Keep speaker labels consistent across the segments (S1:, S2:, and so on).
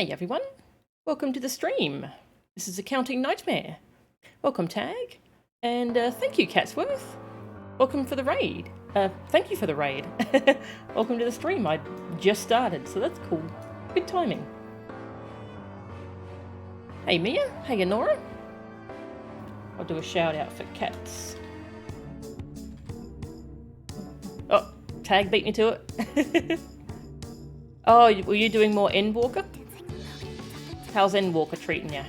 S1: Hey everyone, welcome to the stream. This is Accounting Nightmare. Welcome Tag, and thank you Catsworth. Welcome for the raid. Thank you for the raid. Welcome to the stream. I just started, so that's cool. Good timing. Hey Mia, hey Nora. I'll do a shout out for Cats. Oh, Tag beat me to it. Oh, were you doing more Endwalker? How's Endwalker treating you?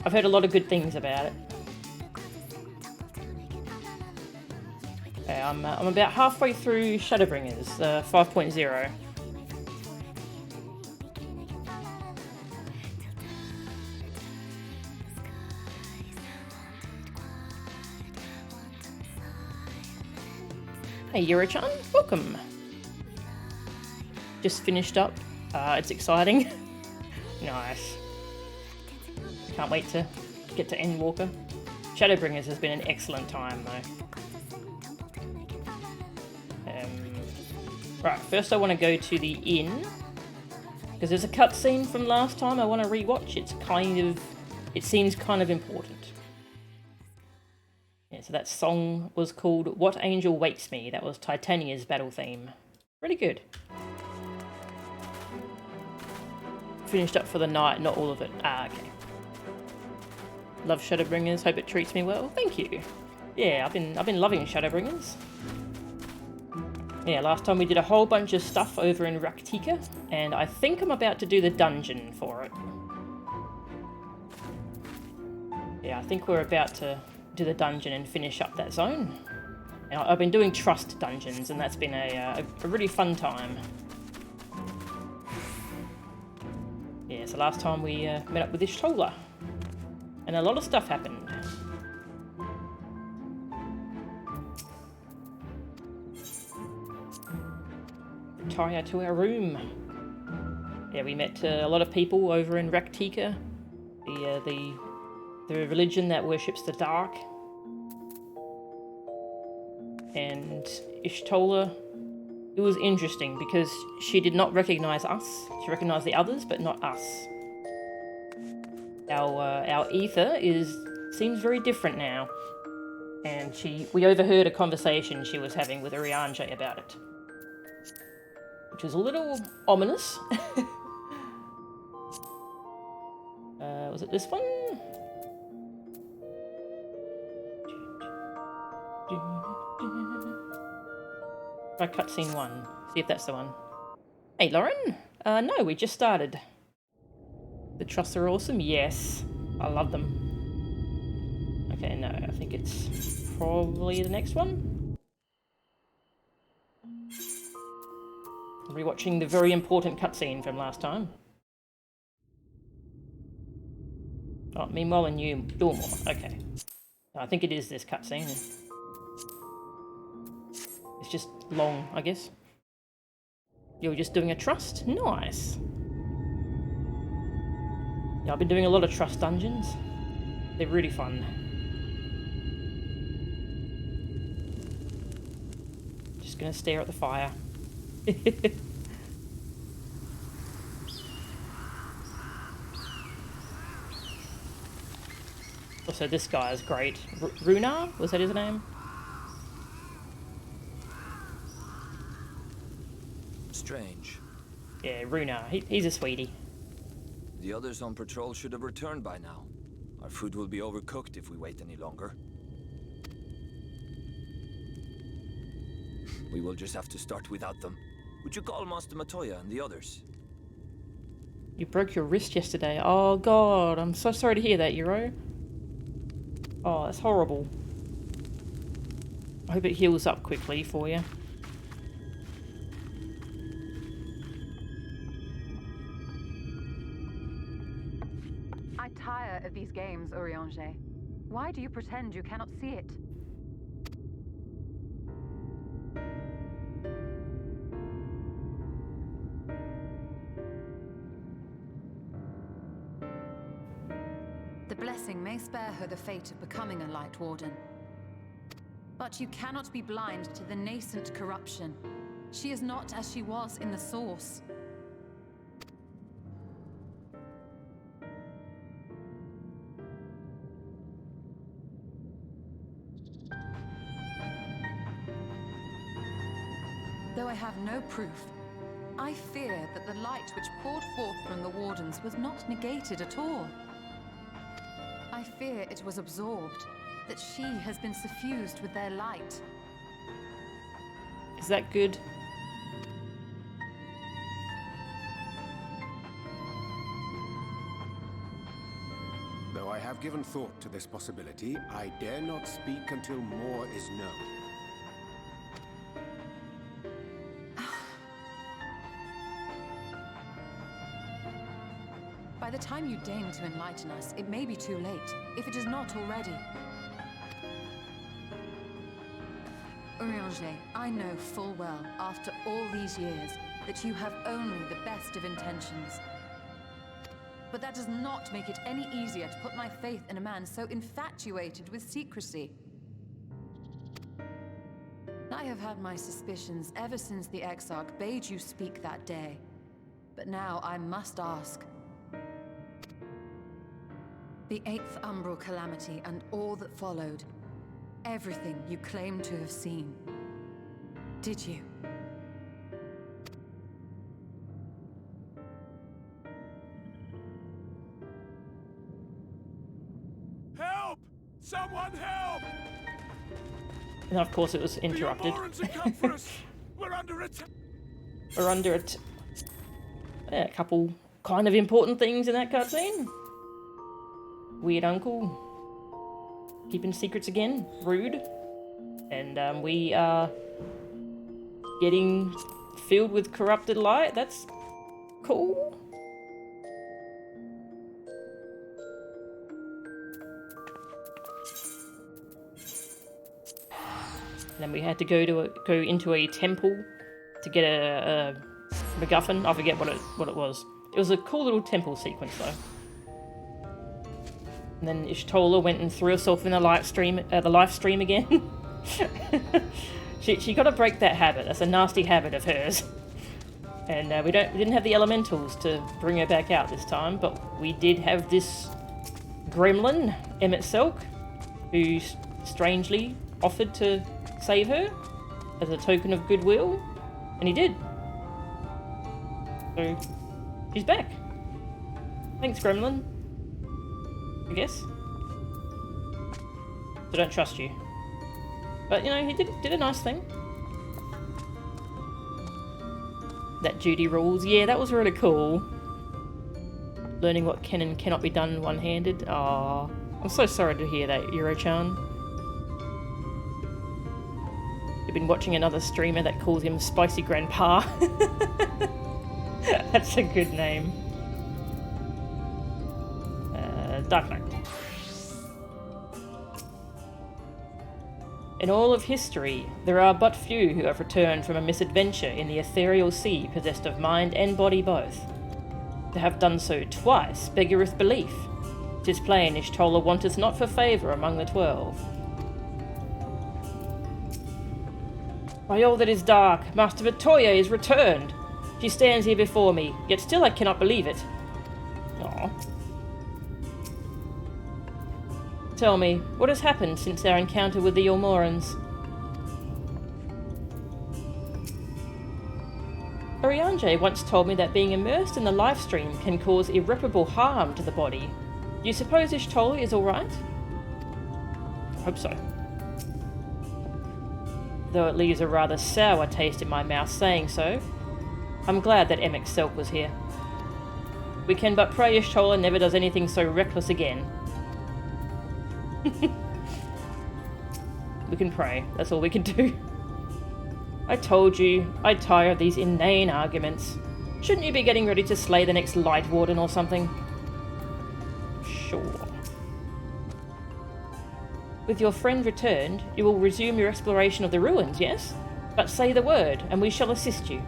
S1: I've heard a lot of good things about it. Okay, I'm about halfway through Shadowbringers 5.0. Hey Yura-chan, welcome. Just finished up. It's exciting. Nice. Can't wait to get to Endwalker. Shadowbringers has been an excellent time though. Right, first I want to go to the inn. Because there's a cutscene from last time I want to rewatch. It seems kind of important. Yeah, so that song was called What Angel Wakes Me. That was Titania's battle theme. Really good. Finished up for the night, not all of it. Ah, okay. Love Shadowbringers, hope it treats me well. Thank you. Yeah, I've been loving Shadowbringers. Yeah, last time we did a whole bunch of stuff over in Raktika, and I think I'm about to do the dungeon for it. Yeah, I think we're about to do the dungeon and finish up that zone. And I've been doing trust dungeons, and that's been a really fun time. Yeah, so last time we met up with Ishtola, and a lot of stuff happened. Retire to our room. Yeah, we met a lot of people over in Raktika, the religion that worships the dark, and Ishtola. It was interesting because she did not recognize us. She recognized the others, but not us. Our ether seems very different now, and we overheard a conversation she was having with Arianje about it, which was a little ominous. Was it this one? Try cutscene 1. See if that's the one. Hey, Lauren. No, we just started. The trusts are awesome. Yes, I love them. Okay, no, I think it's probably the next one. Rewatching the very important cutscene from last time. Oh, meanwhile, and you do more. Okay, I think it is this cutscene. It's just long, I guess. You're just doing a trust? Nice. Yeah, I've been doing a lot of trust dungeons. They're really fun. Just gonna stare at the fire. Also, this guy is great. Runar? Was that his name?
S2: Strange.
S1: Yeah, Runar. He's a sweetie.
S2: The others on patrol should have returned by now. Our food will be overcooked if we wait any longer. We will just have to start without them. Would you call Master Matoya and the others?
S1: You broke your wrist yesterday. Oh god, I'm so sorry to hear that, Euro. Oh, that's horrible. I hope it heals up quickly for you.
S3: I tire of these games, Arianje. Why do you pretend you cannot see it?
S4: The blessing may spare her the fate of becoming a Light Warden. But you cannot be blind to the nascent corruption. She is not as she was in the Source. Though I have no proof, I fear that the light which poured forth from the Wardens was not negated at all. I fear it was absorbed, that she has been suffused with their light.
S1: Is that good?
S5: Though I have given thought to this possibility, I dare not speak until more is known.
S4: By the time you deign to enlighten us, it may be too late, if it is not already. Urianger, I know full well, after all these years, that you have only the best of intentions. But that does not make it any easier to put my faith in a man so infatuated with secrecy. I have had my suspicions ever since the Exarch bade you speak that day. But now I must ask. The 8th Umbral Calamity and all that followed. Everything you claim to have seen. Did you?
S5: Help! Someone help!
S1: And of course it was interrupted.
S5: We're under attack.
S1: We're under it. Yeah, a couple kind of important things in that cutscene. Weird uncle. Keeping secrets again. Rude. And we are getting filled with corrupted light. That's cool. And then we had to go into a temple to get a MacGuffin. I forget what it was. It was a cool little temple sequence though. And then Y'shtola went and threw herself in the live stream again. she got to break that habit. That's a nasty habit of hers. And we didn't have the elementals to bring her back out this time, but we did have this gremlin, Emmett Selk, who strangely offered to save her as a token of goodwill, and he did. So she's back. Thanks, gremlin. I guess. I don't trust you. But, you know, he did a nice thing. That Judy rules. Yeah, that was really cool. Learning what can and cannot be done one-handed. Aww. I'm so sorry to hear that, Eurochan. You've been watching another streamer that calls him Spicy Grandpa. That's a good name. Dark Knight. In all of history, there are but few who have returned from a misadventure in the ethereal sea possessed of mind and body both. To have done so twice beggareth belief. 'Tis plain Y'shtola wanteth not for favour among the 12. By all that is dark, Master Vittoria is returned. She stands here before me, yet still I cannot believe it. Aww. Tell me, what has happened since our encounter with the Ilmorans? Urianger once told me that being immersed in the lifestream can cause irreparable harm to the body. Do you suppose Y'shtola is alright? I hope so. Though it leaves a rather sour taste in my mouth saying so, I'm glad that Emmett Selk was here. We can but pray Y'shtola never does anything so reckless again. We can pray. That's all we can do. I told you, I tire of these inane arguments. Shouldn't you be getting ready to slay the next Light Warden or something? Sure. With your friend returned, you will resume your exploration of the ruins, yes? But say the word, and we shall assist you.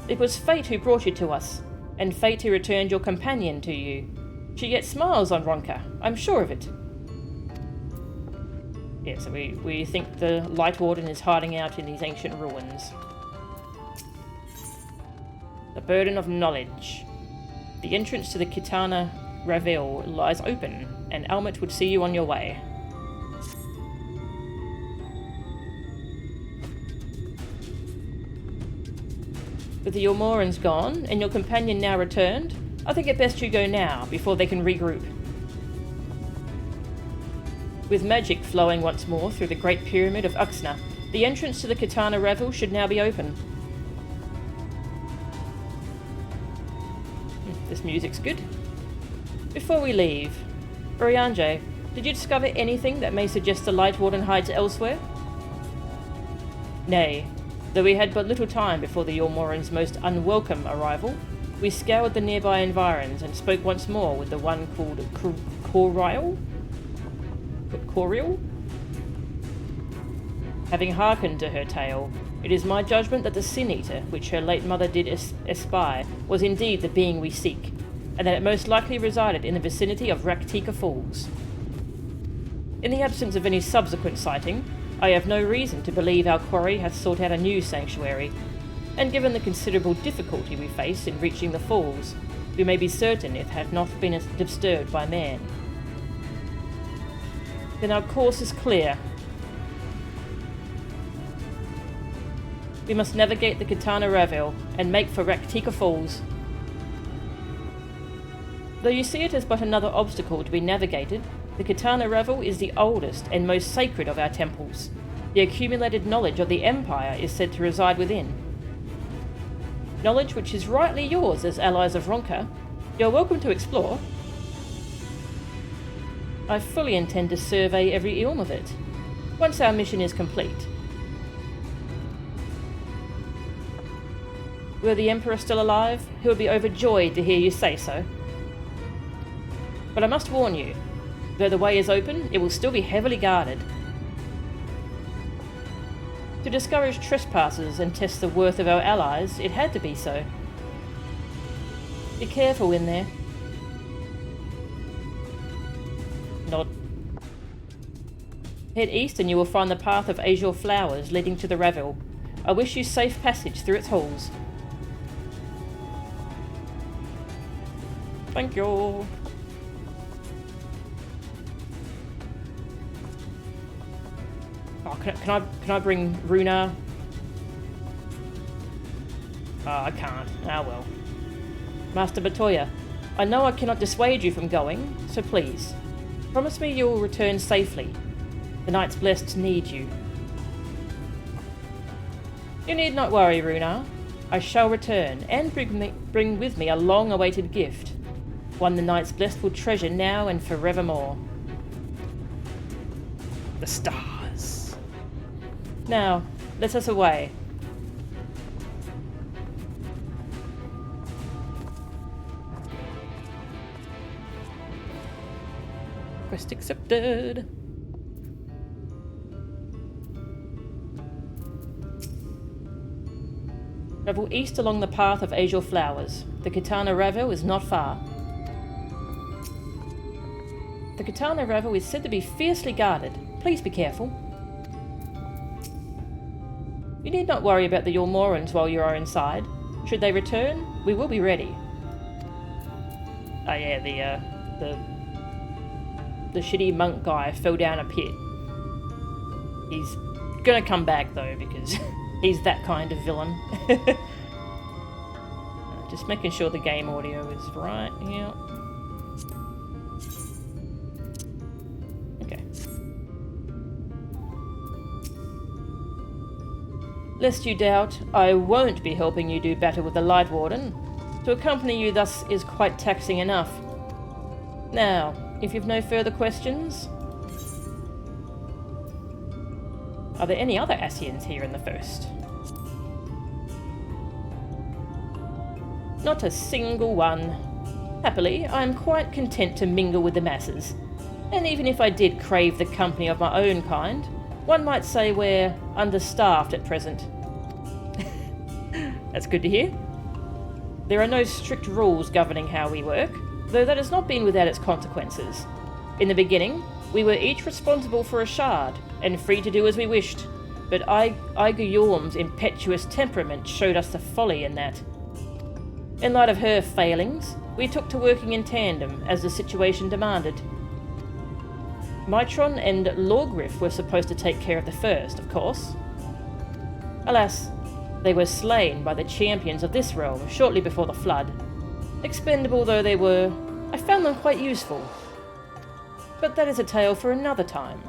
S1: It was fate who brought you to us, and fate who returned your companion to you. She yet smiles on Ronka, I'm sure of it. Yeah, so we think the Light Warden is hiding out in these ancient ruins. The burden of knowledge. The entrance to the Kitana Ravel lies open, and Almet would see you on your way. With the Yulmorans gone, and your companion now returned, I think it best you go now, before they can regroup. With magic flowing once more through the Great Pyramid of Uxna, the entrance to the Katana Revel should now be open. This music's good. Before we leave, Urianger, did you discover anything that may suggest the Light Warden hides elsewhere? Nay, though we had but little time before the Yulmorans' most unwelcome arrival, we scoured the nearby environs and spoke once more with the one called Coriel? Having hearkened to her tale, it is my judgment that the Sin Eater, which her late mother did espy, was indeed the being we seek, and that it most likely resided in the vicinity of Raktika Falls. In the absence of any subsequent sighting, I have no reason to believe our quarry hath sought out a new sanctuary, and given the considerable difficulty we face in reaching the falls, we may be certain it hath not been disturbed by man. Then our course is clear. We must navigate the Katana Revel and make for Raktika Falls. Though you see it as but another obstacle to be navigated, the Katana Revel is the oldest and most sacred of our temples. The accumulated knowledge of the Empire is said to reside within. Knowledge which is rightly yours as allies of Ronka. You're welcome to explore. I fully intend to survey every ilm of it, once our mission is complete. Were the Emperor still alive, he would be overjoyed to hear you say so. But I must warn you, though the way is open, it will still be heavily guarded. To discourage trespassers and test the worth of our allies, it had to be so. Be careful in there. Nod. Head east and you will find the path of azure flowers leading to the Revel. I wish you safe passage through its halls. Thank you. Oh, can I bring Runa? Oh, I can't. Ah well. Master Batoya, I know I cannot dissuade you from going, so please, promise me you will return safely. The Knights Blessed need you. You need not worry, Runa. I shall return, and bring with me a long-awaited gift. One the Knights Blessed will treasure now and forevermore. The stars. Now, let us away. Quest accepted. Travel east along the path of azure flowers. The Katana Revel is not far. The Katana Revel is said to be fiercely guarded. Please be careful. You need not worry about the Yulmorans while you are inside. Should they return, we will be ready. Oh yeah, the shitty monk guy fell down a pit. He's gonna come back though, because he's that kind of villain. Just making sure the game audio is right, yeah. Okay. Lest you doubt, I won't be helping you do battle with the Light Warden. To accompany you thus is quite taxing enough. Now, if you've no further questions... Are there any other Asians here in the First? Not a single one. Happily, I am quite content to mingle with the masses. And even if I did crave the company of my own kind, one might say we're understaffed at present. That's good to hear. There are no strict rules governing how we work, though that has not been without its consequences. In the beginning, we were each responsible for a shard, and free to do as we wished, but Igor's impetuous temperament showed us the folly in that. In light of her failings, we took to working in tandem as the situation demanded. Mitron and Lorgriff were supposed to take care of the first, of course. Alas, They were slain by the champions of this realm shortly before the flood. Expendable though they were, I found them quite useful. But that is a tale for another time.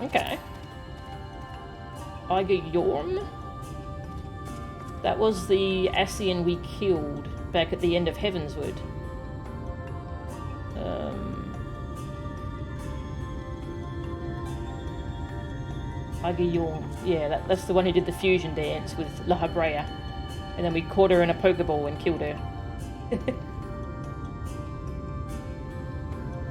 S1: Okay. Iger Yorm? That was the Ascian we killed back at the end of Heavenswood. Iger Yorm. Yeah, that's the one who did the fusion dance with La Habrea. And then we caught her in a Pokeball and killed her.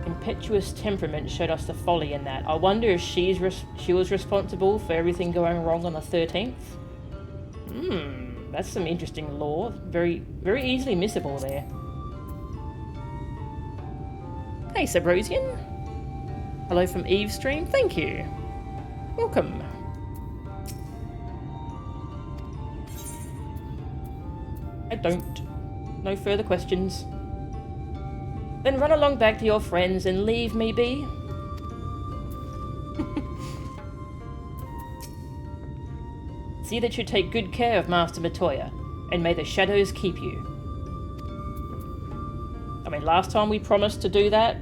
S1: Impetuous temperament showed us the folly in that. I wonder if she was responsible for everything going wrong on the 13th. That's some interesting lore. Very, very easily missable there. Hey, Sabrosian. Hello from Eve's stream. Thank you. Welcome. I don't. No further questions. Then run along back to your friends and leave me be. See that you take good care of Master Matoya, and may the shadows keep you. I mean, last time we promised to do that,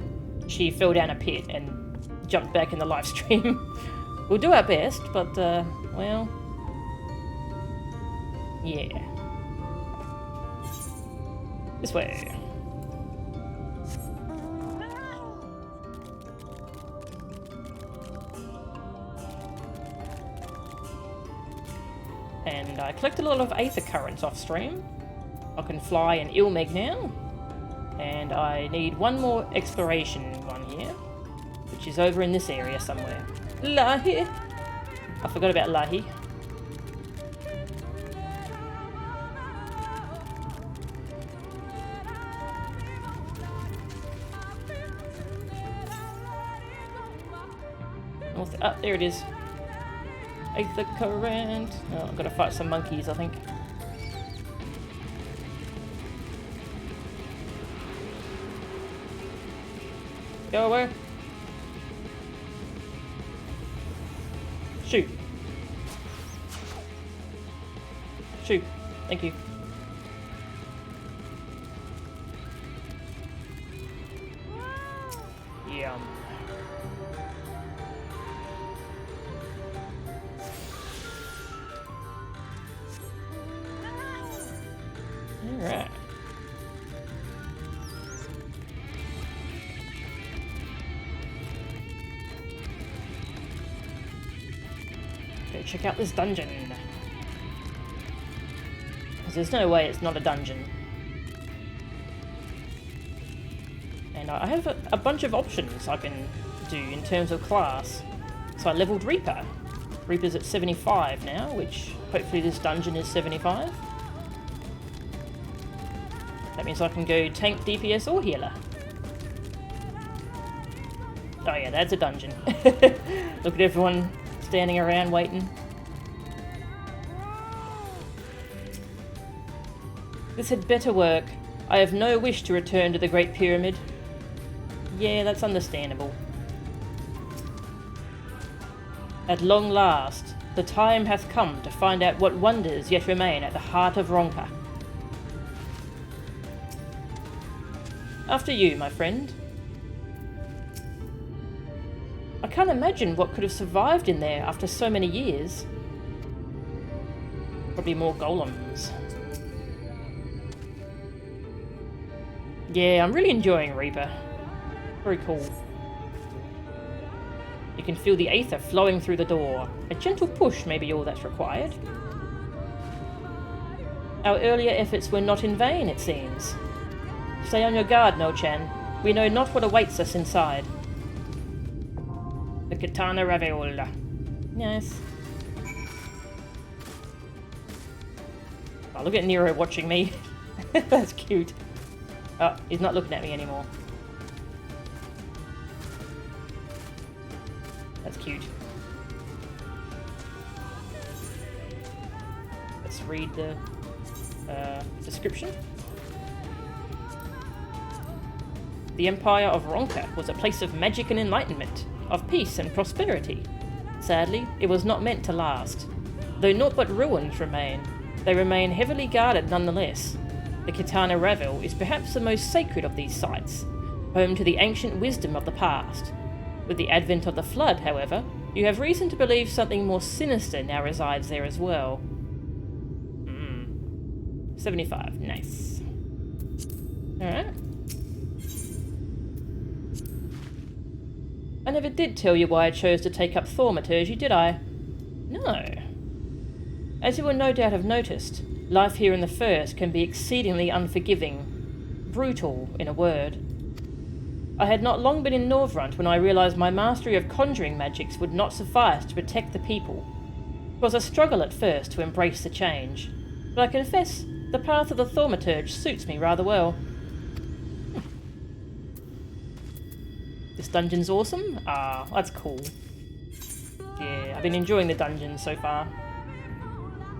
S1: she fell down a pit and jumped back in the live stream. We'll do our best, but, well... yeah. This way. And I collected a lot of Aether Currents off stream. I can fly an Ilmeg now. And I need one more exploration one here, which is over in this area somewhere. Lahi! I forgot about Lahi. Oh, there it is. Aether Current. Oh, I've got to fight some monkeys, I think. Go away. Shoot. Shoot. Thank you. Yum. Alright. Go check out this dungeon. Because there's no way it's not a dungeon. And I have a bunch of options I can do in terms of class. So I leveled Reaper. Reaper's at 75 now, which hopefully this dungeon is 75. That means I can go tank, DPS, or healer. Oh yeah, that's a dungeon. Look at everyone standing around waiting. This had better work. I have no wish to return to the Great Pyramid. Yeah, that's understandable. At long last, the time hath come to find out what wonders yet remain at the heart of Ronka. After you, my friend. I can't imagine what could have survived in there after so many years. Probably more golems. Yeah, I'm really enjoying Reaper. Very cool. You can feel the aether flowing through the door. A gentle push may be all that's required. Our earlier efforts were not in vain, it seems. Stay on your guard, No-chan. We know not what awaits us inside. The Katana Raviola. Yes. Oh, look at Nero watching me. That's cute. Oh, he's not looking at me anymore. That's cute. Let's read the description. The Empire of Ronka was a place of magic and enlightenment, of peace and prosperity. Sadly, it was not meant to last. Though naught but ruins remain, they remain heavily guarded nonetheless. The Kitana Ravel is perhaps the most sacred of these sites, home to the ancient wisdom of the past. With the advent of the Flood, however, you have reason to believe something more sinister now resides there as well. 75, nice. Alright. I never did tell you why I chose to take up thaumaturgy, did I? No. As you will no doubt have noticed, life here in the First can be exceedingly unforgiving. Brutal, in a word. I had not long been in Norvrant when I realised my mastery of conjuring magics would not suffice to protect the people. It was a struggle at first to embrace the change, but I confess the path of the thaumaturge suits me rather well. This dungeon's awesome? Ah, that's cool. Yeah, I've been enjoying the dungeon so far.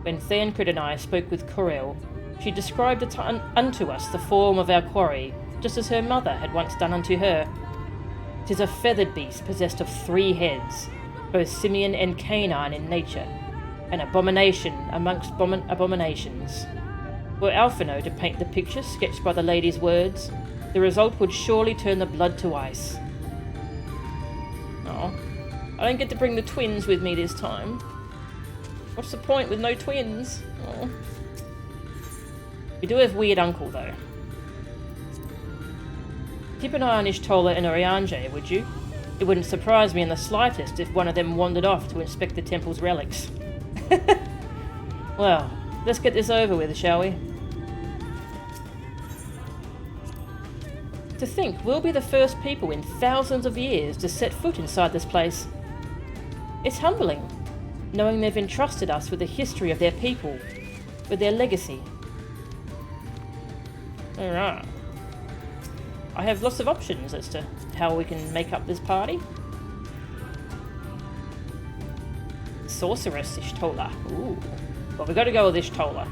S1: When Thancred and I spoke with Corel, she described unto us the form of our quarry, just as her mother had once done unto her. 'Tis a feathered beast possessed of 3 heads, both simian and canine in nature, an abomination amongst abominations. Were Alphino to paint the picture sketched by the lady's words, the result would surely turn the blood to ice. Oh, I don't get to bring the twins with me this time. What's the point with no twins? Oh. We do have Weird Uncle, though. Keep an eye on Ishtola and Oriange, would you? It wouldn't surprise me in the slightest if one of them wandered off to inspect the temple's relics. Well, let's get this over with, shall we? To think we'll be the first people in thousands of years to set foot inside this place. It's humbling, knowing they've entrusted us with the history of their people, with their legacy. Alright. I have lots of options as to how we can make up this party. Sorceress Ishtola. Ooh. Well, we've got to go with Ishtola.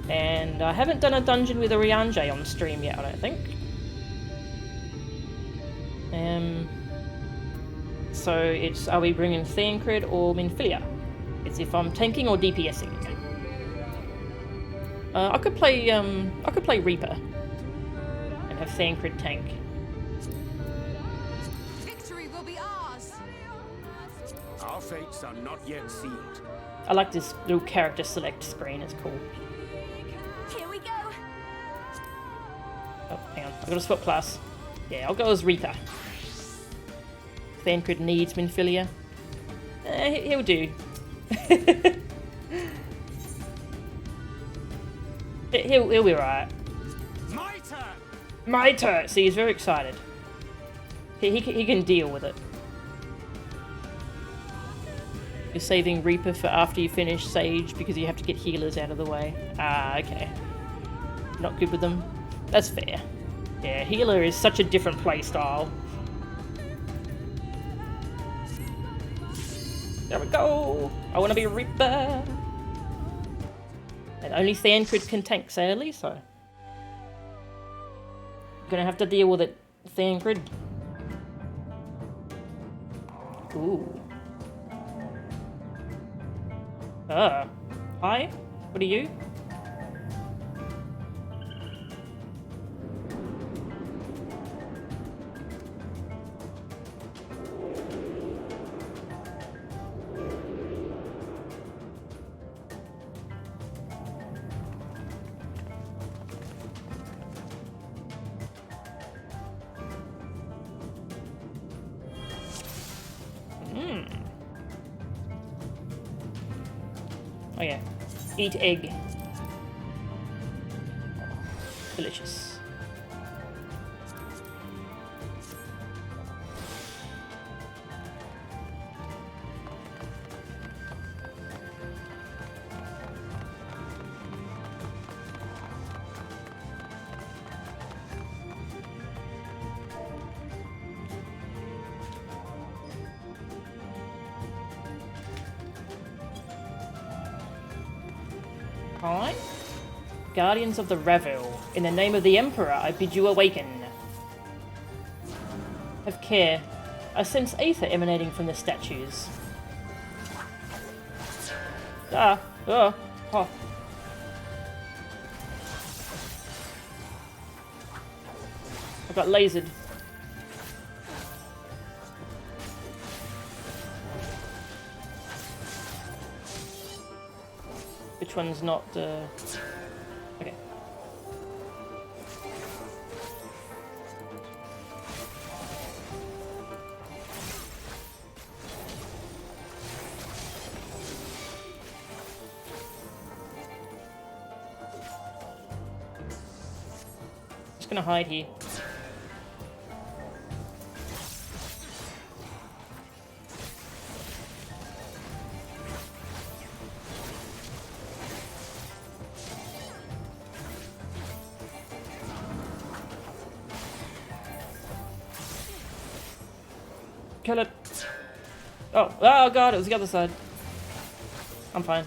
S1: And I haven't done a dungeon with Oriange on stream yet, I don't think. So it's, are we bringing Thancred or Minfilia? It's if I'm tanking or DPSing. I could play Reaper and have Thancred tank.
S4: Victory will be ours.
S5: Our fates are not yet sealed.
S1: I like this little character select screen, it's cool.
S4: Here we go.
S1: Oh, hang on, I've got to swap class. Yeah, I'll go as Reaper. Thancred needs Minfilia. He'll do. He'll be right.
S5: My turn!
S1: My turn! See, he's very excited. He can deal with it. You're saving Reaper for after you finish Sage because you have to get healers out of the way. Ah, okay. Not good with them? That's fair. Yeah, healer is such a different playstyle. There we go! I want to be a Reaper! And only Thancred can tank sadly, so... Gonna have to deal with it, Thancred. Ooh. Hi? What are you? Oh yeah. Eat egg. Delicious. Alright. Guardians of the Ravel, in the name of the Emperor, I bid you awaken. Have care. I sense aether emanating from the statues. Ah! Oh! Oh! I got lasered. Which one's not, okay. Just gonna hide here. Kill it. Oh, oh god, it was the other side. I'm fine.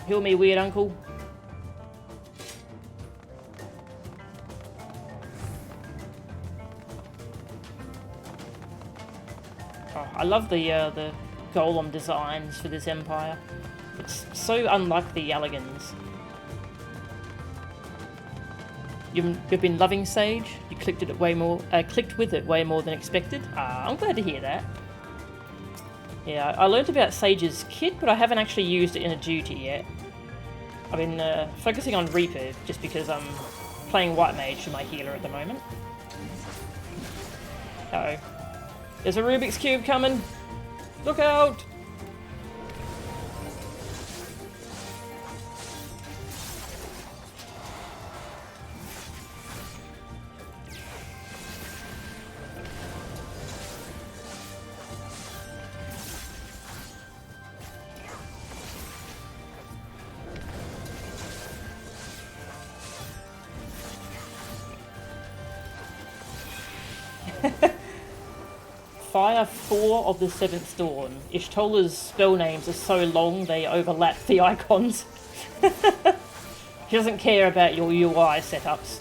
S1: Heal me, weird uncle. Oh, I love the golem designs for this empire. It's so unlike the Elegans. You've been loving Sage. You clicked with it way more than expected. Ah, I'm glad to hear that. Yeah, I learned about Sage's kit, but I haven't actually used it in a duty yet. I've been focusing on Reaper just because I'm playing White Mage for my healer at the moment. Uh-oh. There's a Rubik's Cube coming! Look out! Fire 4 of the 7th Dawn. Ishtola's spell names are so long they overlap the icons. She doesn't care about your UI setups.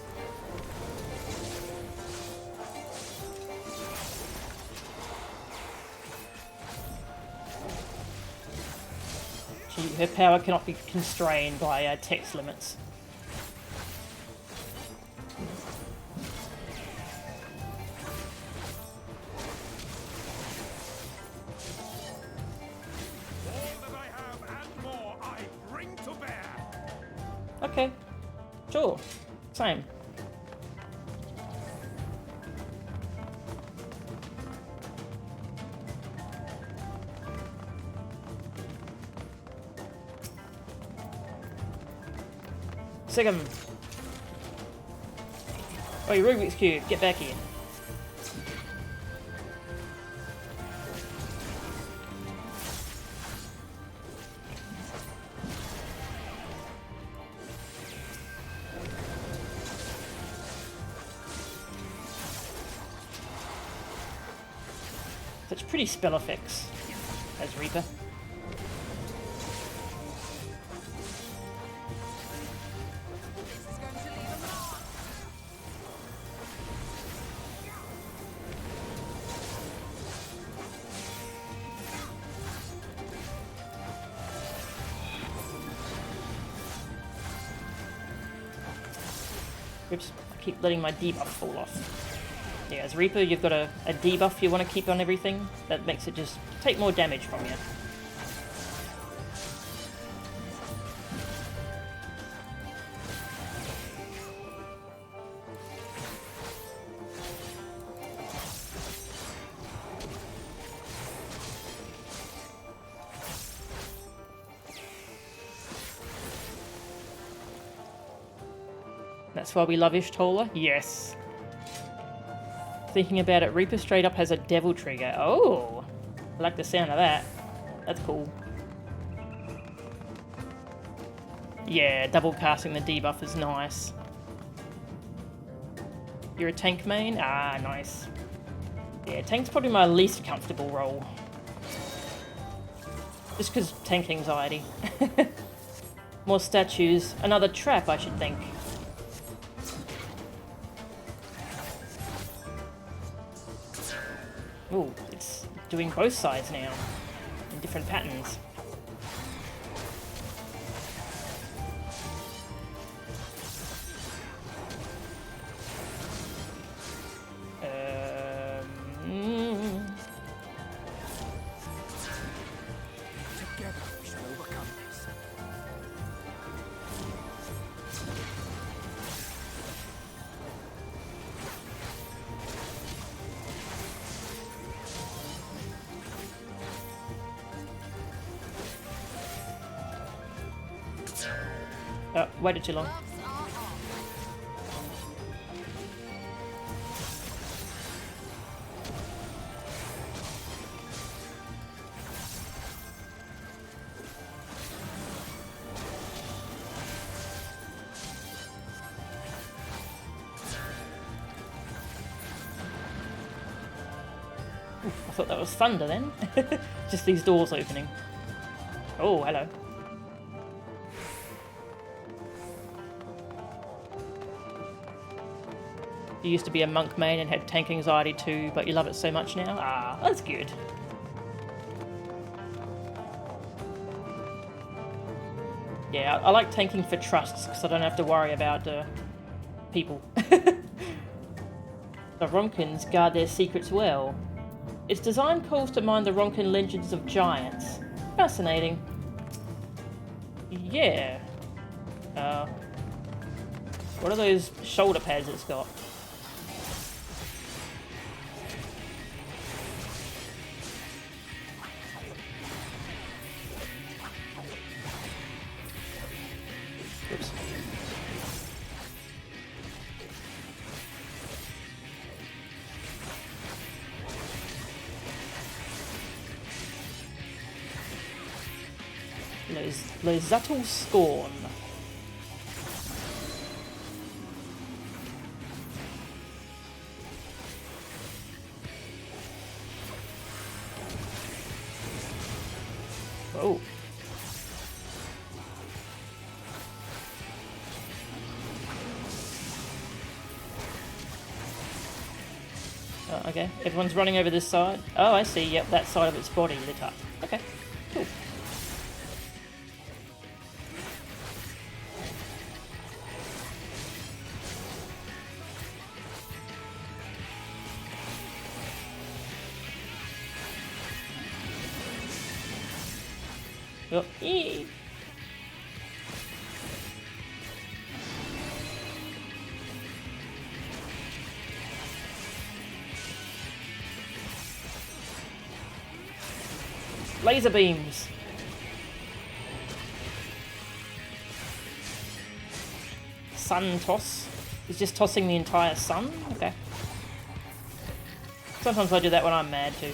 S1: Her power cannot be constrained by text limits. Okay, sure, same. Sick 'em. Oh, you Rubik's Cube, get back here. Such pretty spell effects as Reaper. Oops, I keep letting my debuff fall off. Yeah, as Reaper, you've got a debuff you want to keep on everything. That makes it just take more damage from you. That's why we love Ishtola? Yes. Thinking about it, Reaper straight up has a devil trigger. Oh! I like the sound of that. That's cool. Yeah, double casting the debuff is nice. You're a tank main? Ah, nice. Yeah, tank's probably my least comfortable role. Just because tank anxiety. More statues. Another trap, I should think. Ooh, it's doing both sides now, in different patterns.
S5: Together we shall overcome this.
S1: Oh, waited too long. I thought that was thunder then. Just these doors opening. Oh, hello. You used to be a monk main and had tank anxiety too, but you love it so much now? Ah, that's good. Yeah, I like tanking for trusts because I don't have to worry about people. The Ronkins guard their secrets well. Its design calls to mind the Ronkin legends of giants. Fascinating. Yeah. What are those shoulder pads it's got? Oops. Lozatl Scorn. Oh. Okay, everyone's running over this side. Oh, I see, yep, that side of its body lit up. Okay, cool. Oh, eee. Laser beams. Sun toss. He's just tossing the entire sun? Okay. Sometimes I do that when I'm mad too.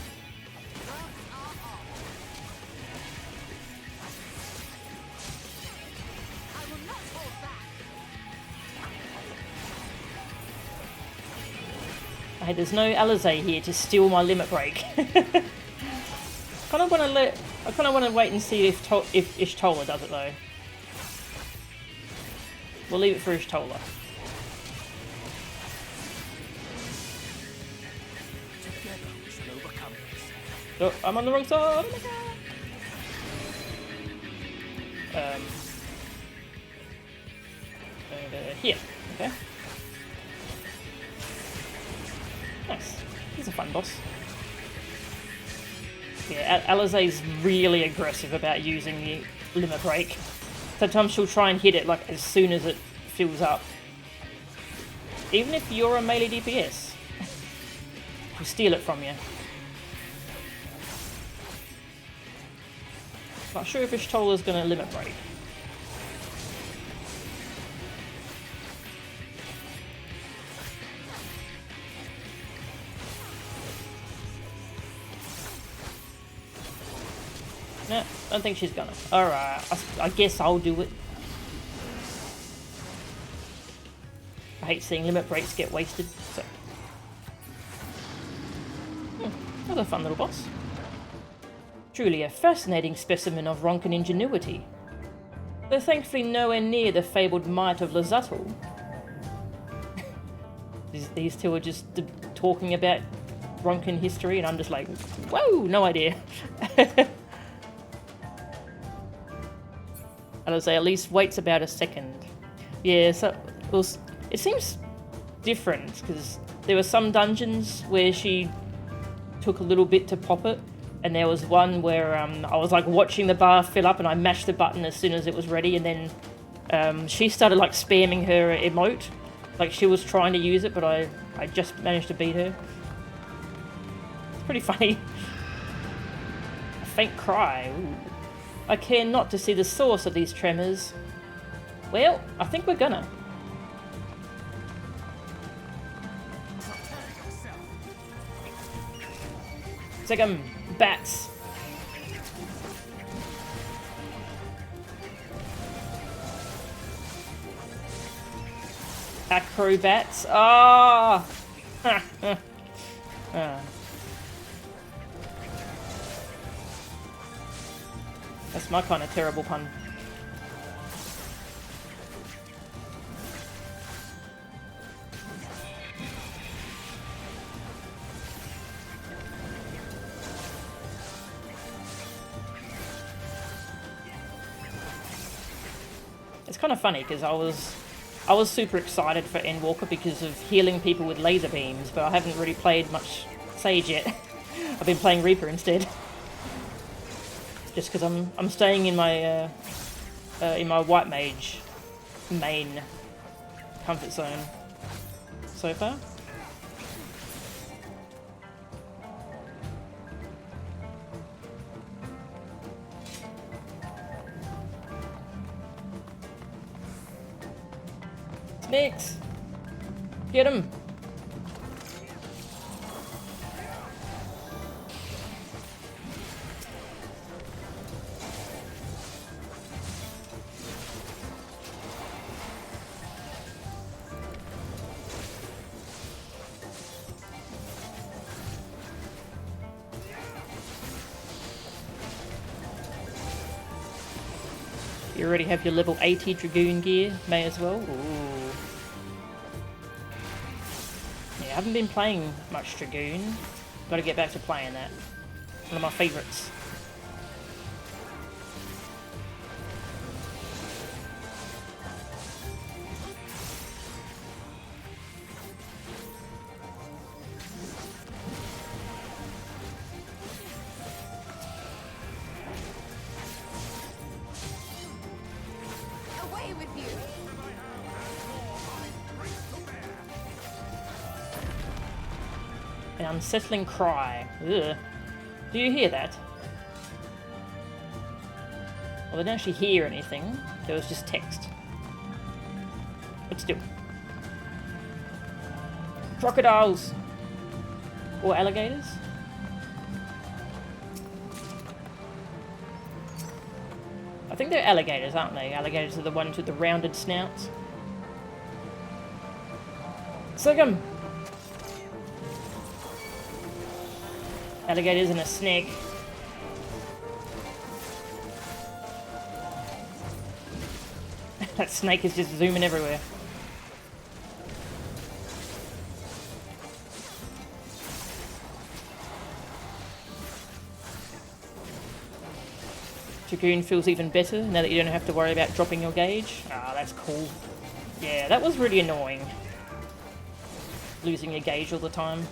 S1: Hey, there's no Alizé here to steal my limit break. I kind of want to wait and see if Y'shtola does it though. We'll leave it for Y'shtola.
S5: Together we shall overcome this.
S1: Oh, I'm on the wrong side. Over here. Okay. Nice. He's a fun boss. Yeah, Alizé's really aggressive about using the limit break. Sometimes she'll try and hit it like as soon as it fills up. Even if you're a melee DPS. She'll steal it from you. Not sure if Y'shtola's gonna limit break. No, don't think she's gonna. Alright, I guess I'll do it. I hate seeing limit breaks get wasted, so. Another fun little boss. Truly a fascinating specimen of Ronkin ingenuity. Though thankfully nowhere near the fabled might of Lozatl. These two are just talking about Ronkin history and I'm just like, whoa, no idea. Alizé at least waits about a second. Yeah, so it seems different because there were some dungeons where she took a little bit to pop it, And there was one where I was like watching the bar fill up and I mashed the button as soon as it was ready, and then she started like spamming her emote. Like she was trying to use it, but I just managed to beat her. It's pretty funny. A faint cry. Ooh. I care not to see the source of these tremors. Well, I think we're gonna. Take 'em, bats. Acrobats. Ah! That's my kind of terrible pun. It's kind of funny because I was super excited for Endwalker because of healing people with laser beams, but I haven't really played much Sage yet. I've been playing Reaper instead. Just because I'm staying in my white mage main comfort zone so far. Snakes! Get him! You already have your level 80 Dragoon gear, may as well. Ooh. Yeah, I haven't been playing much Dragoon. Gotta get back to playing that. One of my favourites.
S4: Away with you!
S1: An unsettling cry. Ugh. Do you hear that? Well, I didn't actually hear anything. There was just text. But still. Crocodiles! Or alligators? I think they're alligators, aren't they? Alligators are the ones with the rounded snouts. Sick 'em! Alligators and a snake. That snake is just zooming everywhere. Dragoon feels even better now that you don't have to worry about dropping your gauge. Ah, that's cool. Yeah, that was really annoying. Losing your gauge all the time.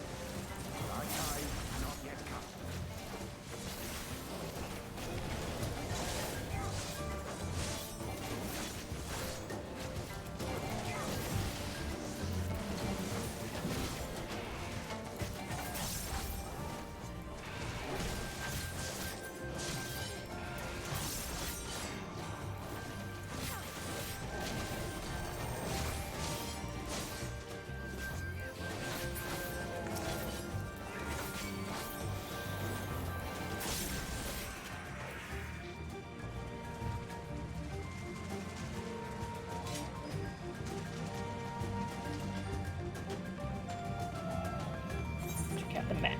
S1: The map.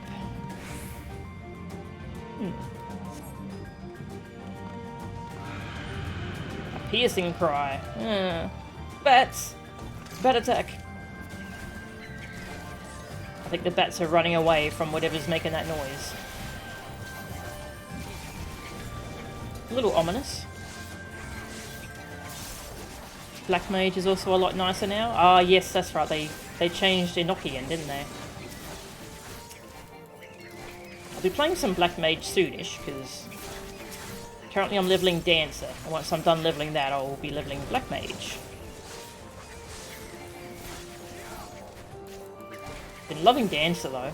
S1: A piercing cry. Bats! Bat attack! I think the bats are running away from whatever's making that noise. A little ominous. Black Mage is also a lot nicer now. Ah, yes, that's right. They changed Enochian, didn't they? I be playing some Black Mage soonish, because currently I'm leveling Dancer, and once I'm done leveling that, I will be leveling Black Mage. Been loving Dancer though.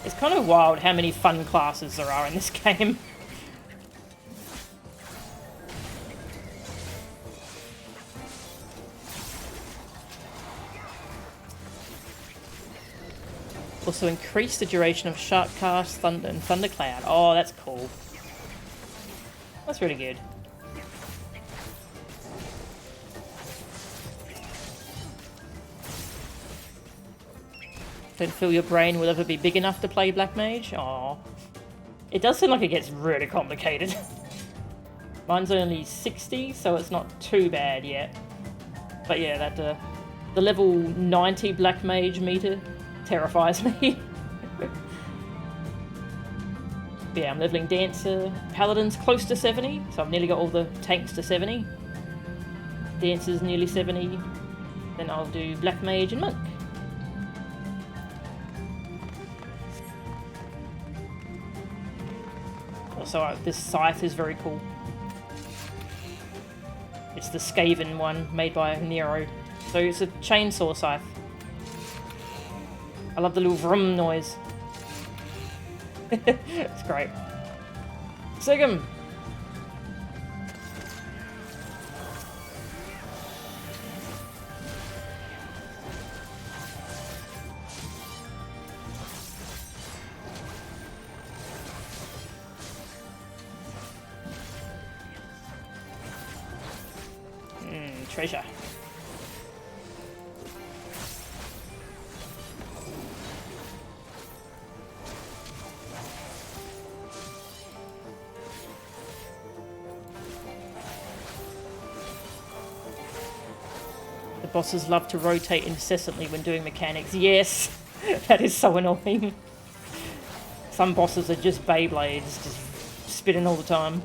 S1: It's kind of wild how many fun classes there are in this game. Also increase the duration of Sharpcast, Thunder, and Thundercloud. Oh, that's cool. That's really good. Don't feel your brain will ever be big enough to play Black Mage? Aww. It does seem like it gets really complicated. Mine's only 60, so it's not too bad yet. But yeah, that the level 90 Black Mage meter terrifies me. Yeah, I'm leveling Dancer. Paladin's close to 70, so I've nearly got all the tanks to 70. Dancer's nearly 70. Then I'll do Black Mage and Monk. Also, this scythe is very cool. It's the Skaven one, made by Nero. So it's a chainsaw scythe. I love the little vroom noise. It's great. Sigum! Treasure. The bosses love to rotate incessantly when doing mechanics. Yes, that is so annoying. Some bosses are just Beyblades, just spinning all the time.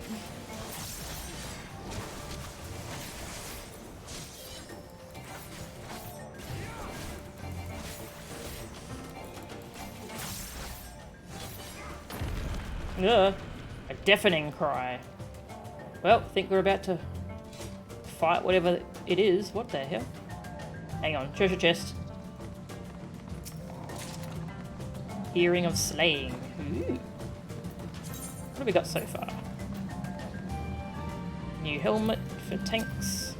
S1: Ugh, a deafening cry. Well, I think we're about to fight whatever it is. What the hell? Hang on, treasure chest. Hearing of slaying. Ooh. What have we got so far? New helmet for tanks.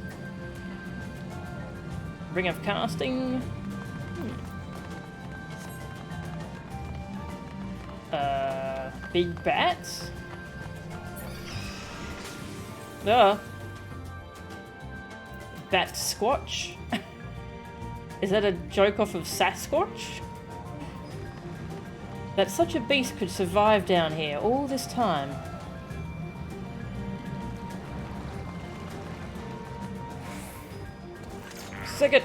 S1: Ring of casting. Big bats? Bat Squatch? Is that a joke off of Sasquatch? That such a beast could survive down here all this time. Sick it!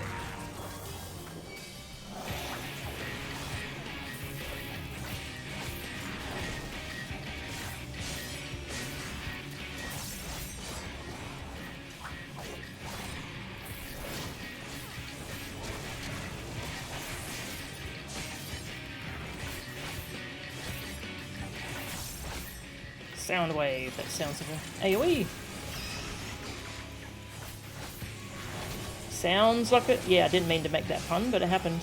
S1: Sound wave, that sounds like an AoE. Sounds like it. Yeah, I didn't mean to make that pun, but it happened.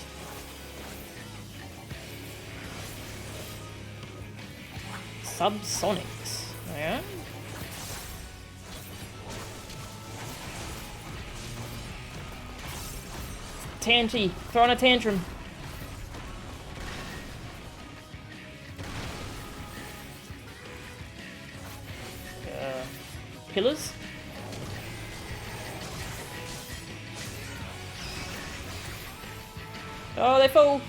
S1: Subsonics. Yeah. Tanty, throwing a tantrum. Pillars? Oh, they fall!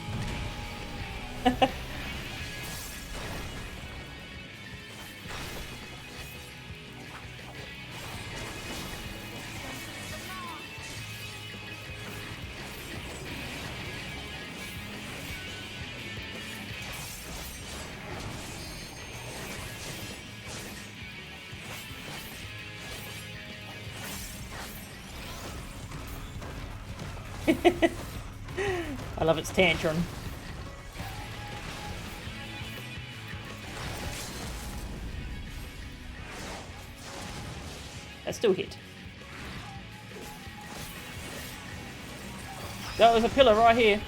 S1: I love its tantrum. That still hit. That was a pillar right here.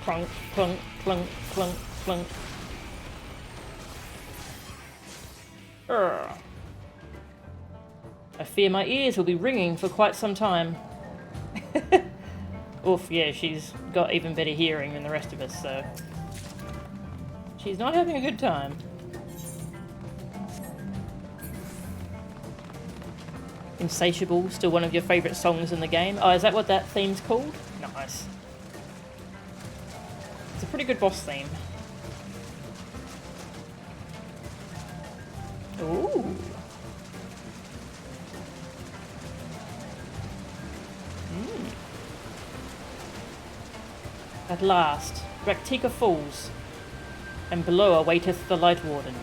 S1: Clunk, clunk, clunk, clunk, clunk. Urgh. I fear my ears will be ringing for quite some time. Oof, yeah, she's got even better hearing than the rest of us, so... she's not having a good time. Insatiable, still one of your favourite songs in the game. Oh, is that what that theme's called? Nice. It's a pretty good boss theme. Ooh. At last, Raktika falls, and below awaiteth the Light Warden.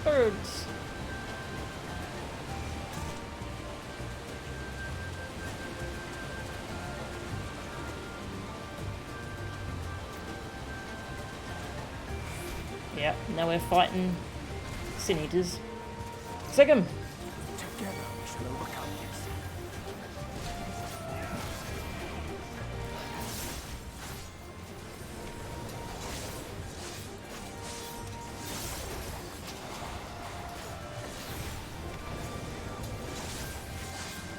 S1: Birds. Yep, now we're fighting Sin Eaters. Sick 'em!
S5: Together we shall overcome this.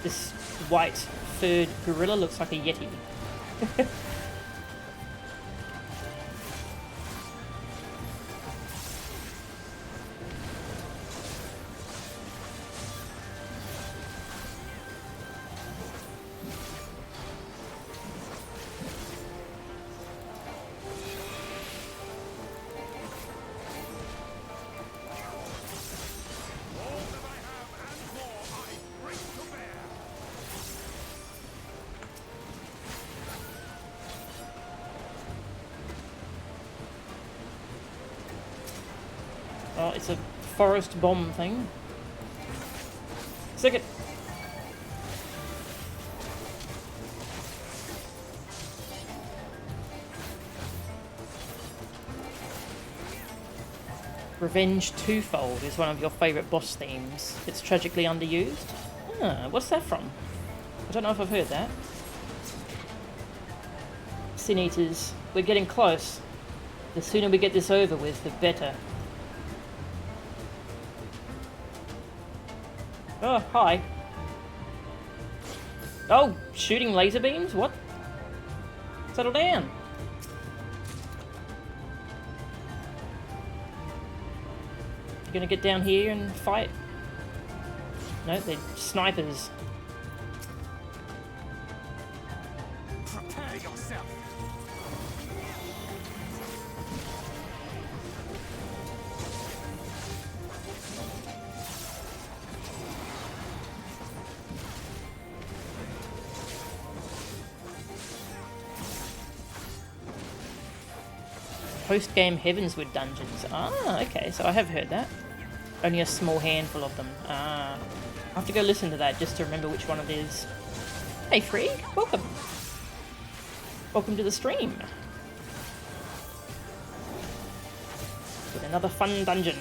S1: This white furred gorilla looks like a yeti. Oh, it's a forest bomb thing. Sick it! Revenge Twofold is one of your favourite boss themes. It's tragically underused. Ah, what's that from? I don't know if I've heard that. Sin Eaters, we're getting close. The sooner we get this over with, the better. Oh, hi. Oh, shooting laser beams? What? Settle down. You gonna get down here and fight? No, they're snipers.
S5: Prepare yourself.
S1: Post-game Heavenswood dungeons. Ah, okay, so I have heard that. Only a small handful of them. Ah. I'll have to go listen to that just to remember which one it is. Hey Freak, welcome. Welcome to the stream. With another fun dungeon.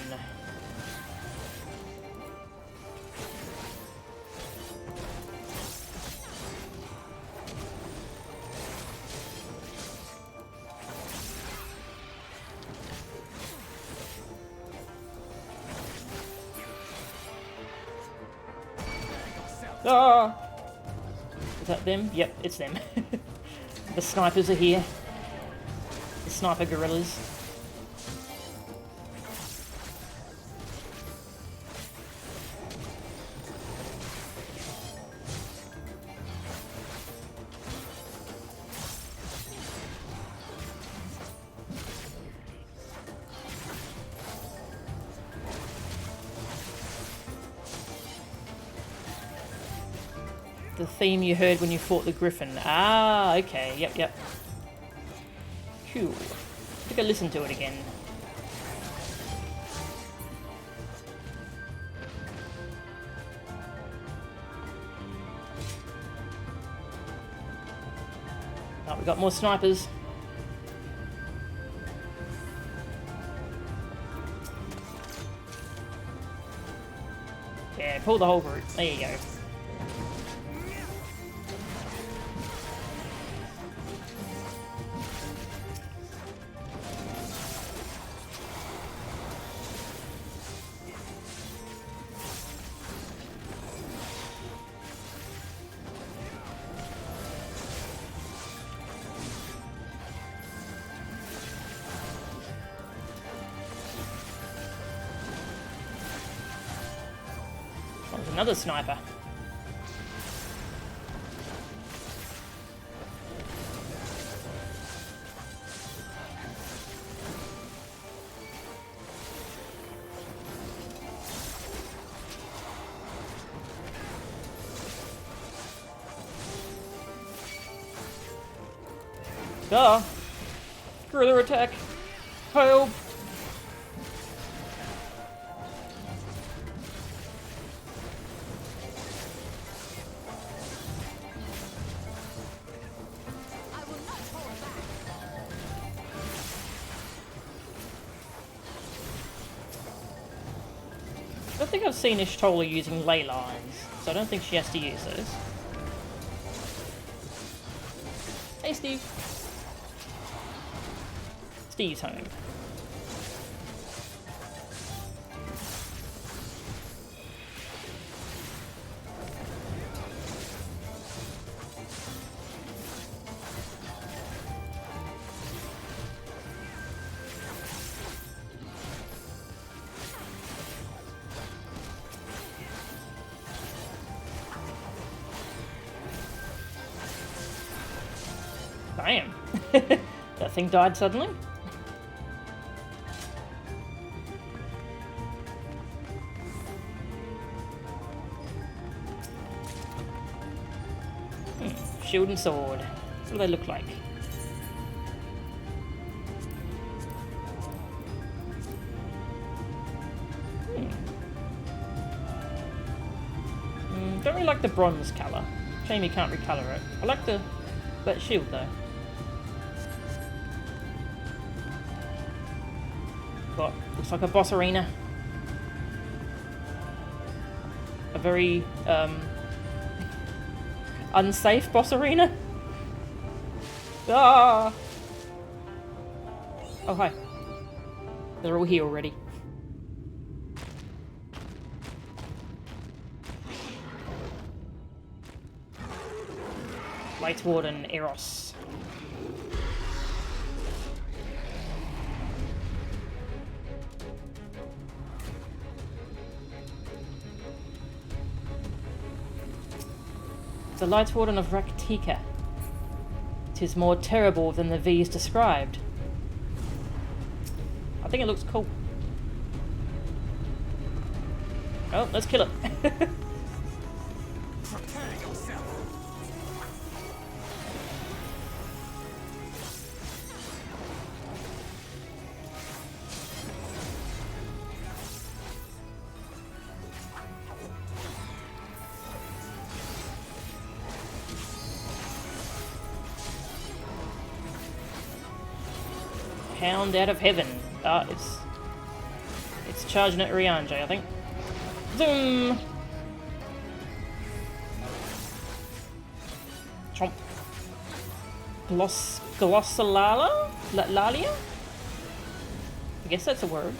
S1: Ah! Is that them? Yep, it's them. The snipers are here. The sniper gorillas. The theme you heard when you fought the griffin. Ah, okay. Yep, yep. Cool. I think I listened to it again. Oh, we got more snipers. Yeah, pull the whole group. There you go. Another sniper. Ah! Further attack! Help! I don't think I've seen TROLLEY using ley lines, so I don't think she has to use those. Hey, Steve. Steve's home. Damn. That thing died suddenly. Shield and sword. What do they look like? Don't really like the bronze colour. Shame you can't recolour it. I like that shield though. What? Looks like a boss arena. A very unsafe boss arena. Ah! Oh hi. They're all here already. Greatwood and Eros. The Light Warden of Raktika. 'Tis more terrible than the V's described. I think it looks cool. Oh, let's kill it. Hound out of heaven. It's It's charging at Riange, I think. Zoom! Chomp. Glossalala? Lalia? I guess that's a word.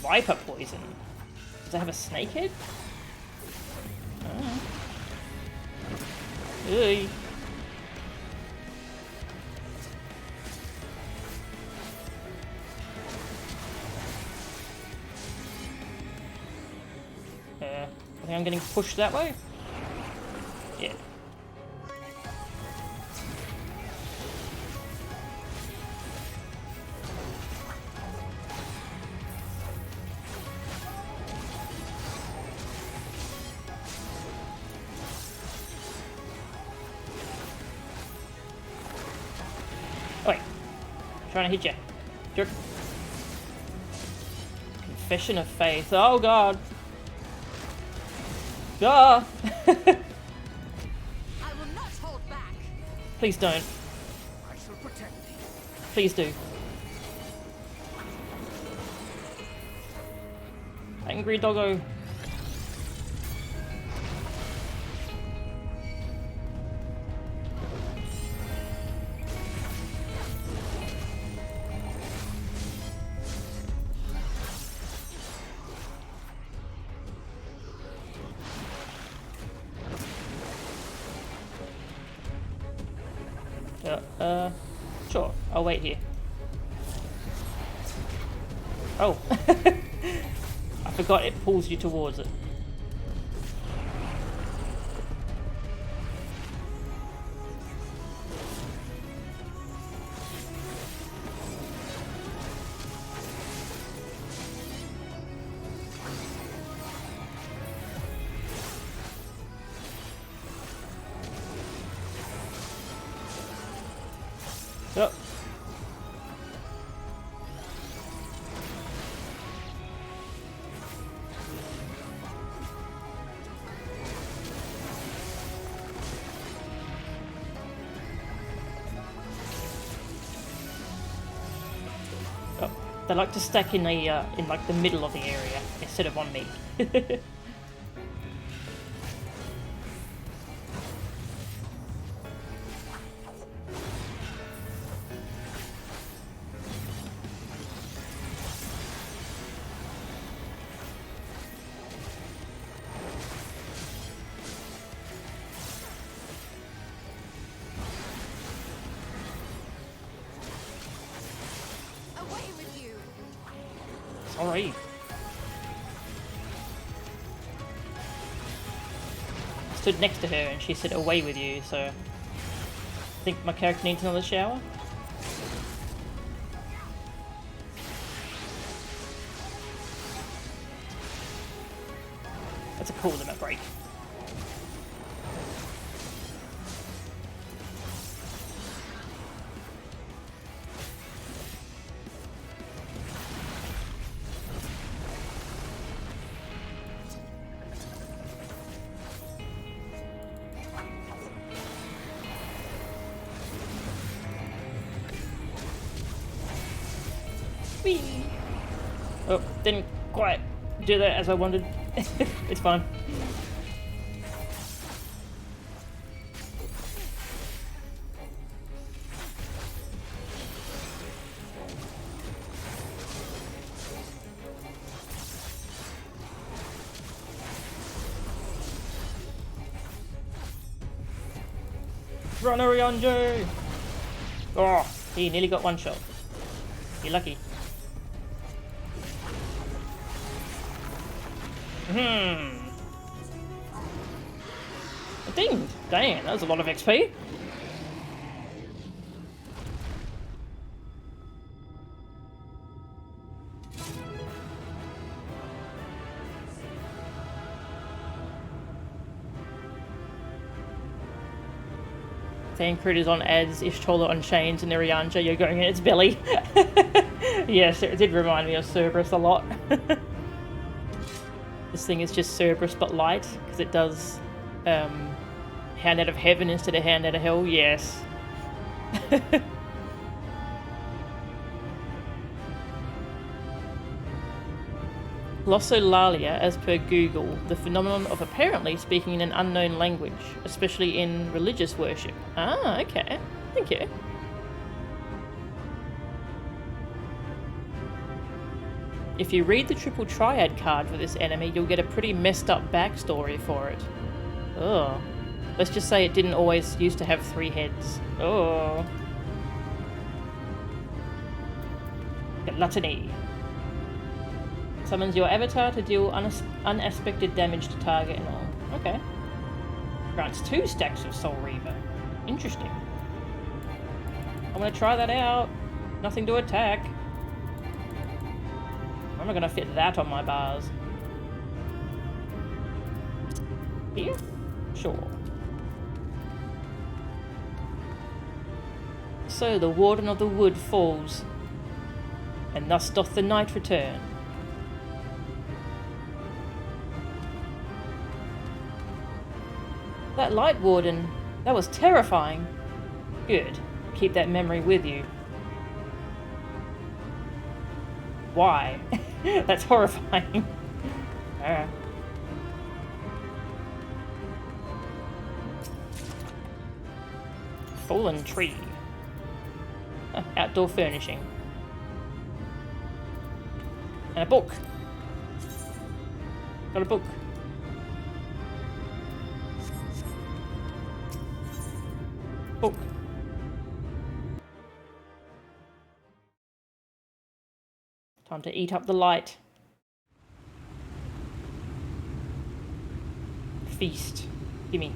S1: Viper poison. Does it have a snake head? Oh. Ooh. I think I'm getting pushed that way. Yeah. Oi. Trying to hit you. Jerk. Confession of faith. Oh god. Ah!
S4: I will not hold back.
S1: Please don't.
S5: I shall protect thee.
S1: Please do. Angry doggo. Sure, I'll wait here. Oh. I forgot it pulls you towards it. Oh. Oh. They like to stack in in like the middle of the area instead of on me.
S4: Away with you.
S1: Sorry. I stood next to her and she said away with you, so I think my character needs another shower. That's a cool limit break. Whee! Oh, didn't quite do that as I wanted. It's fine. Run, Arianjo! Oh, he nearly got one shot. You're lucky. Ding! Dang, that was a lot of XP. Thancred is on ads, Ishtola on chains, and Irianja, you're going in its belly. Yes, it did remind me of Cerberus a lot. This thing is just Cerberus but light, because it does Hand out of Heaven instead of Hand out of Hell, yes. Glossolalia, as per Google, the phenomenon of apparently speaking in an unknown language, especially in religious worship. Ah, okay. Thank you. If you read the triple triad card for this enemy, you'll get a pretty messed up backstory for it. Oh. Let's just say it didn't always used to have 3 heads. Oh. Gluttony. Summons your avatar to deal unexpected damage to target and all. Okay. Grants 2 stacks of Soul Reaver. Interesting. I'm gonna try that out. Nothing to attack. I'm not gonna fit that on my bars. Here? Sure. So the Warden of the Wood falls, and thus doth the night return. That Light Warden, that was terrifying. Good. Keep that memory with you. Why? That's horrifying. Fallen tree. Outdoor furnishing. And a book. Got a book. Book. Time to eat up the light. Feast. Gimme.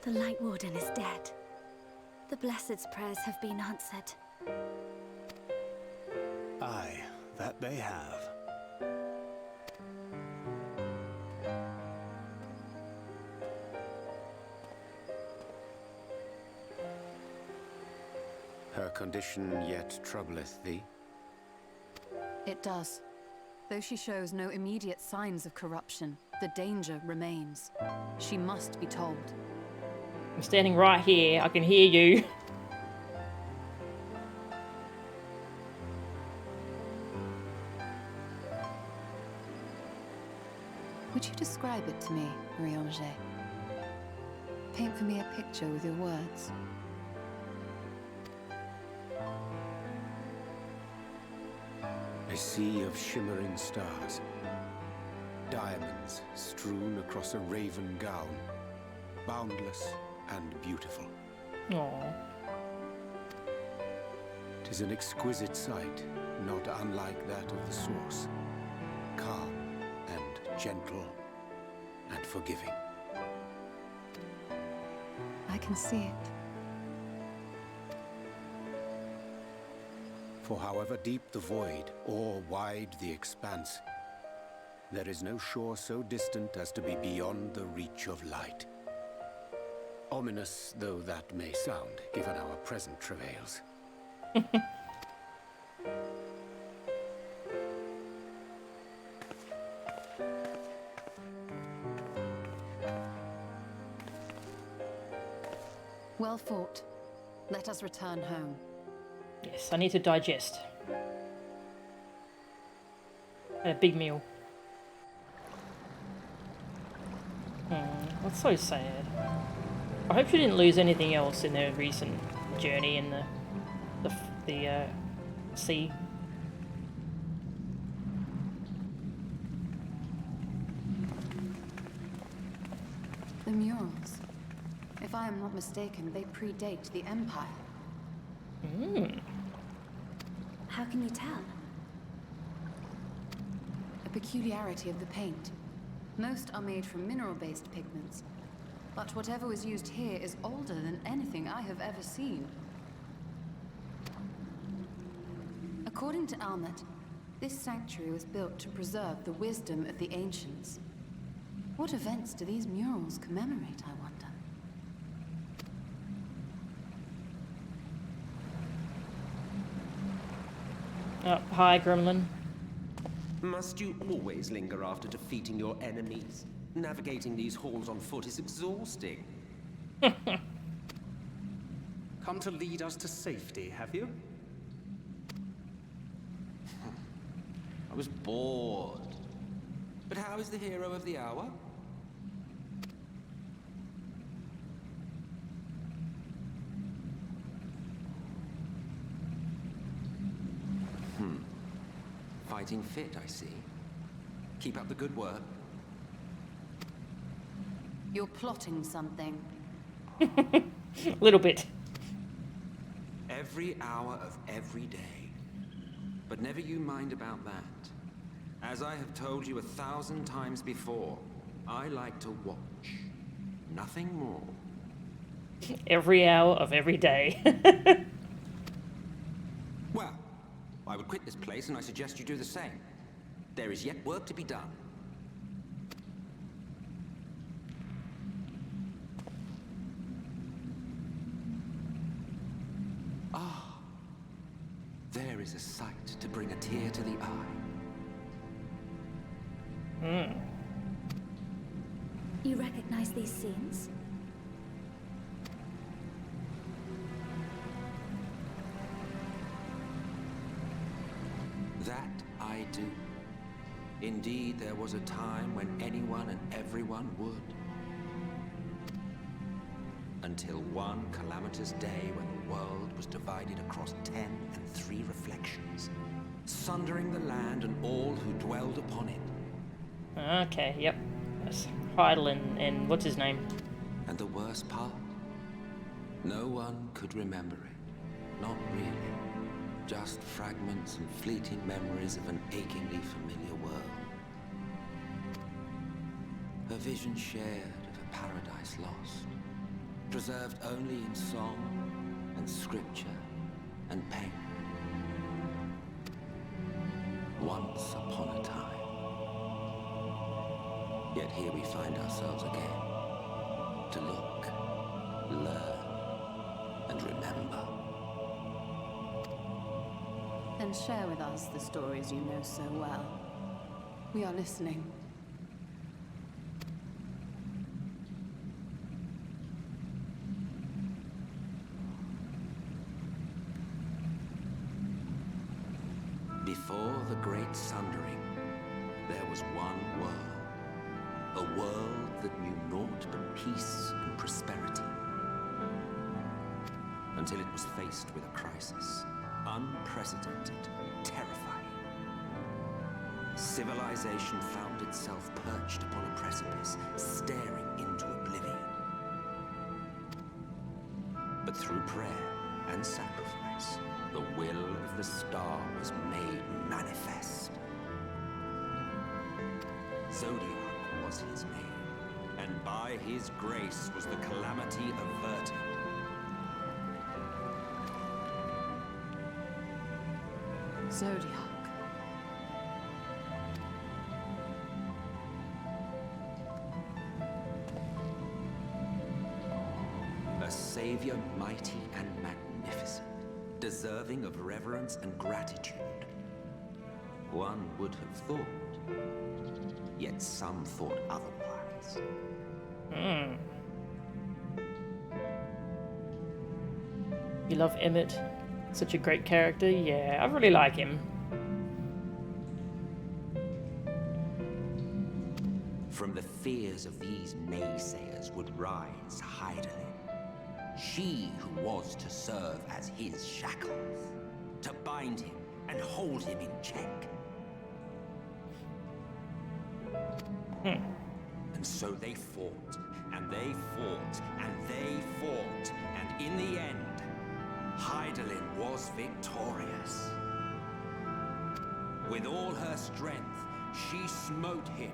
S6: The Light Warden is dead. The Blessed's prayers have been answered.
S7: Aye, that they have.
S5: Her condition yet troubleth thee?
S4: It does. Though she shows no immediate signs of corruption, the danger remains. She must be told.
S1: I'm standing right here. I can hear you.
S4: Would you describe it to me, Araeng? Paint for me a picture with your words.
S5: A sea of shimmering stars. Diamonds strewn across a raven gown. Boundless and beautiful.
S1: Aww.
S5: 'Tis an exquisite sight, not unlike that of the source. Calm and gentle and forgiving.
S4: I can see it.
S5: For however deep the void or wide the expanse, there is no shore so distant as to be beyond the reach of light. Ominous though that may sound, given our present travails.
S4: Well fought. Let us return home.
S1: Yes, I need to digest. Had a big meal. That's so sad. I hope she didn't lose anything else in their recent journey in the sea.
S4: The murals. If I am not mistaken, they predate the Empire.
S6: How can you tell?
S4: A peculiarity of the paint. Most are made from mineral-based pigments, but whatever was used here is older than anything I have ever seen. According to Almet, this sanctuary was built to preserve the wisdom of the ancients. What events do these murals commemorate, I wonder?
S1: Oh, hi, Gremlin.
S8: Must you always linger after defeating your enemies? Navigating these halls on foot is exhausting.
S7: Come to lead us to safety, have you?
S8: I was bored. But how is the hero of the hour? Fighting fit, I see. Keep up the good work.
S4: You're plotting something.
S1: A little bit.
S8: Every hour of every day. But never you mind about that. As I have told you 1,000 times before, I like to watch. Nothing more.
S1: Every hour of every day.
S8: Well, I would quit this place and I suggest you do the same. There is yet work to be done. Ah, there is a sight to bring a tear to the eye.
S6: You recognize these scenes?
S8: That I do. Indeed, there was a time when anyone and everyone would. Until one calamitous day when the world was divided across 10 and 3 reflections, sundering the land and all who dwelled upon it.
S1: Okay, yep. That's Heidel and what's his name?
S8: And the worst part? No one could remember it. Not really. Just fragments and fleeting memories of an achingly familiar world. A vision shared of a paradise lost, preserved only in song and scripture and pain. Once upon a time. Yet here we find ourselves again, to look, learn, and remember.
S4: Then share with us the stories you know so well. We are listening.
S8: Before the Great Sundering, there was one world. A world that knew naught but peace and prosperity. Until it was faced with a crisis. Unprecedented, terrifying. Civilization found itself perched upon a precipice, staring into oblivion. But through prayer and sacrifice, the will of the star was made manifest. Zodiac was his name, and by his grace was the calamity averted.
S4: Zodiac.
S8: A savior mighty and magnificent, deserving of reverence and gratitude. One would have thought, yet some thought otherwise.
S1: You love Emmett. Such a great character. Yeah, I really like him.
S8: From the fears of these naysayers would rise Hydaelyn. She who was to serve as his shackles, to bind him and hold him in check. And so they fought, and they fought, and they fought, and in the end, Hydaelyn was victorious. With all her strength, she smote him,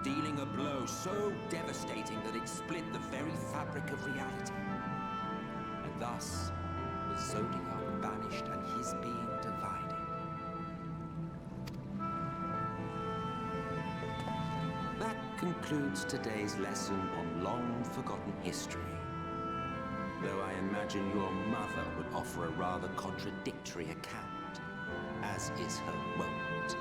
S8: dealing a blow so devastating that it split the very fabric of reality. And thus was Zodiac banished and his being divided. That concludes today's lesson on long-forgotten history. Though I imagine your mother would offer a rather contradictory account, as is her wont.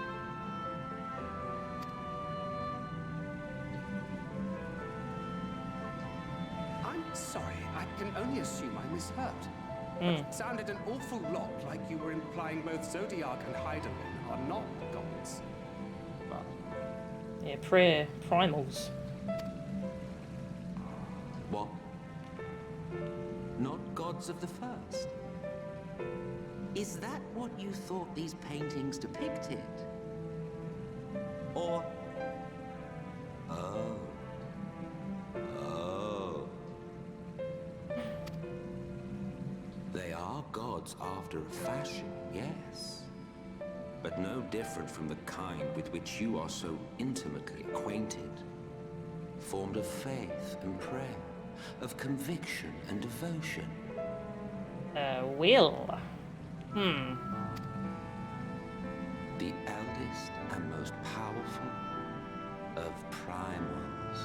S7: I'm sorry, I can only assume I misheard. But it sounded an awful lot like you were implying both Zodiac and Hydaelyn are not gods. But
S1: Yeah, prayer primals.
S8: What? Not gods of the first? Is that what you thought these paintings depicted? Or... Oh. Oh. They are gods after a fashion, yes. But no different from the kind with which you are so intimately acquainted. Formed of faith and prayer, of conviction and devotion.
S1: Will.
S8: The eldest and most powerful of primals.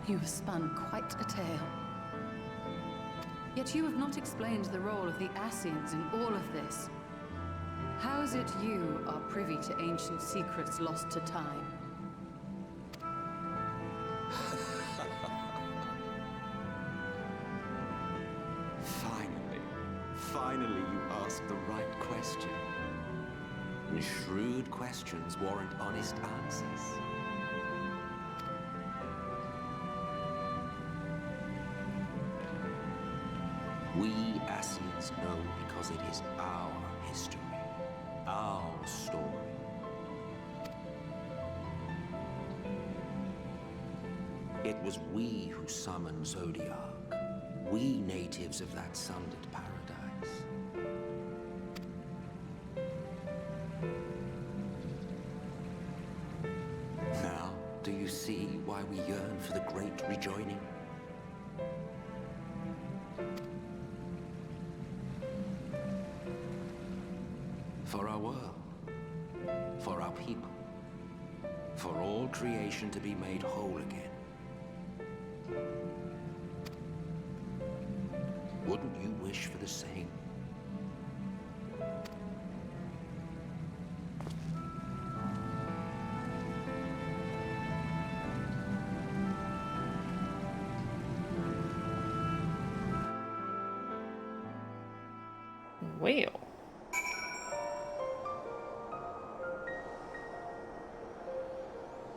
S4: You have spun quite a tale. Yet you have not explained the role of the Ascians in all of this. How is it you are privy to ancient secrets lost to time?
S8: Finally you ask the right question. And shrewd questions warrant honest answers. We Ascians know because it is our history, our story. It was we who summoned Zodiac, we natives of that sundered paradise. Now, do you see why we yearn for the great rejoining? For our world, for our people, for all creation to be made whole again. Wouldn't you wish for the same?
S1: Well.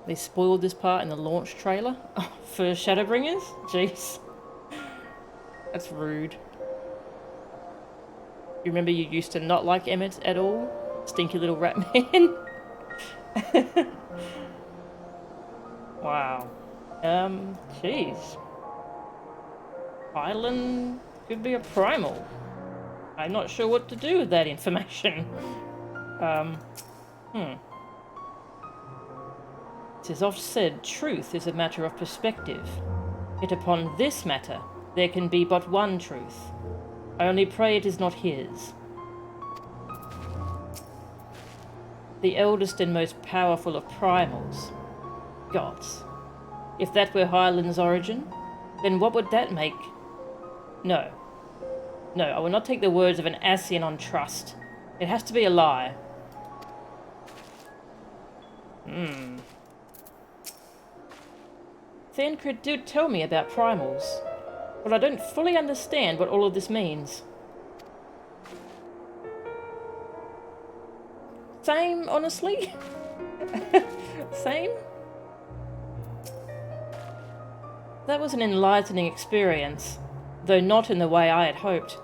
S1: They spoiled this part in the launch trailer for Shadowbringers? Jeez. That's rude. You remember you used to not like Emmett at all? Stinky little rat man? Wow. Jeez. Hydaelyn could be a primal. I'm not sure what to do with that information. It is oft said, truth is a matter of perspective. Yet upon this matter, there can be but one truth. I only pray it is not his. The eldest and most powerful of primals. Gods. If that were Hydaelyn's origin, then what would that make? No. No, I will not take the words of an Ascian on trust. It has to be a lie. Thancred, do tell me about primals. But I don't fully understand what all of this means. Same, honestly. Same. That was an enlightening experience, though not in the way I had hoped.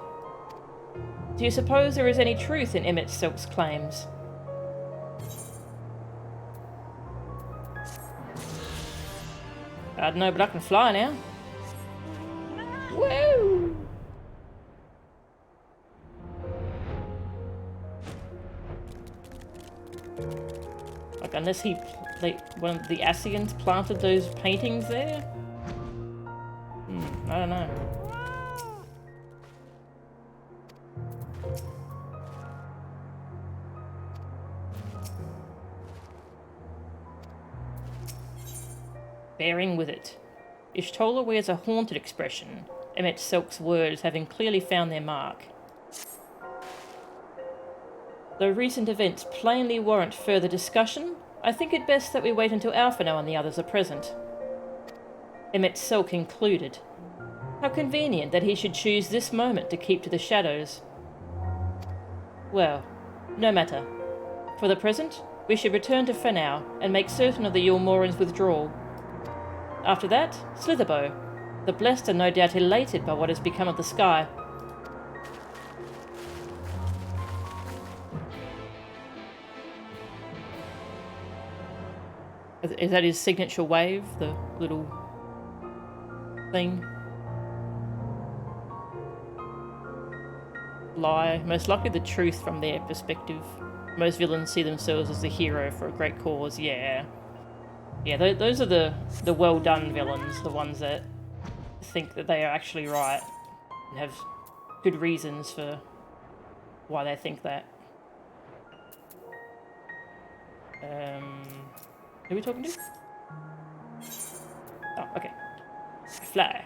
S1: Do you suppose there is any truth in Emmett Silk's claims? I don't know, but I can fly now. Woo! Like, unless one of the Ascians planted those paintings there? I don't know. Bearing with it. Y'shtola wears a haunted expression, Emmett Silk's words having clearly found their mark. Though recent events plainly warrant further discussion, I think it best that we wait until Alphinaud and the others are present. Emmett Silk included. How convenient that he should choose this moment to keep to the shadows. Well, no matter. For the present, we should return to Fenau and make certain of the Yulmoran's withdrawal. After that, Slitherbow. The blessed are no doubt elated by what has become of the sky. Is that his signature wave? The little thing? Lie. Most likely the truth from their perspective. Most villains see themselves as the hero for a great cause. Yeah. Yeah, those are the well done villains. The ones that think that they are actually right. And have good reasons for why they think that. Who are we talking to? Oh, okay. Fly.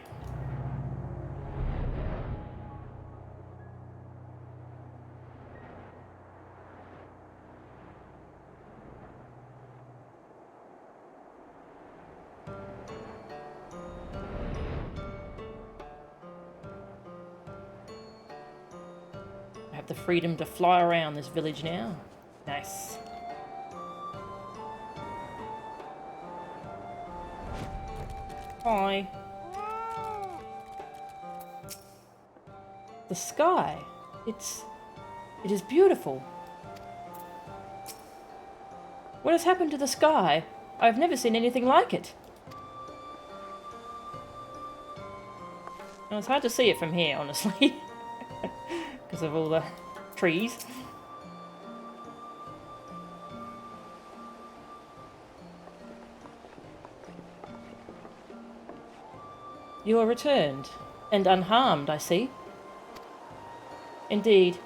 S1: I have the freedom to fly around this village now. Nice. Hi. The sky. It is beautiful. What has happened to the sky? I've never seen anything like it. Well, it's hard to see it from here, honestly. Because of all the trees. You are returned, and unharmed, I see. Indeed,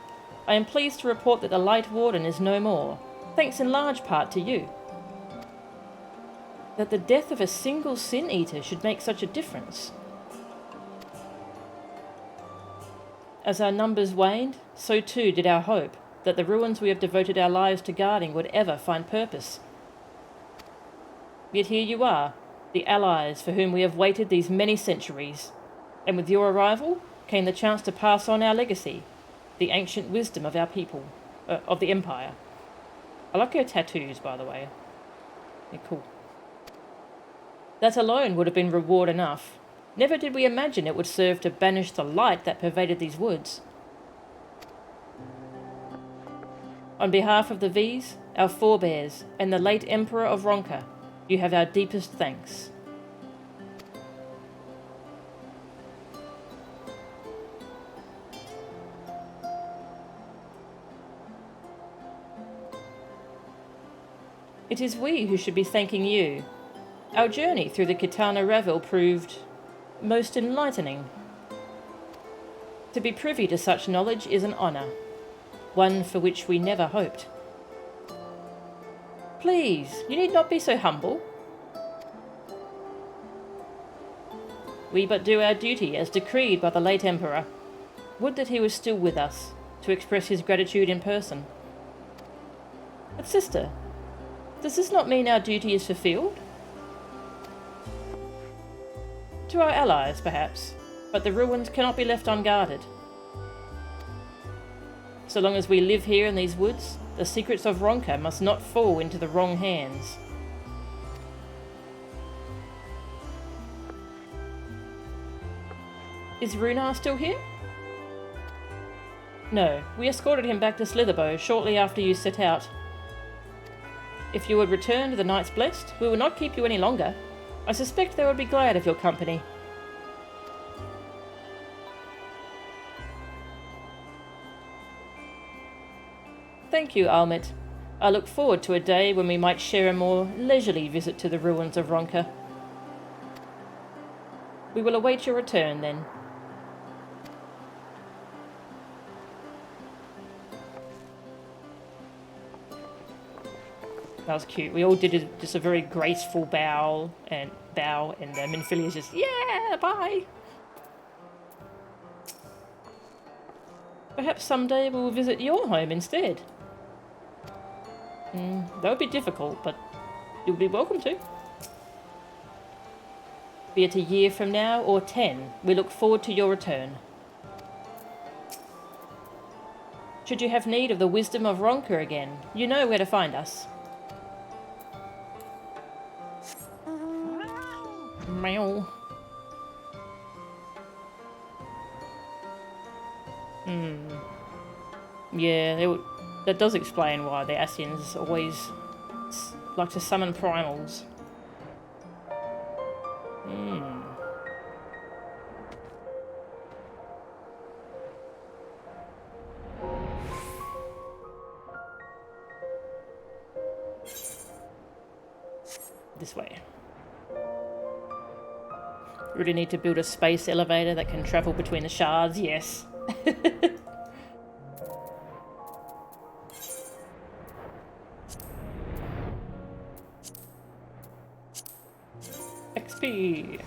S1: I am pleased to report that the Light Warden is no more, thanks in large part to you. That the death of a single Sin Eater should make such a difference. As our numbers waned, so too did our hope that the ruins we have devoted our lives to guarding would ever find purpose. Yet here you are, the allies for whom we have waited these many centuries, and with your arrival came the chance to pass on our legacy, the ancient wisdom of our people, of the Empire. I like her tattoos, by the way. They're cool. That alone would have been reward enough. Never did we imagine it would serve to banish the light that pervaded these woods. On behalf of the V's, our forebears, and the late Emperor of Ronka, you have our deepest thanks. It is we who should be thanking you. Our journey through the Kitana Revel proved most enlightening. To be privy to such knowledge is an honour, one for which we never hoped. Please, you need not be so humble. We but do our duty as decreed by the late Emperor. Would that he was still with us, to express his gratitude in person. But sister, does this not mean our duty is fulfilled? To our allies, perhaps. But the ruins cannot be left unguarded. So long as we live here in these woods, the secrets of Ronka must not fall into the wrong hands. Is Runar still here? No, we escorted him back to Slitherbow shortly after you set out. If you would return to the Knights Blessed, we will not keep you any longer. I suspect they would be glad of your company. Thank you, Almet. I look forward to a day when we might share a more leisurely visit to the ruins of Ronka. We will await your return, then. That was cute. We all did just a very graceful bow, and Minfilia's just, yeah, bye! Perhaps someday we will visit your home instead. That would be difficult, but you'll be welcome to. Be it a year from now or 10, we look forward to your return. Should you have need of the wisdom of Ronka again, you know where to find us. Meow. Yeah, that does explain why the Ascians always like to summon primals. This way. Really need to build a space elevator that can travel between the shards, yes. XP.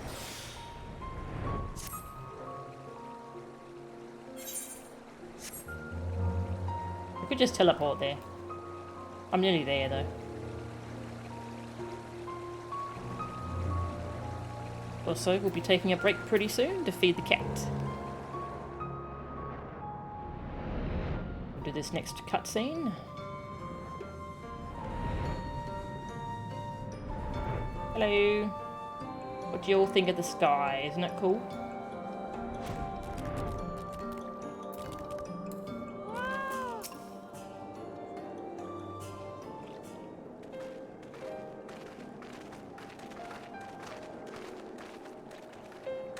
S1: I could just teleport there. I'm nearly there though. Also, we'll be taking a break pretty soon to feed the cat. We'll do this next cutscene. Hello. What do you all think of the sky? Isn't it cool?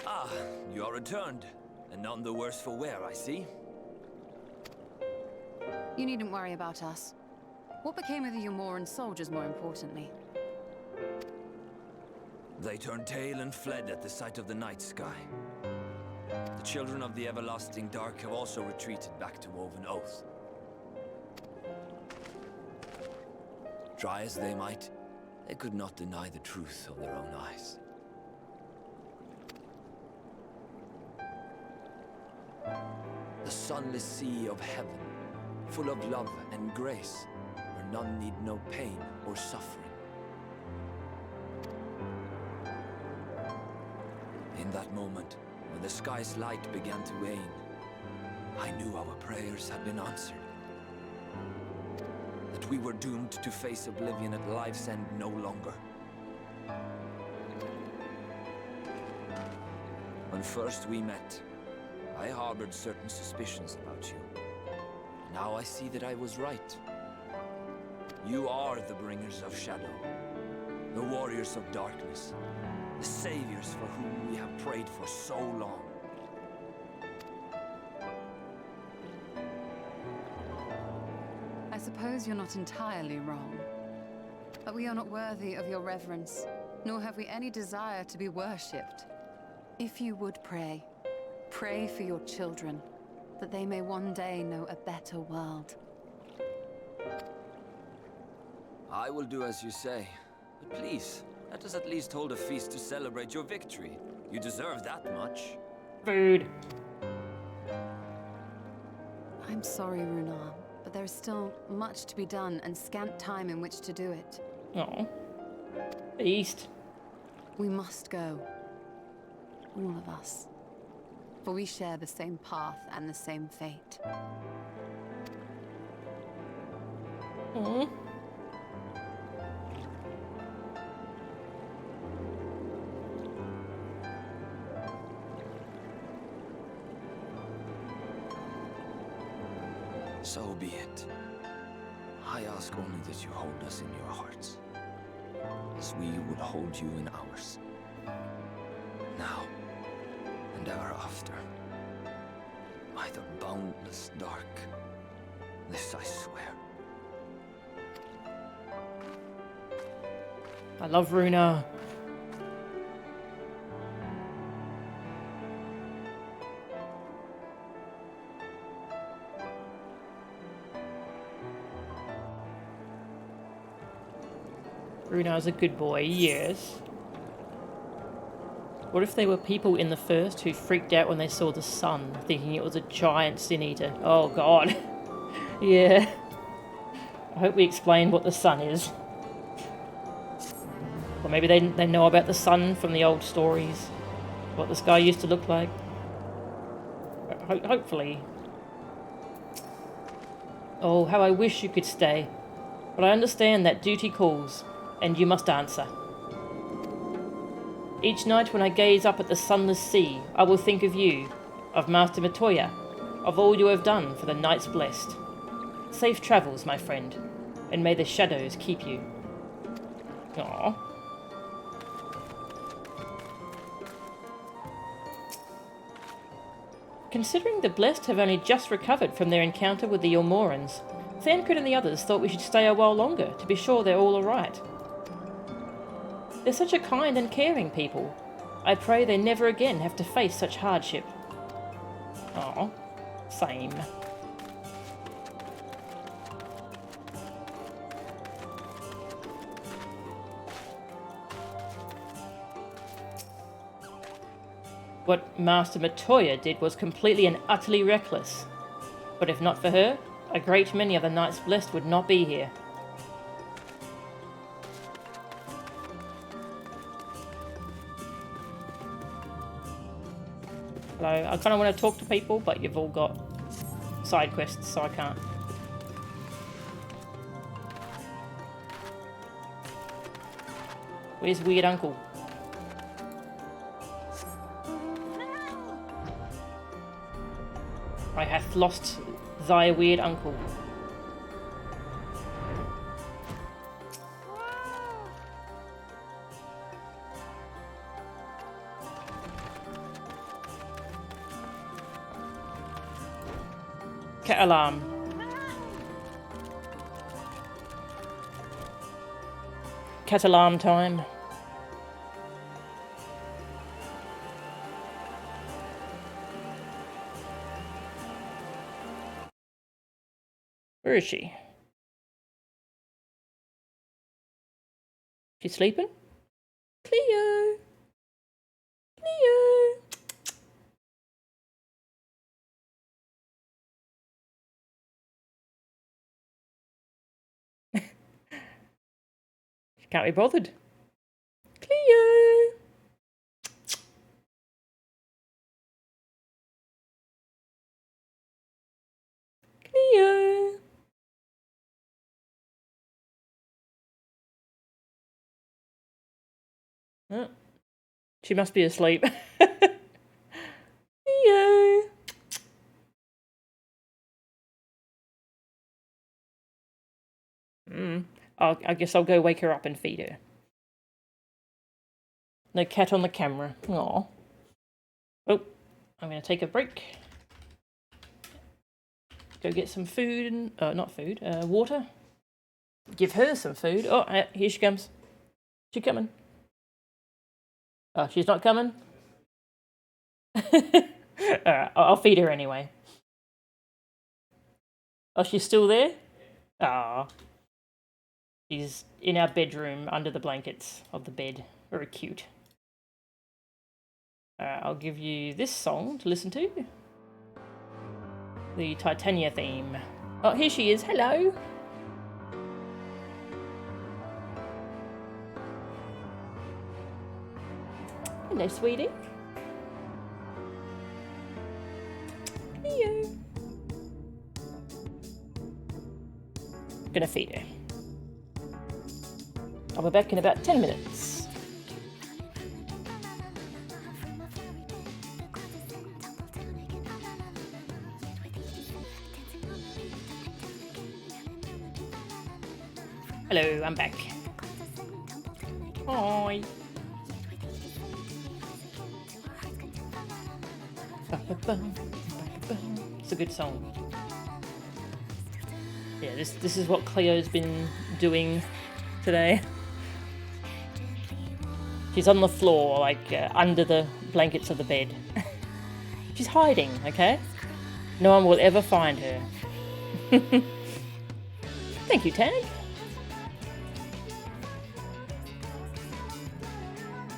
S2: Ah, you are returned. And none the worse for wear, I see.
S4: You needn't worry about us. What became of the Umoran soldiers, more importantly?
S2: They turned tail and fled at the sight of the night sky. The children of the everlasting dark have also retreated back to Woven Oath. Try as they might, they could not deny the truth of their own eyes. The sunless sea of heaven, full of love and grace, where none need know pain or suffering. In that moment, when the sky's light began to wane, I knew our prayers had been answered. That we were doomed to face oblivion at life's end no longer. When first we met, I harbored certain suspicions about you. Now I see that I was right. You are the bringers of shadow, the warriors of darkness, the saviors for whom we have prayed for so long.
S4: I suppose you're not entirely wrong. But we are not worthy of your reverence, nor have we any desire to be worshipped. If you would pray, pray for your children, that they may one day know a better world.
S2: I will do as you say, but please, let us at least hold a feast to celebrate your victory. You deserve that much.
S1: Food.
S4: I'm sorry, Runar, but there is still much to be done and scant time in which to do it.
S1: Oh. East.
S4: We must go. All of us. for we share the same path and the same fate.
S1: Aww.
S2: So be it. I ask only that you hold us in your hearts, as we would hold you in ours. Now, and ever after. By the boundless dark. This I swear.
S1: I love Runa. Runa's a good boy, yes. What if there were people in the first who freaked out when they saw the sun, thinking it was a giant sin eater? Oh god. Yeah. I hope we explained what the sun is. Or maybe they know about the sun from the old stories. What the sky used to look like. Hopefully. Oh, how I wish you could stay. But I understand that duty calls, and you must answer. Each night when I gaze up at the sunless sea, I will think of you, of Master Matoya, of all you have done for the Knights Blessed. Safe travels, my friend, and may the shadows keep you. Aww. Considering the Blessed have only just recovered from their encounter with the Ilmorans, Thancred and the others thought we should stay a while longer to be sure they're all alright. They're such a kind and caring people. I pray they never again have to face such hardship. Aw, same. What Master Matoya did was completely and utterly reckless. But if not for her, a great many of the Knights Blessed would not be here. Hello, I kind of want to talk to people, but you've all got side quests, so I can't. Where's Weird Uncle? I hath lost thy weird uncle. Cat alarm. Cat alarm time. Where is she? She's sleeping? Cleo! Cleo! She can't be bothered. Cleo! Cleo! Oh, she must be asleep. Cleo! I guess I'll go wake her up and feed her. No cat on the camera. Aw. Oh, I'm going to take a break. Go get some food and... not food. Water. Give her some food. Oh, here she comes. She coming. Oh, she's not coming? Alright, I'll feed her anyway. Oh, she's still there? Ah. She's in our bedroom under the blankets of the bed. Very cute. I'll give you this song to listen to. The Titania theme. Oh, here she is. Hello. Hello, sweetie. you. Gonna feed her. I'll be back in about 10 minutes. Hello, I'm back. Hi. It's a good song. Yeah, this is what Cleo's been doing today. She's on the floor, like under the blankets of the bed. She's hiding, okay? No one will ever find her. Thank you, Tag.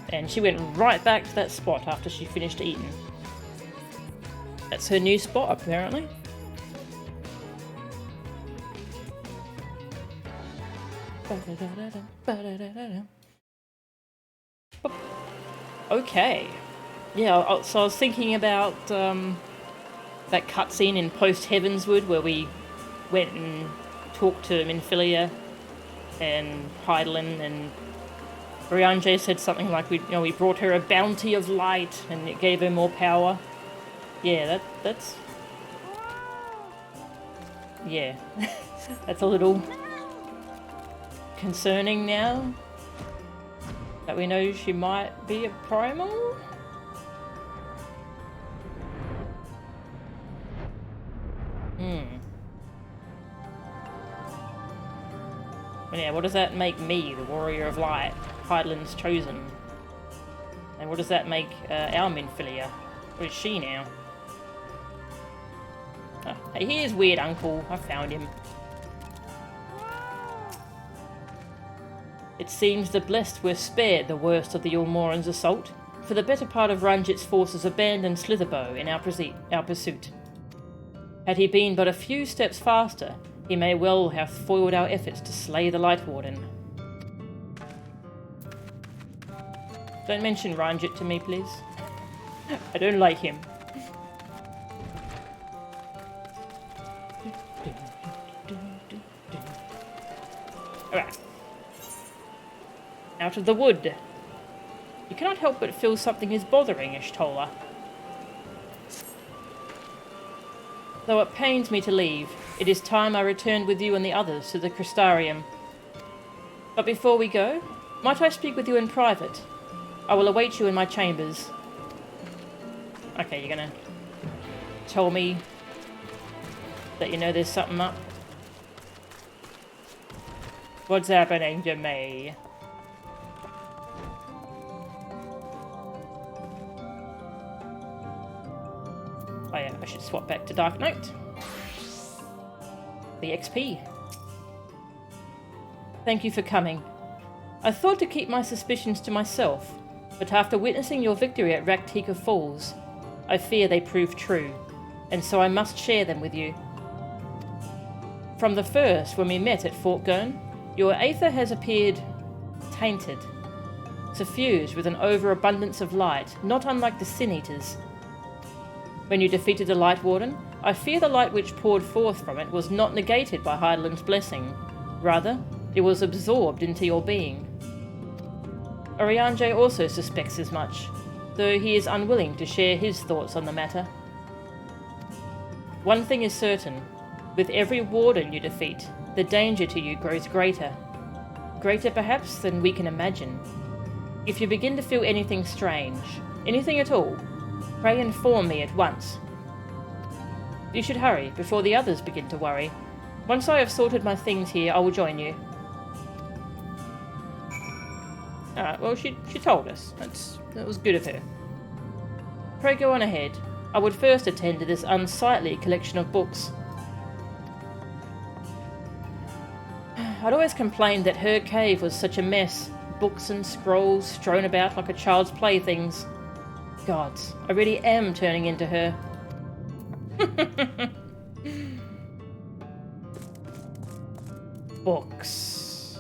S1: And she went right back to that spot after she finished eating. That's her new spot, apparently. Okay. Yeah, so I was thinking about that cutscene in Post Heavenswood where we went and talked to Minfilia and Hydaelyn, and Ariane said something like we brought her a bounty of light and it gave her more power. Yeah, that's yeah. That's a little concerning now that we know she might be a primal. Well, yeah, what does that make me, the Warrior of Light, Hydaelyn's chosen? And what does that make our Minfilia? What is she now? Oh, hey, here's Weird Uncle. I found him. It seems the blessed were spared the worst of the Ulmoran's assault, for the better part of Ranjit's forces abandoned Slitherbow in our pursuit. Had he been but a few steps faster, he may well have foiled our efforts to slay the Light Warden. Don't mention Ranjit to me, please. I don't like him. Alright. Out of the wood. You cannot help but feel something is bothering Ishtola. Though it pains me to leave, it is time I returned with you and the others to the Crystarium. But before we go, might I speak with you in private? I will await you in my chambers. Okay, you're gonna tell me that you know there's something up? What's happening to me? Oh yeah, I should swap back to Dark Knight. The XP. Thank you for coming. I thought to keep my suspicions to myself, but after witnessing your victory at Raktika Falls, I fear they prove true, and so I must share them with you. From the first, when we met at Fort Gurn, your aether has appeared tainted, suffused with an overabundance of light, not unlike the Sin Eaters. When you defeated the Light Warden, I fear the light which poured forth from it was not negated by Hydaelyn's blessing. Rather, it was absorbed into your being. Oriange also suspects as much, though he is unwilling to share his thoughts on the matter. One thing is certain, with every warden you defeat, the danger to you grows greater. Greater perhaps than we can imagine. If you begin to feel anything strange, anything at all, pray inform me at once. You should hurry before the others begin to worry. Once I have sorted my things here, I will join you. Alright, well, she told us. That was good of her. Pray go on ahead. I would first attend to this unsightly collection of books. I'd always complained that her cave was such a mess. Books and scrolls strewn about like a child's playthings. Gods, I really am turning into her. Books.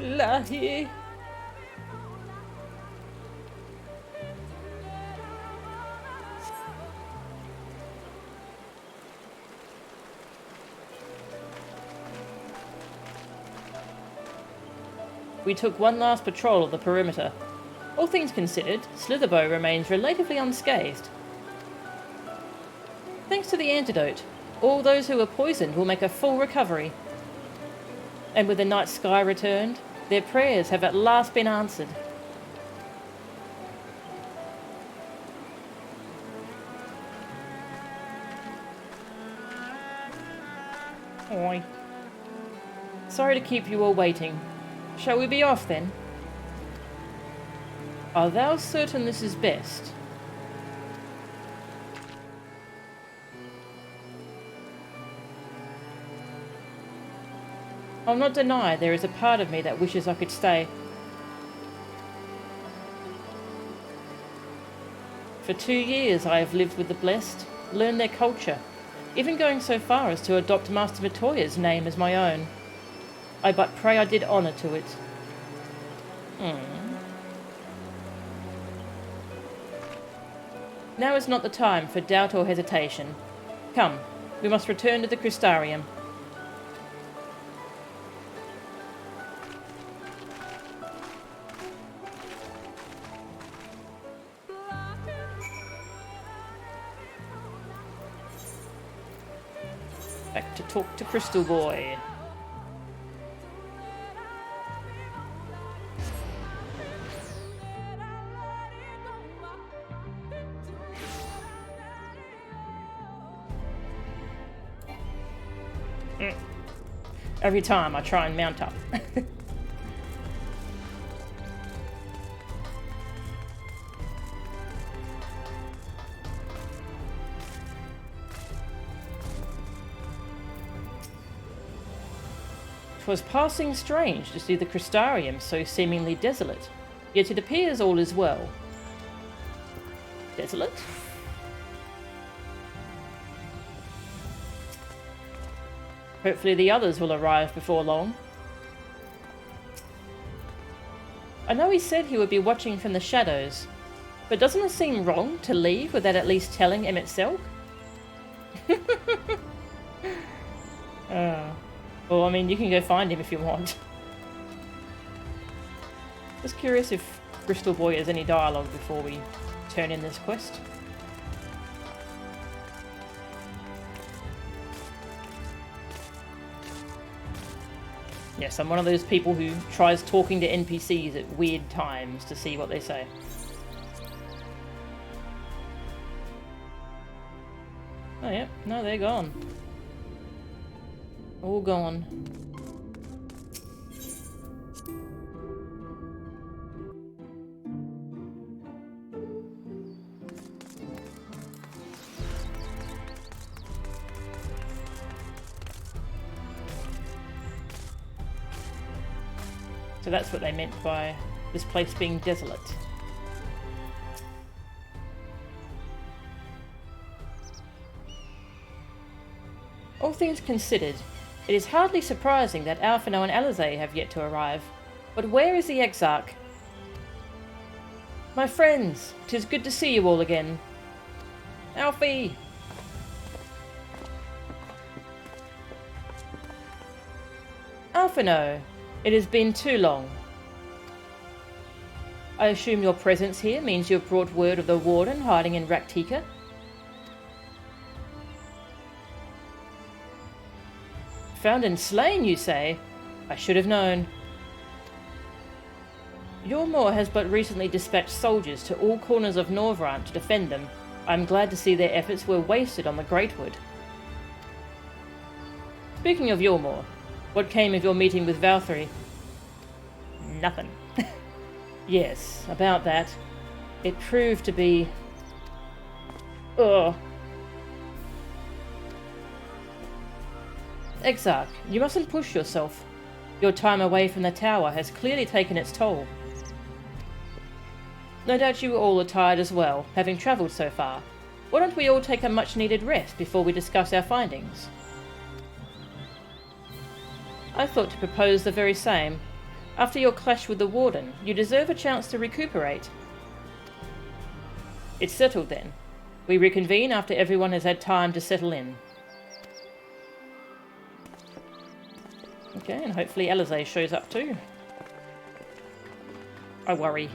S1: Ilahi. We took one last patrol of the perimeter. All things considered, Slitherbow remains relatively unscathed. Thanks to the antidote, all those who were poisoned will make a full recovery. And with the night sky returned, their prayers have at last been answered. Oi. Sorry to keep you all waiting. Shall we be off then? Are thou certain this is best? I'll not deny there is a part of me that wishes I could stay. For 2 years I have lived with the blessed, learned their culture, even going so far as to adopt Master Vitoya's name as my own. I but pray I did honour to it. Now is not the time for doubt or hesitation. Come, we must return to the Crystarium. Back to talk to Crystal Boy. Every time I try and mount up. Twas passing strange to see the Crystarium so seemingly desolate, yet it appears all is well. Desolate? Hopefully the others will arrive before long. I know he said he would be watching from the shadows, but doesn't it seem wrong to leave without at least telling Emmett Selk? Well, I mean, you can go find him if you want. Just curious if Crystal Boy has any dialogue before we turn in this quest. Yes, I'm one of those people who tries talking to NPCs at weird times to see what they say. Oh yeah, no, they're gone. All gone. So that's what they meant by this place being desolate. All things considered, it is hardly surprising that Alphino and Alizé have yet to arrive. But where is the Exarch? My friends, 'tis good to see you all again. Alfie! Alphino, it has been too long. I assume your presence here means you have brought word of the Warden hiding in Raktika? Found and slain, you say? I should have known. Yormor has but recently dispatched soldiers to all corners of Norvrant to defend them. I am glad to see their efforts were wasted on the Greatwood. Speaking of Yormor, what came of your meeting with Valkyrie? Nothing. Yes, about that. It proved to be... Ugh. Exarch, you mustn't push yourself. Your time away from the tower has clearly taken its toll. No doubt you all are tired as well, having travelled so far. Why don't we all take a much-needed rest before we discuss our findings? I thought to propose the very same. After your clash with the Warden, you deserve a chance to recuperate. It's settled then. We reconvene after everyone has had time to settle in. Okay, and hopefully Alizé shows up too. I worry.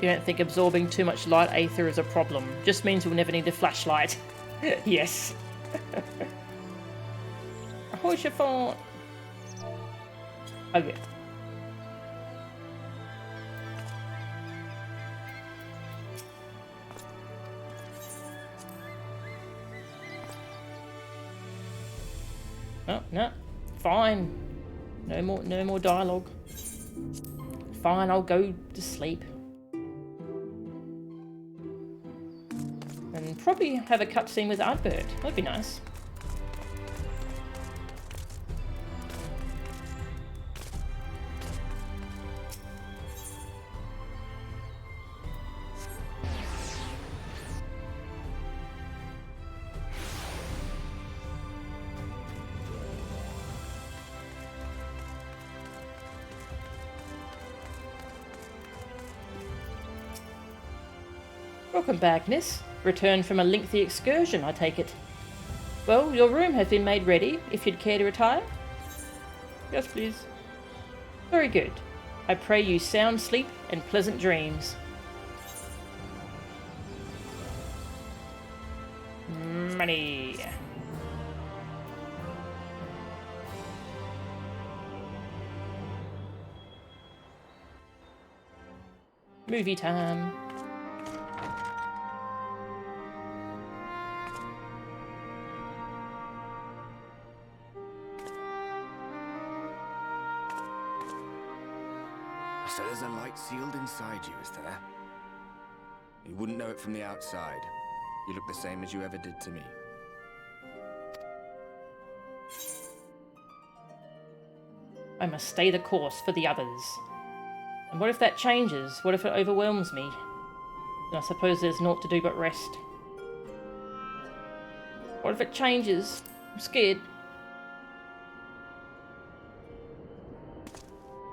S1: You don't think absorbing too much light aether is a problem. Just means we'll never need a flashlight. Yes. Ahoy, chiffon! Okay. Oh, no. Fine. No more dialogue. Fine, I'll go to sleep. And probably have a cutscene with Ardbert. That'd be nice. Welcome back, miss. Returned from a lengthy excursion, I take it. Well, your room has been made ready, if you'd care to retire. Yes, please. Very good. I pray you sound sleep and pleasant dreams. Money. Movie time.
S9: So there's a light sealed inside you, is there? You wouldn't know it from the outside. You look the same as you ever did to me.
S1: I must stay the course for the others. And what if that changes? What if it overwhelms me? Then I suppose there's naught to do but rest. What if it changes? I'm scared.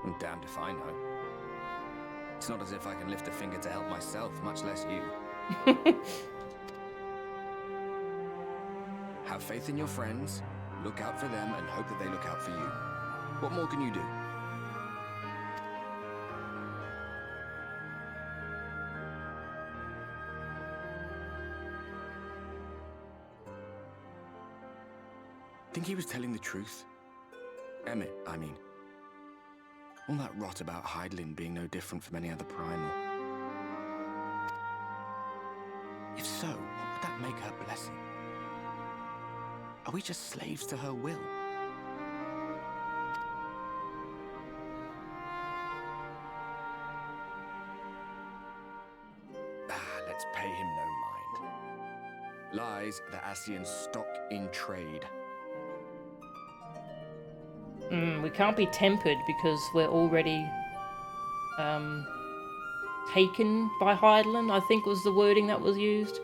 S9: I'm damned if I know. It's not as if I can lift a finger to help myself, much less you. Have faith in your friends, look out for them, and hope that they look out for you. What more can you do? Think he was telling the truth? Emmett, I mean. All that rot about Hydaelyn being no different from any other primal. If so, what would that make her blessing? Are we just slaves to her will? Let's pay him no mind. Lies the Ascian stock in trade.
S1: We can't be tempered because we're already taken by Hydaelyn, I think was the wording that was used.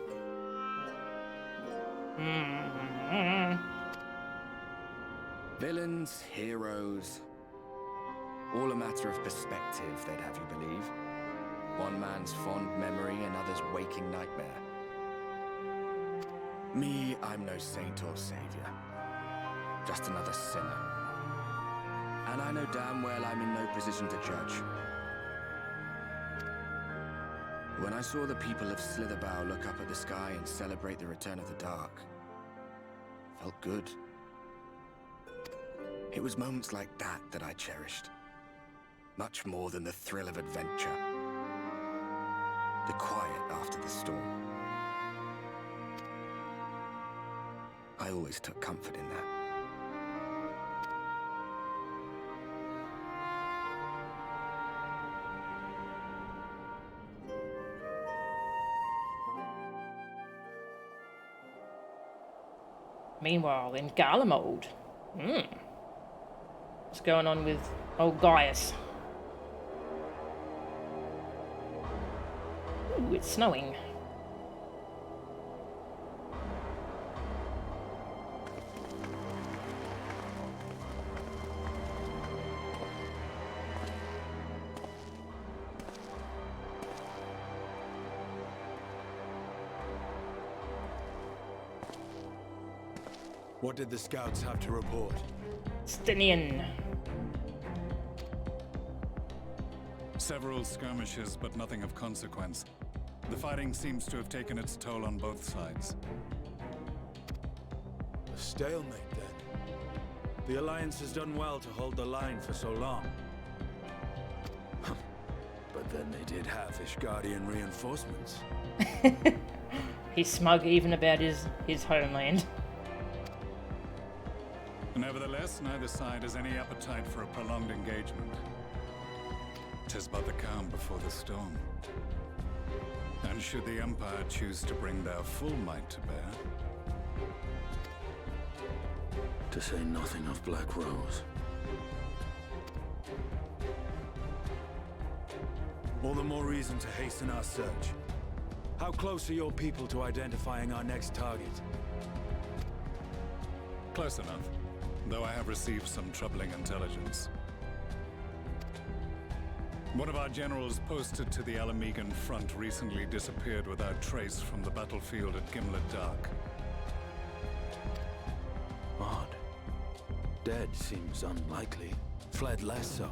S9: Villains, heroes, all a matter of perspective, they'd have you believe. One man's fond memory, another's waking nightmare. Me, I'm no saint or savior. Just another sinner. And I know damn well I'm in no position to judge. When I saw the people of Slitherbough look up at the sky and celebrate the return of the dark, felt good. It was moments like that that I cherished. Much more than the thrill of adventure. The quiet after the storm. I always took comfort in that.
S1: Meanwhile, in Garlemald. What's going on with old Gaius? Ooh, it's snowing.
S5: What did the scouts have to report?
S1: Stinian.
S10: Several skirmishes, but nothing of consequence. The fighting seems to have taken its toll on both sides.
S5: A stalemate, then. The Alliance has done well to hold the line for so long. But then they did have Ishgardian reinforcements.
S1: He's smug even about his homeland.
S10: Nevertheless, neither side has any appetite for a prolonged engagement. 'Tis but the calm before the storm. And should the Empire choose to bring their full might to bear...
S5: To say nothing of Black Rose. All the more reason to hasten our search. How close are your people to identifying our next target?
S10: Close enough, though I have received some troubling intelligence. One of our generals posted to the Alamegan front recently disappeared without trace from the battlefield at Gimlet Dark.
S5: Odd. Dead seems unlikely. Fled less so.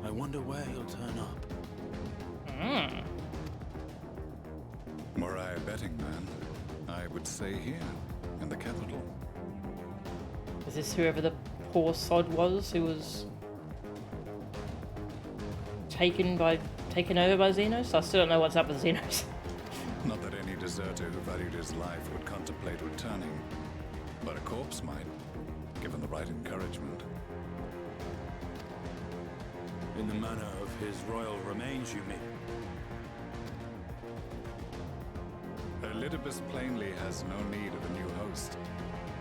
S5: I wonder where he'll turn up.
S10: Were I a betting man, I would say here, in the capital.
S1: Is this whoever the poor sod was who was taken over by Xenos? I still don't know what's up with Xenos.
S10: Not that any deserter who valued his life would contemplate returning, but a corpse might, given the right encouragement.
S5: In the manner of his royal remains, you mean?
S10: Elidibus plainly has no need of a new host,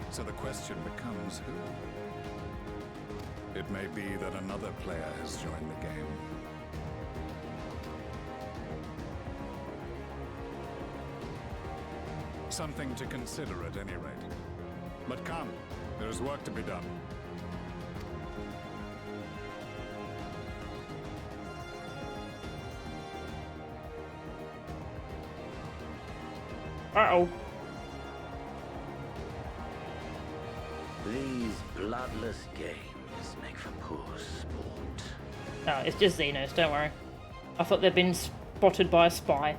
S10: so the question becomes who? It may be that another player has joined the game. Something to consider at any rate. But come, there is work to be done.
S1: Uh-oh.
S11: These bloodless games make for poor sport.
S1: No, it's just Xenos, don't worry. I thought they'd been spotted by a spy.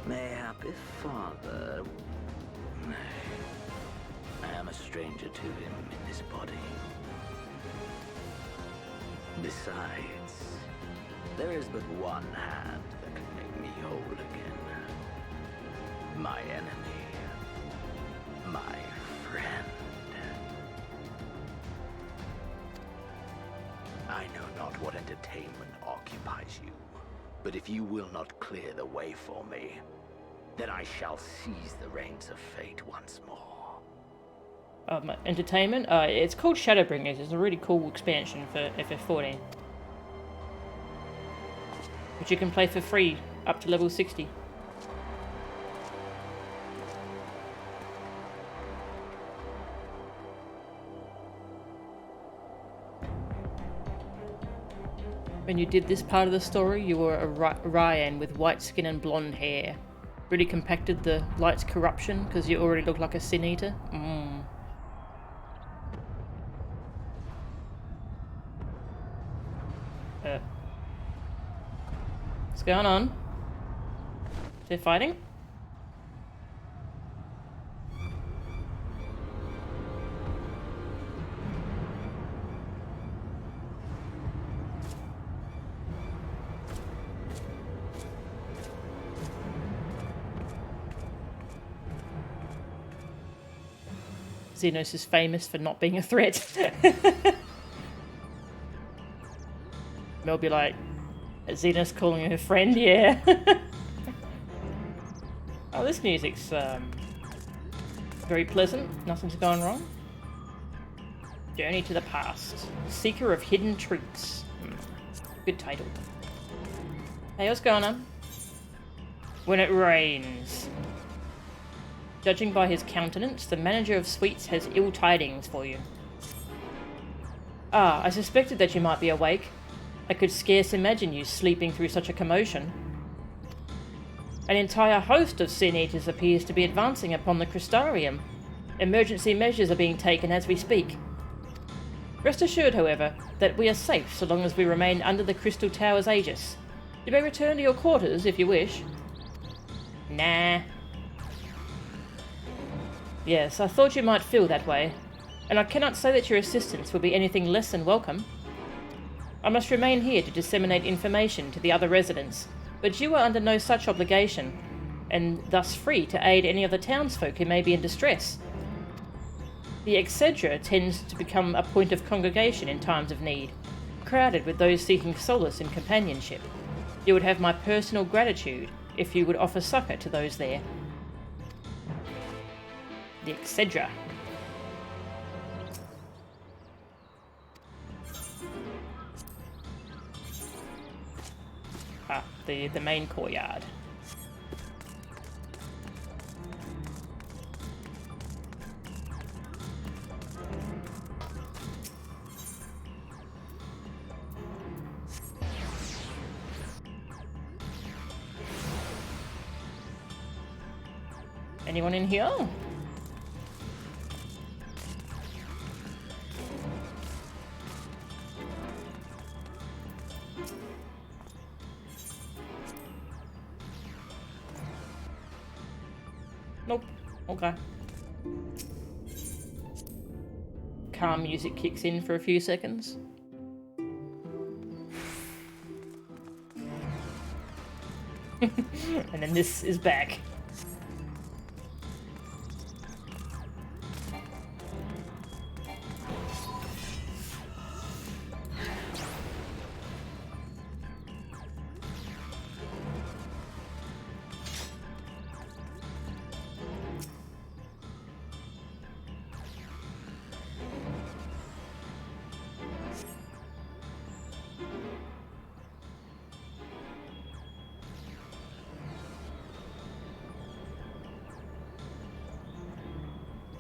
S11: Mayhap his father... I am a stranger to him in this body. Besides, there is but one hand that can make me whole again. My enemy. My friend. I know not what entertainment occupies you, but if you will not clear the way for me, then I shall seize the reins of fate once more.
S1: Entertainment? It's called Shadowbringers. It's a really cool expansion for FF14. Which you can play for free up to level 60. When you did this part of the story, you were a Araeng with white skin and blonde hair. Really compacted the light's corruption because you already look like a Sin Eater. What's going on? They're fighting? Xenos is famous for not being a threat. Mel be like, Xenos calling her friend, yeah. Oh, this music's very pleasant. Nothing's going wrong. Journey to the Past. Seeker of Hidden Treats. Good title. Hey, what's going on? when it rains. Judging by his countenance, the manager of suites has ill tidings for you. Ah, I suspected that you might be awake. I could scarce imagine you sleeping through such a commotion. An entire host of Sin Eaters appears to be advancing upon the Crystarium. Emergency measures are being taken as we speak. Rest assured, however, that we are safe so long as we remain under the Crystal Tower's aegis. You may return to your quarters if you wish. Nah. Yes, I thought you might feel that way, and I cannot say that your assistance will be anything less than welcome. I must remain here to disseminate information to the other residents, but you are under no such obligation, and thus free to aid any of the townsfolk who may be in distress. The Excedra tends to become a point of congregation in times of need, crowded with those seeking solace and companionship. You would have my personal gratitude if you would offer succour to those there. The Excedra. Ah, the main courtyard. Anyone in here? Nope. Okay. Calm music kicks in for a few seconds. And then this is back.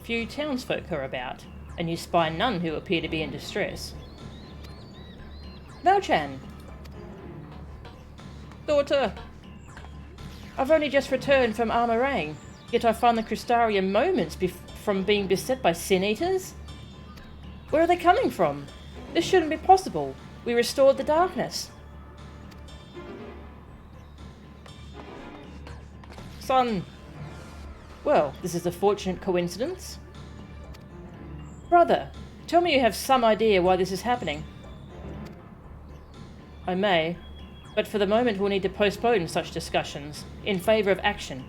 S1: Few townsfolk are about, and you spy none who appear to be in distress. Valchan! Daughter! I've only just returned from Ahm Araeng, yet I find the Crystarium moments from being beset by Sin Eaters? Where are they coming from? This shouldn't be possible. We restored the darkness. Son! Well, this is a fortunate coincidence. Brother, tell me you have some idea why this is happening. I may, but for the moment we'll need to postpone such discussions in favour of action.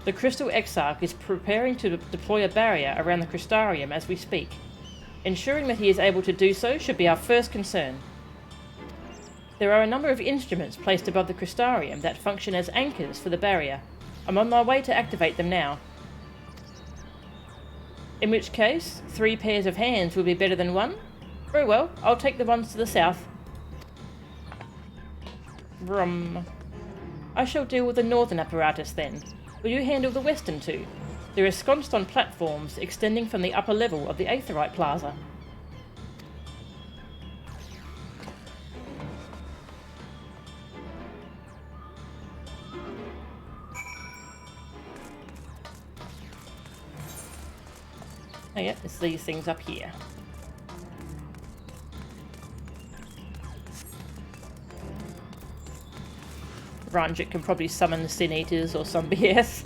S1: The Crystal Exarch is preparing to deploy a barrier around the Crystarium as we speak. Ensuring that he is able to do so should be our first concern. There are a number of instruments placed above the Crystarium that function as anchors for the barrier. I'm on my way to activate them now. In which case, 3 pairs of hands will be better than 1. Very well, I'll take the ones to the south. Brum. I shall deal with the northern apparatus then. Will you handle the western two? They're ensconced on platforms extending from the upper level of the Aetheryte Plaza. Oh yeah, it's these things up here. Ranjit can probably summon the Sin Eaters or some BS.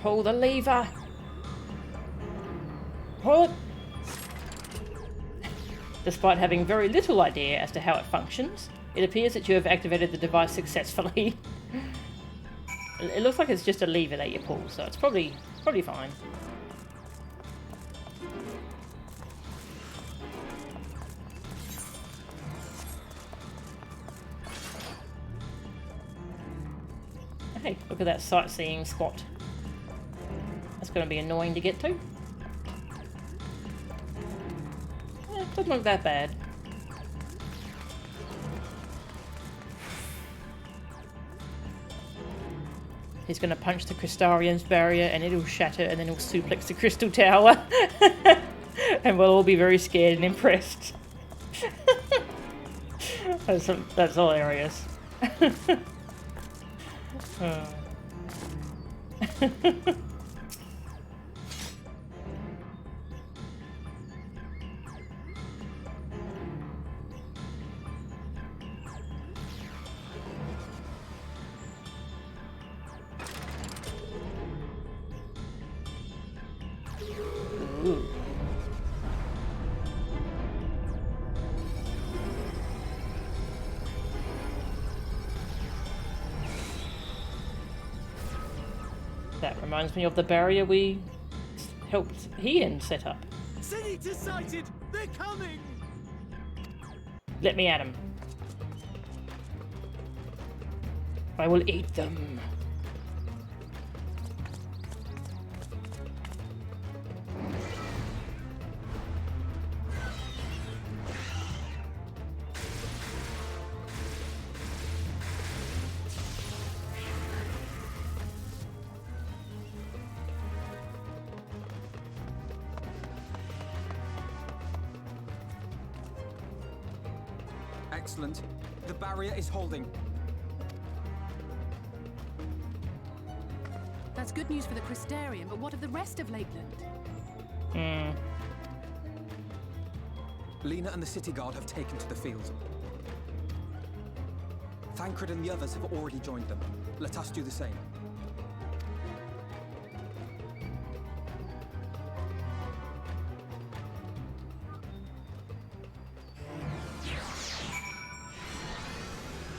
S1: Pull the lever. Pull it. Despite having very little idea as to how it functions, it appears that you have activated the device successfully. It looks like it's just a lever that you pull, so it's probably fine. Hey, look at that sightseeing spot. That's going to be annoying to get to. Doesn't look that bad. He's going to punch the Crystarian's barrier and it'll shatter and then he'll suplex the crystal tower. And we'll all be very scared and impressed. That's hilarious. Ooh. That reminds me of the barrier we helped Ian set up.
S12: Sin-Eaters sighted! They're coming!
S1: Let me at them. I will eat them.
S12: Excellent. The barrier is holding.
S13: That's good news for the Crystarian, but what of the rest of Lakeland?
S12: Lena and the city guard have taken to the field. Thancred and the others have already joined them. Let us do the same.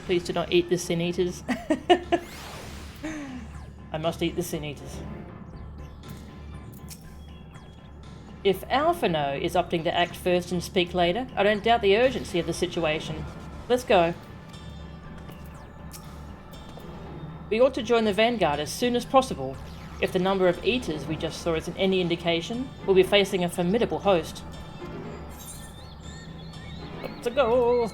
S1: Please do not eat the Sin-Eaters. I must eat the Sin-Eaters. If Alphino is opting to act first and speak later, I don't doubt the urgency of the situation. Let's go. We ought to join the vanguard as soon as possible. If the number of eaters we just saw isn't any indication, we'll be facing a formidable host. Let's go!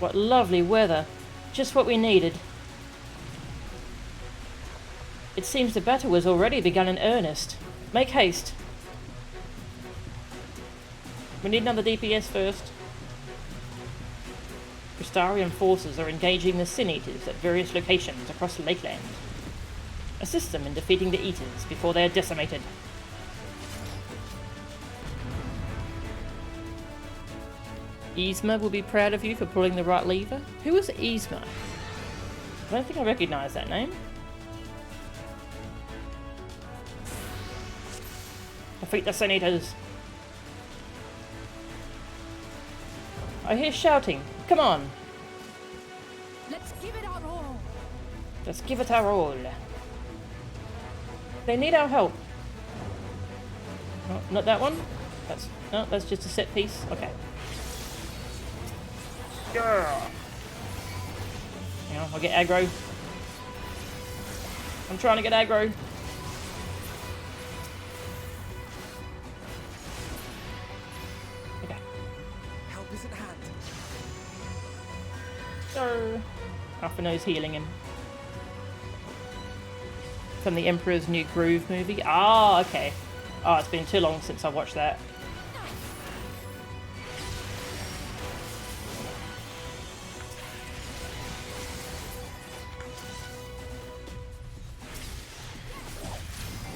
S1: What lovely weather. Just what we needed. It seems the battle has already begun in earnest. Make haste. We need another DPS first. Crystarian forces are engaging the Sin-Eaters at various locations across Lakeland. Assist them in defeating the Eaters before they are decimated. Yzma will be proud of you for pulling the right lever. Who is Yzma? I don't think I recognise that name. Defeat the Sin-Eaters. I hear shouting. Come on.
S13: Let's give it our all.
S1: Let's give it our all. They need our help. Oh, not that one. That's just a set piece. Okay. Yeah, I'll get aggro. I'm trying to get aggro. So, Alphino's healing him. From the Emperor's New Groove movie. Ah, okay. Oh, it's been too long since I watched that.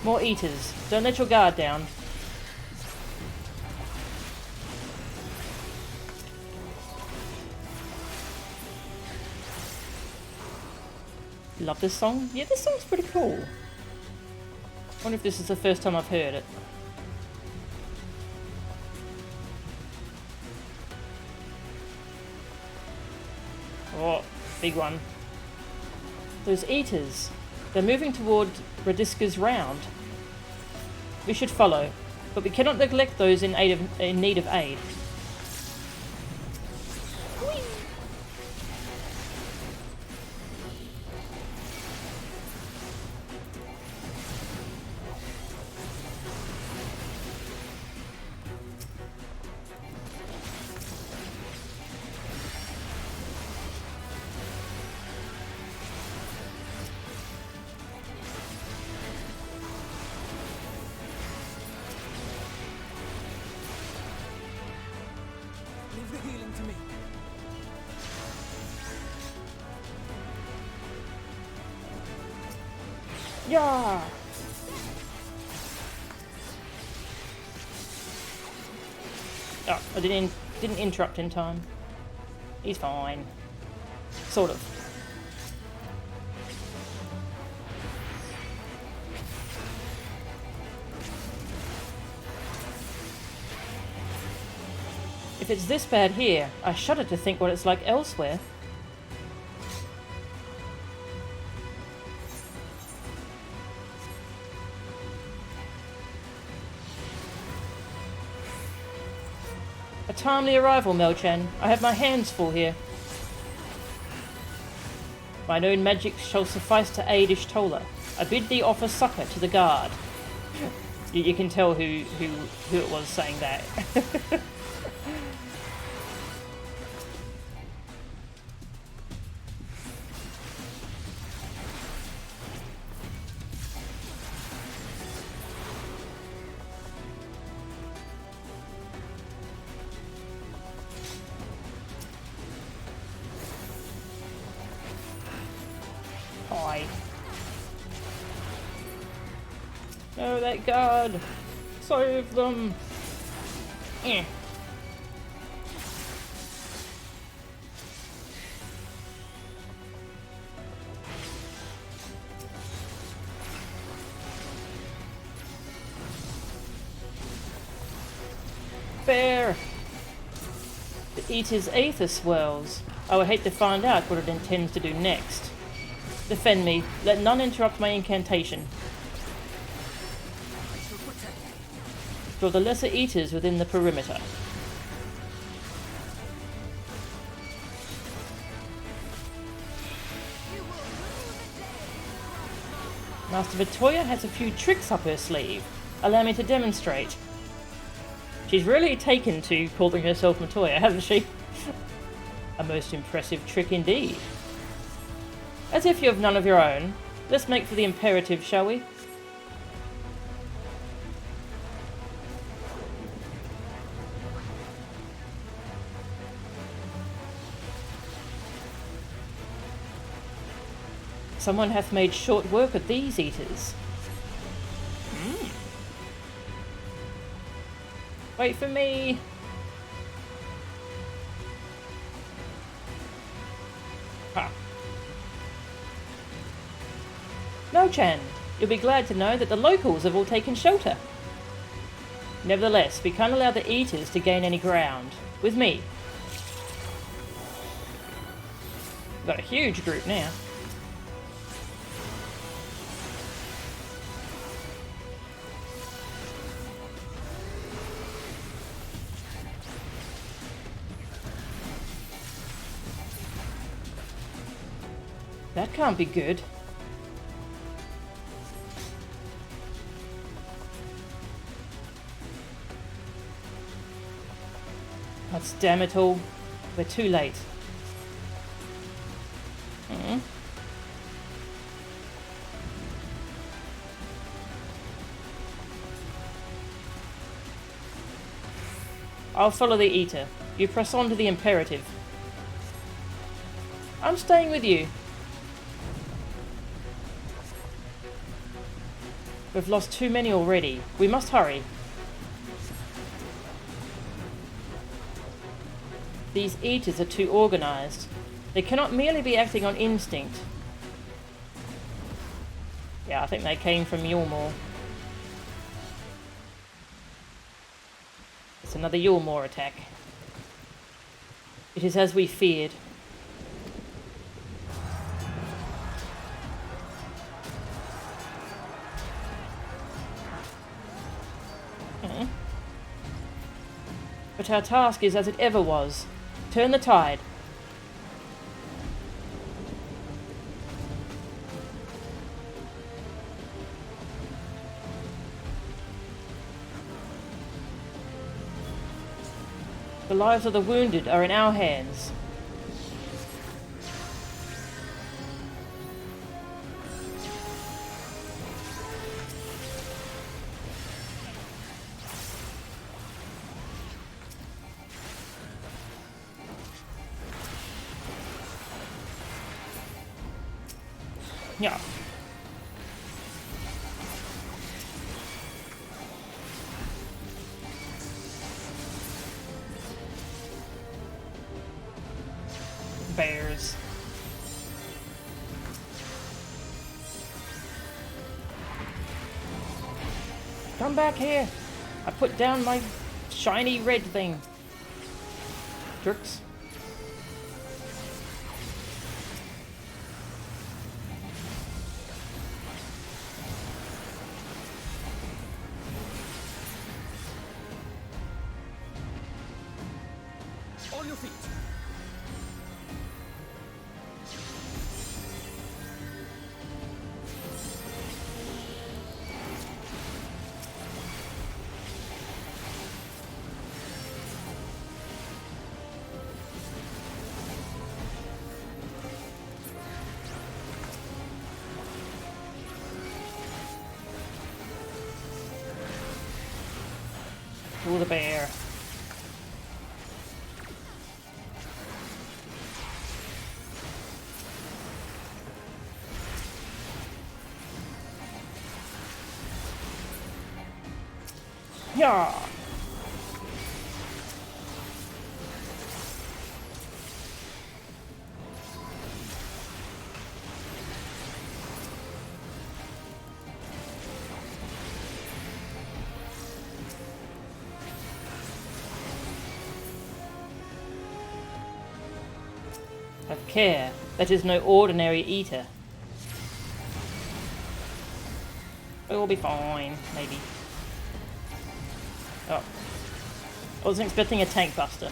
S1: More eaters. Don't let your guard down. Love this song. Yeah, this song's pretty cool. Wonder if this is the first time I've heard it. Oh, big one. Those eaters. They're moving toward Radiska's round. We should follow, but we cannot neglect those in need of aid. Yeah. Oh, I didn't interrupt in time. He's fine. Sort of. If it's this bad here, I shudder to think what it's like elsewhere. A timely arrival, Melchan. I have my hands full here. Mine own magic shall suffice to aid Ishtola. I bid thee offer succor to the guard. You can tell who it was saying that. No, that guard! Save them! Eh. Fair! The Eater's Aether swirls. I would hate to find out what it intends to do next. Defend me. Let none interrupt my incantation. Draw the lesser eaters within the perimeter. Master Vittoria has a few tricks up her sleeve. Allow me to demonstrate. She's really taken to calling herself Matoya, hasn't she? A most impressive trick indeed. As if you have none of your own, let's make for the imperative, shall we? Someone hath made short work of these eaters. Wait for me! Ha! Melchan, you'll be glad to know that the locals have all taken shelter. Nevertheless, we can't allow the eaters to gain any ground. With me. We've got a huge group now. That can't be good. That's damn it all. We're too late. I'll follow the Eater. You press on to the imperative. I'm staying with you. We've lost too many already. We must hurry. These Eaters are too organized. They cannot merely be acting on instinct. Yeah, I think they came from Yulmore. It's another Yulmore attack. It is as we feared. But our task is as it ever was. Turn the tide. The lives of the wounded are in our hands. Yeah. Bears. Come back here. I put down my shiny red thing. Jerks.
S12: On your feet.
S1: Ooh, the bear. Yeah. Have care. That is no ordinary Eater. It will be fine, maybe. Oh. I wasn't expecting a tank buster.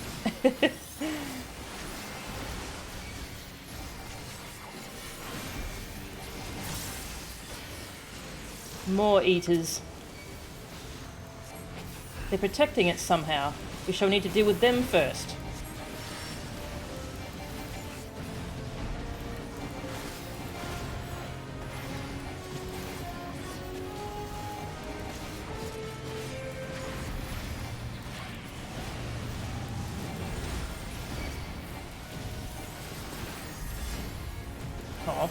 S1: More Eaters. They're protecting it somehow. We shall need to deal with them first. Oh,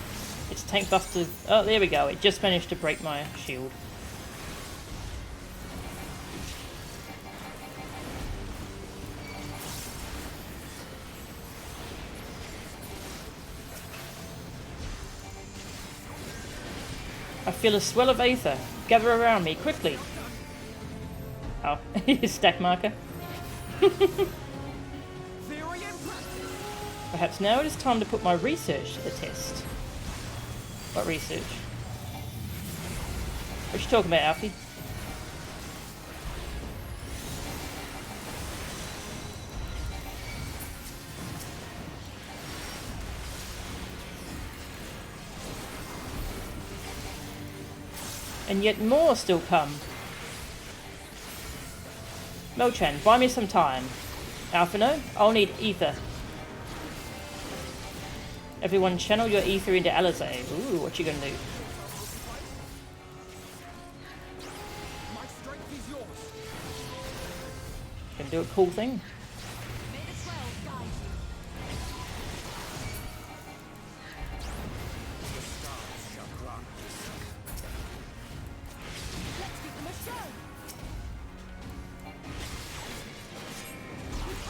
S1: it's tank busted. Oh, there we go. It just managed to break my shield. I feel a swell of aether. Gather around me, quickly. Oh, stack marker. Perhaps now it is time to put my research to the test. What research? What you talking about, Alfie? And yet more still come. Mochan, buy me some time. Alphino, I'll need ether. Everyone channel your ether into Alizé. Ooh, what you gonna do?
S12: My strength is yours.
S1: Gonna do a cool thing.
S13: May the 12 guide you.
S12: The stars shall grant this.
S13: Let's give them a show.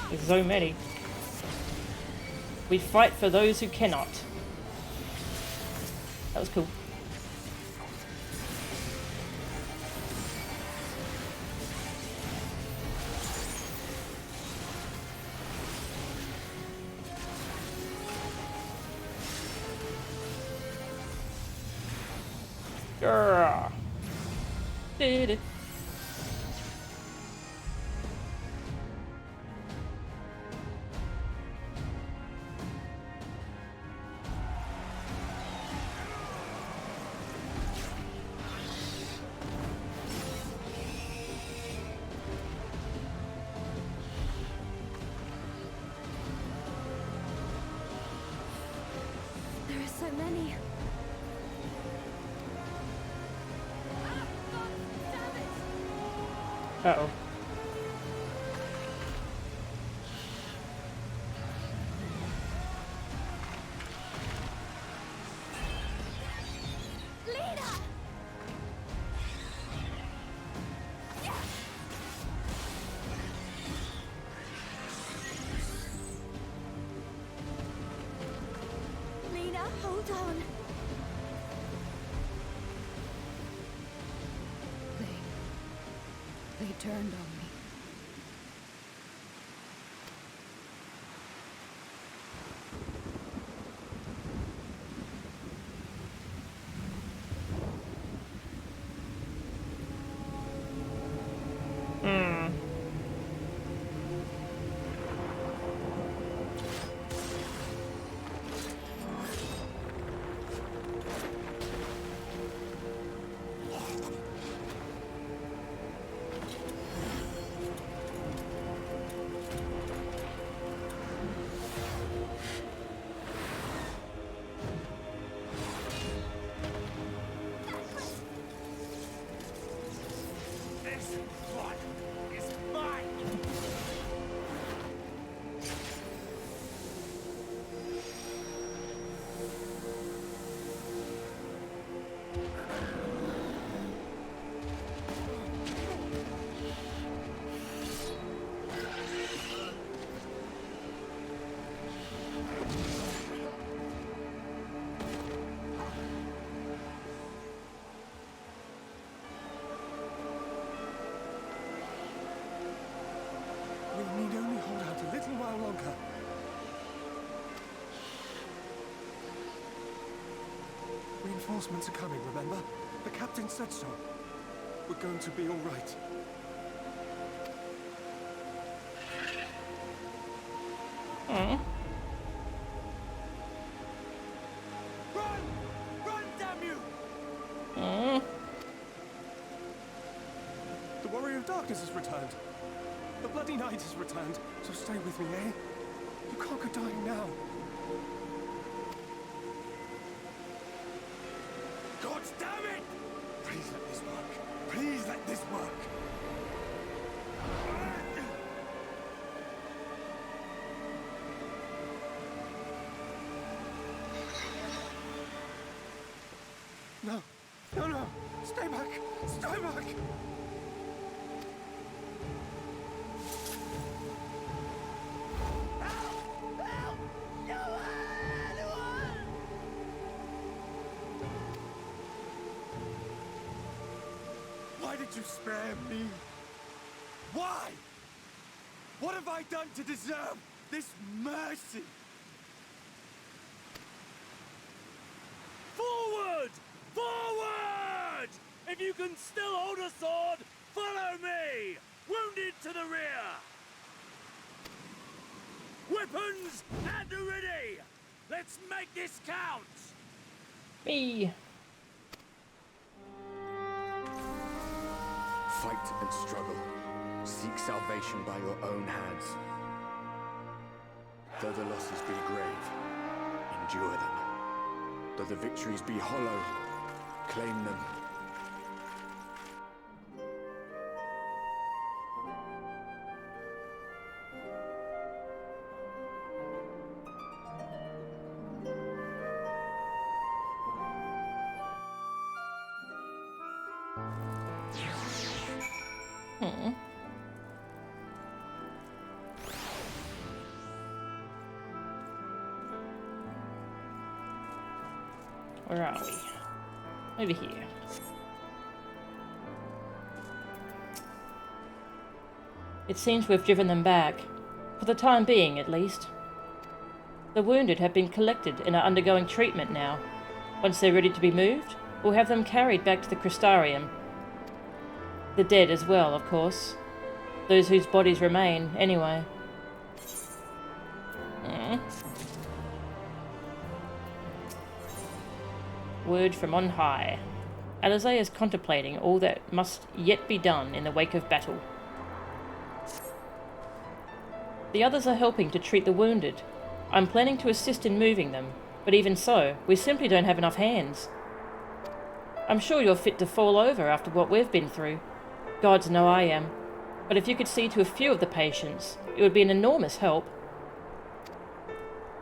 S1: There's so many. We fight for those who cannot. That was cool. Grrr. Did it.
S6: There are so many.
S1: Uh-oh.
S6: Lena, hold on.
S13: They turned on me.
S12: This one is mine. We need only hold out a little while longer. Reinforcements are coming, remember? The captain said so. We're going to be all right. Run! Run, damn you! The Warrior of Darkness has returned. The Bloody Knight has returned, so stay with me, eh? You can't go dying now. God damn it! Please let this work. Please let this work. No. No, no. Stay back. Stay back. Why did you spare me? Why? What have I done to deserve this mercy?
S14: Forward! Forward! If you can still hold a sword, follow me! Wounded to the rear! Weapons at the ready! Let's make this count!
S1: Me.
S9: Fight and struggle. Seek salvation by your own hands. Though the losses be grave, in endure them. Though the victories be hollow, claim them.
S1: Where are we? Over here. It seems we've driven them back. For the time being, at least. The wounded have been collected and are undergoing treatment now. Once they're ready to be moved, we'll have them carried back to the Crystarium. The dead as well, of course. Those whose bodies remain, anyway. Word from on high. Alizé is contemplating all that must yet be done in the wake of battle. The others are helping to treat the wounded. I'm planning to assist in moving them, but even so, we simply don't have enough hands. I'm sure you're fit to fall over after what we've been through. Gods know I am. But if you could see to a few of the patients, it would be an enormous help.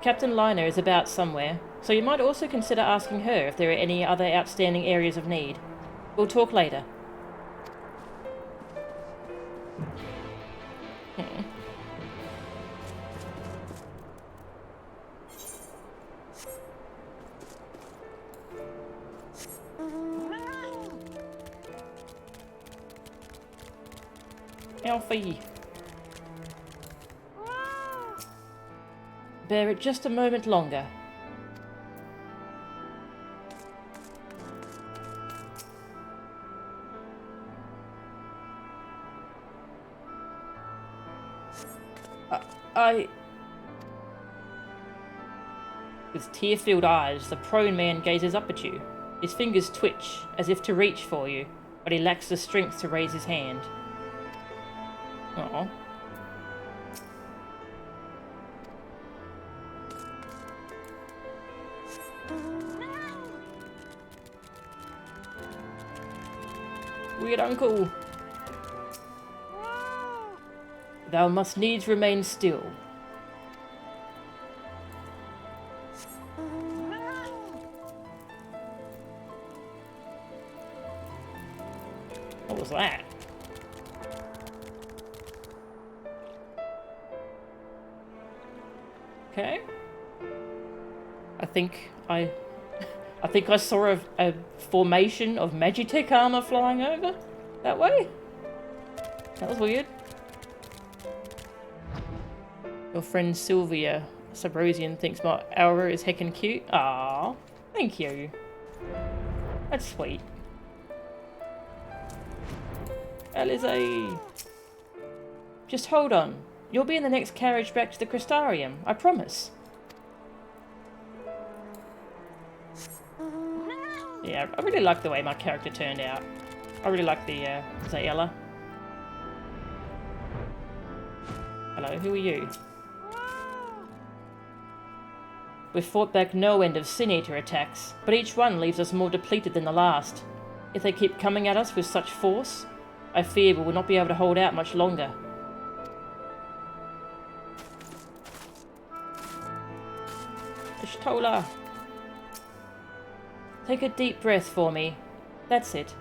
S1: Captain Liner is about somewhere, so you might also consider asking her if there are any other outstanding areas of need. We'll talk later. Alfie. Bear it just a moment longer. With tear-filled eyes, the prone man gazes up at you. His fingers twitch, as if to reach for you, but he lacks the strength to raise his hand. Uh-oh. Weird uncle. Thou must needs remain still. What was that? Okay. I think I saw a formation of Magitech armor flying over that way. That was weird. Your friend Sylvia Sabrosian thinks my aura is heckin' cute. Ah, thank you. That's sweet. Alizé. Just hold on. You'll be in the next carriage back to the Crystarium, I promise. Yeah, I really like the way my character turned out. I really like the, is that Ella? Hello, who are you? We've fought back no end of Sin Eater attacks, but each one leaves us more depleted than the last. If they keep coming at us with such force, I fear we will not be able to hold out much longer. Ishtola! Take a deep breath for me. That's it.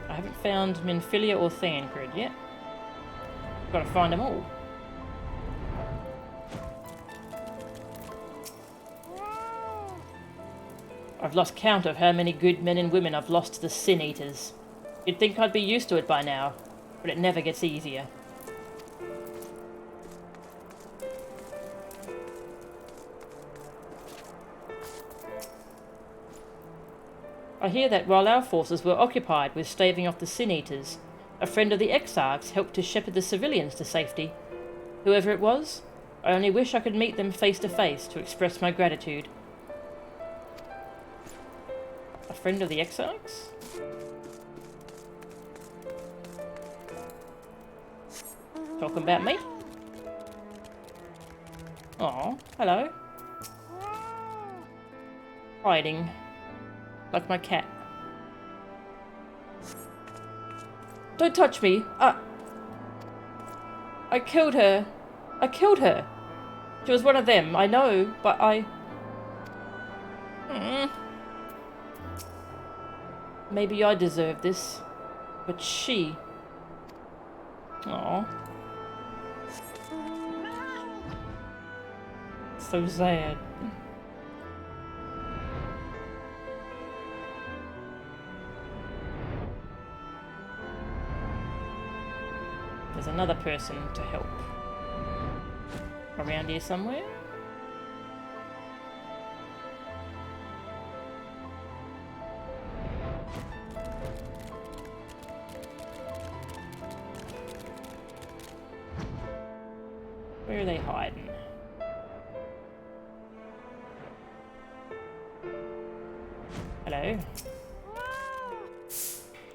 S1: I haven't found Minfilia or Thancred yet. Gotta find them all. I've lost count of how many good men and women I've lost to the Sin Eaters. You'd think I'd be used to it by now, but it never gets easier. I hear that while our forces were occupied with staving off the Sin Eaters, a friend of the Exarchs helped to shepherd the civilians to safety. Whoever it was, I only wish I could meet them face to face to express my gratitude. A friend of the Exarchs? Talking about me? Oh, hello. Hiding. Like my cat. Don't touch me. I killed her. I killed her. She was one of them, I know, but I... Maybe I deserve this. But she... Aw. So sad. There's another person to help. Around here somewhere? Where are they hiding? Hello?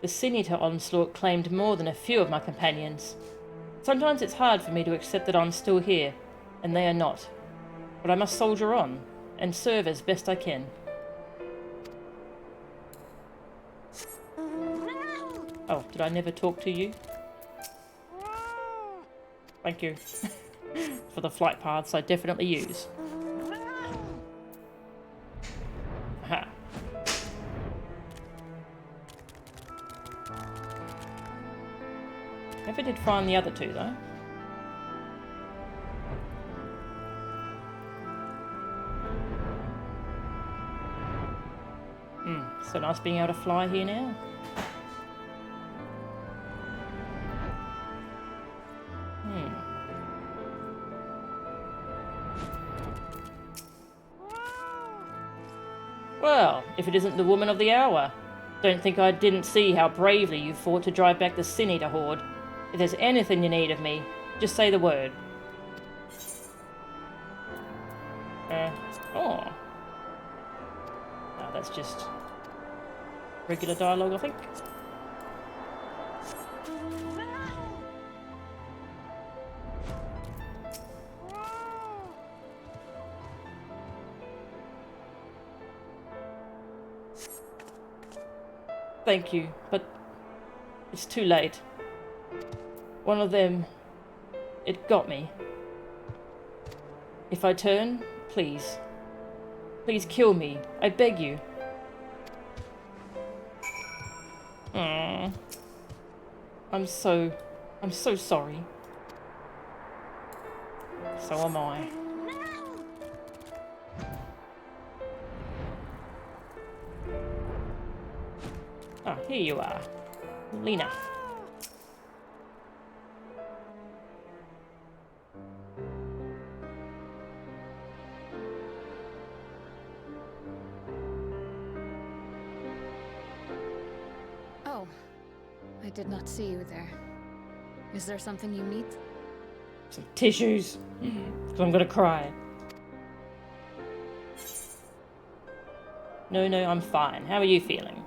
S1: The Senator onslaught claimed more than a few of my companions. Sometimes it's hard for me to accept that I'm still here, and they are not. But I must soldier on, and serve as best I can. Oh, did I never talk to you? Thank you. For the flight paths I definitely use. Aha. Never did find the other two though. So nice being able to fly here now. Well, if it isn't the woman of the hour. Don't think I didn't see how bravely you fought to drive back the Sin Eater horde. If there's anything you need of me, just say the word. Oh. No, that's just regular dialogue, I think. Thank you, but it's too late. One of them, it got me. If I turn, please. Please kill me. I beg you. I'm so sorry. So am I. Ah, here you are. Lena.
S4: Oh, I did not see you there. Is there something you need?
S1: Some tissues. Because I'm gonna cry. No, I'm fine. How are you feeling?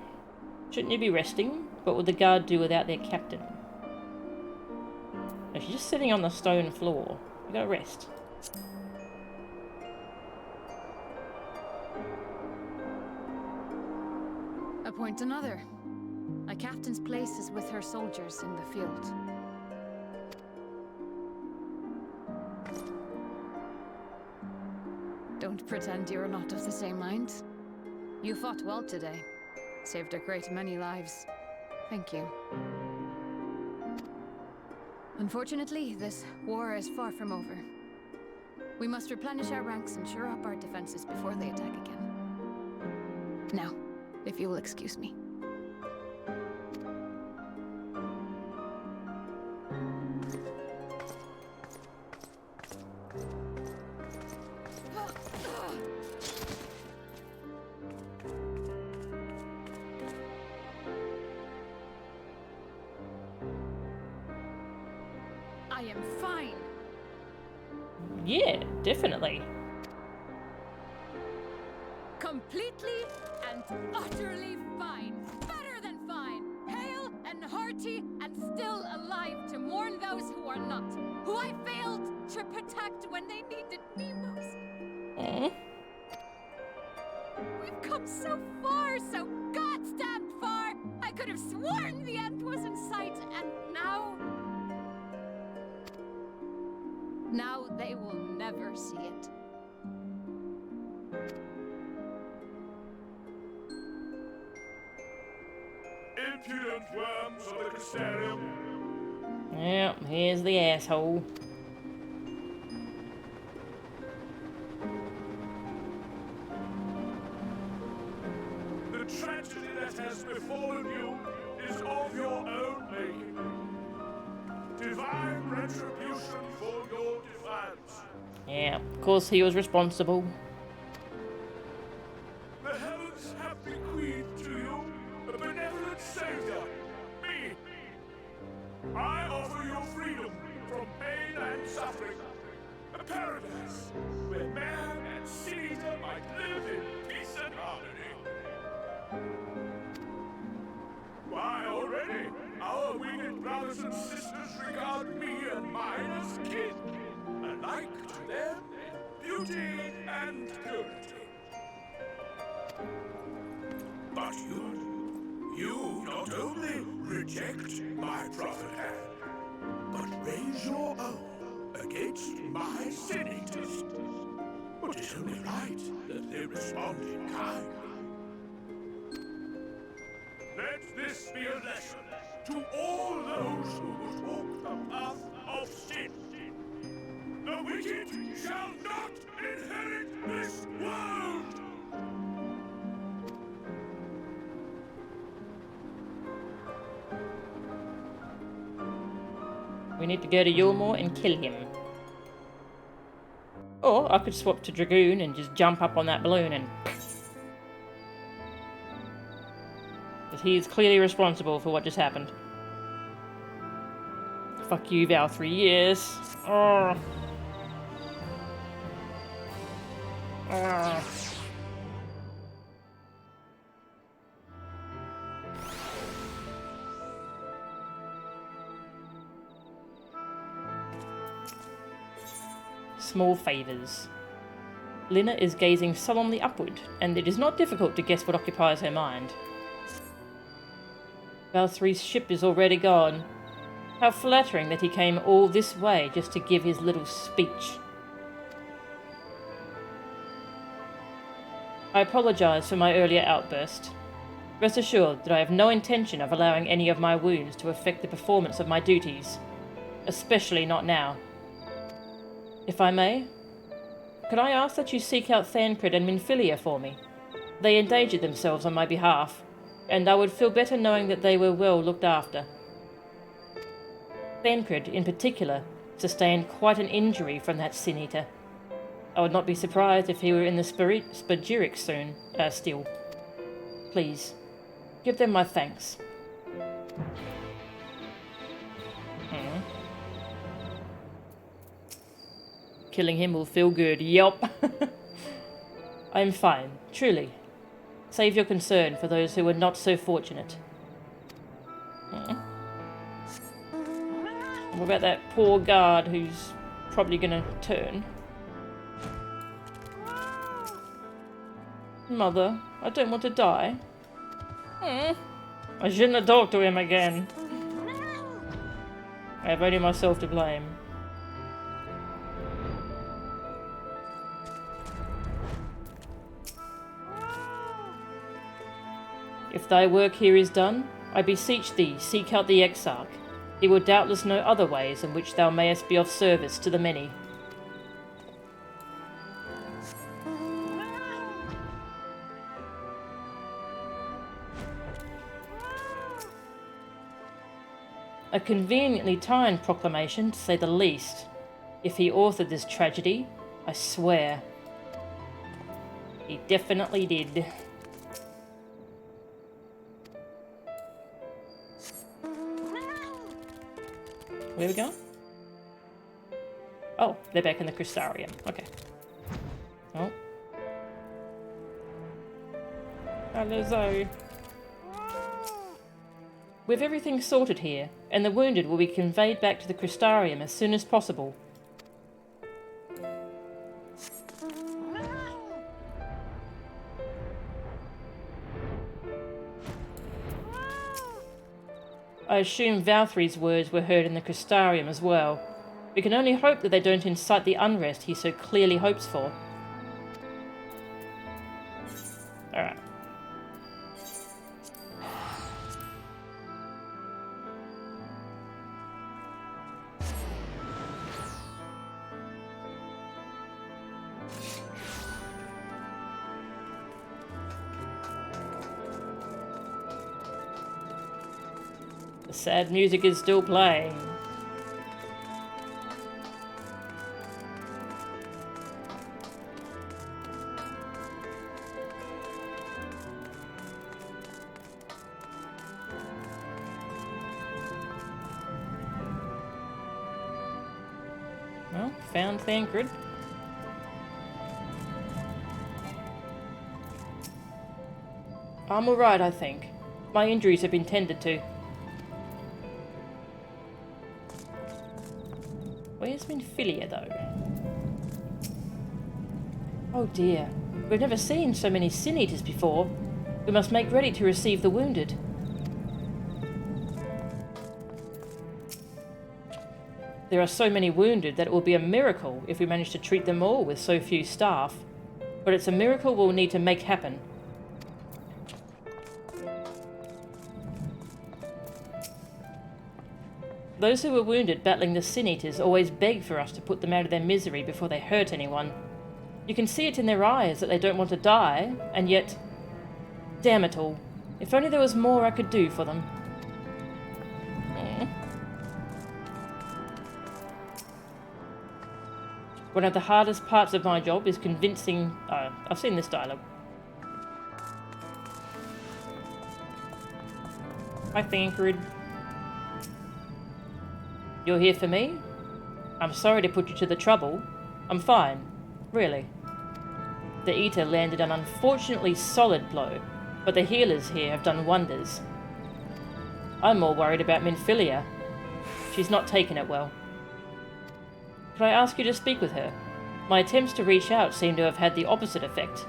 S1: Shouldn't you be resting? What would the guard do without their captain? If you're just sitting on the stone floor, you gotta rest.
S4: Appoint another. A captain's place is with her soldiers in the field. Don't pretend you're not of the same mind. You fought well today. Saved a great many lives. Thank you. Unfortunately, this war is far from over. We must replenish our ranks and shore up our defenses before they attack again. Now, if you will excuse me. I am fine.
S1: Yeah, definitely.
S4: Completely and utterly fine. Better than fine. Hale and hearty and still alive to
S13: warn those who are not, who I failed to protect when they needed me most.
S1: Aww.
S13: We've come so far, so goddamn far. I could have sworn the end was in sight, and now... Now they will never see it.
S12: Impudent worms of the Castellium.
S1: Yep, here's the asshole.
S12: The tragedy that has befallen you is of your own making. Divine retribution for your defiance.
S1: Yeah, of course he was responsible.
S12: The heavens have bequeathed to you a benevolent savior, me. I offer you freedom from pain and suffering. A paradise where man and Caesar might live in peace and harmony. Why, already, our winged brothers and sisters regard me and mine as kin, alike to them in beauty and purity. But you not only reject my prophet hand, but raise your own against my sin-eaters. But it's only right that they respond in kind. Let this be a lesson to all those who would walk the path of sin. The wicked shall not inherit this world!
S1: We need to go to Yulmore and kill him. Or I could swap to Dragoon and just jump up on that balloon and... But he is clearly responsible for what just happened. Fuck you, Val, 3 years. Oh. Oh. Small favours. Lina is gazing solemnly upward, and it is not difficult to guess what occupies her mind. Valthry's ship is already gone. How flattering that he came all this way just to give his little speech. I apologise for my earlier outburst. Rest assured that I have no intention of allowing any of my wounds to affect the performance of my duties, especially not now. If I may, could I ask that you seek out Thancred and Minfilia for me? They endangered themselves on my behalf, and I would feel better knowing that they were well looked after. Thancred, in particular, sustained quite an injury from that sin-eater. I would not be surprised if he were in the Spagiric soon, still. Please, give them my thanks. Killing him will feel good, yup. I am fine, truly. Save your concern for those who were not so fortunate. What about that poor guard who's probably gonna turn? Mother, I don't want to die. I shouldn't have talked to him again. I have only myself to blame. If thy work here is done, I beseech thee, seek out the Exarch. He will doubtless know other ways in which thou mayest be of service to the many. A conveniently timed proclamation, to say the least. If he authored this tragedy, I swear. He definitely did. Where we go? Oh, they're back in the Crystarium. Okay. Oh. Hello, Zoe. With everything sorted here, and the wounded will be conveyed back to the Crystarium as soon as possible. I assume Valthry's words were heard in the Crystarium as well. We can only hope that they don't incite the unrest he so clearly hopes for. Alright. The sad music is still playing. Well, found Thancred. I'm alright, I think. My injuries have been tended to. Where's Minfilia, though? Oh dear. We've never seen so many Sin Eaters before. We must make ready to receive the wounded. There are so many wounded that it will be a miracle if we manage to treat them all with so few staff. But it's a miracle we'll need to make happen. Those who were wounded battling the Sin Eaters always beg for us to put them out of their misery before they hurt anyone. You can see it in their eyes that they don't want to die, and yet... Damn it all. If only there was more I could do for them. One of the hardest parts of my job is convincing... I've seen this dialogue. Hi, Thancred. You're here for me? I'm sorry to put you to the trouble. I'm fine. Really. The Eater landed an unfortunately solid blow, but the healers here have done wonders. I'm more worried about Minfilia. She's not taken it well. Could I ask you to speak with her? My attempts to reach out seem to have had the opposite effect.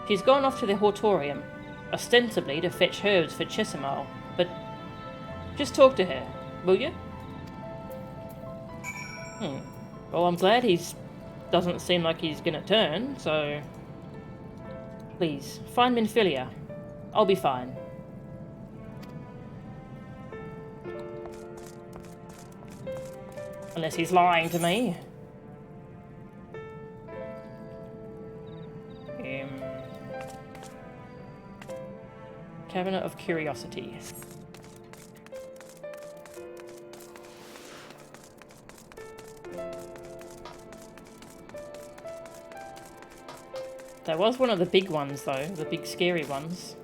S1: She's gone off to the Hortorium, ostensibly to fetch herbs for Chesimar, but... Just talk to her, will you? Well, I'm glad he's... doesn't seem like he's gonna turn, so... Please, find Minfilia. I'll be fine. Unless he's lying to me. Cabinet of Curiosity. That was one of the big ones, though. The big scary ones.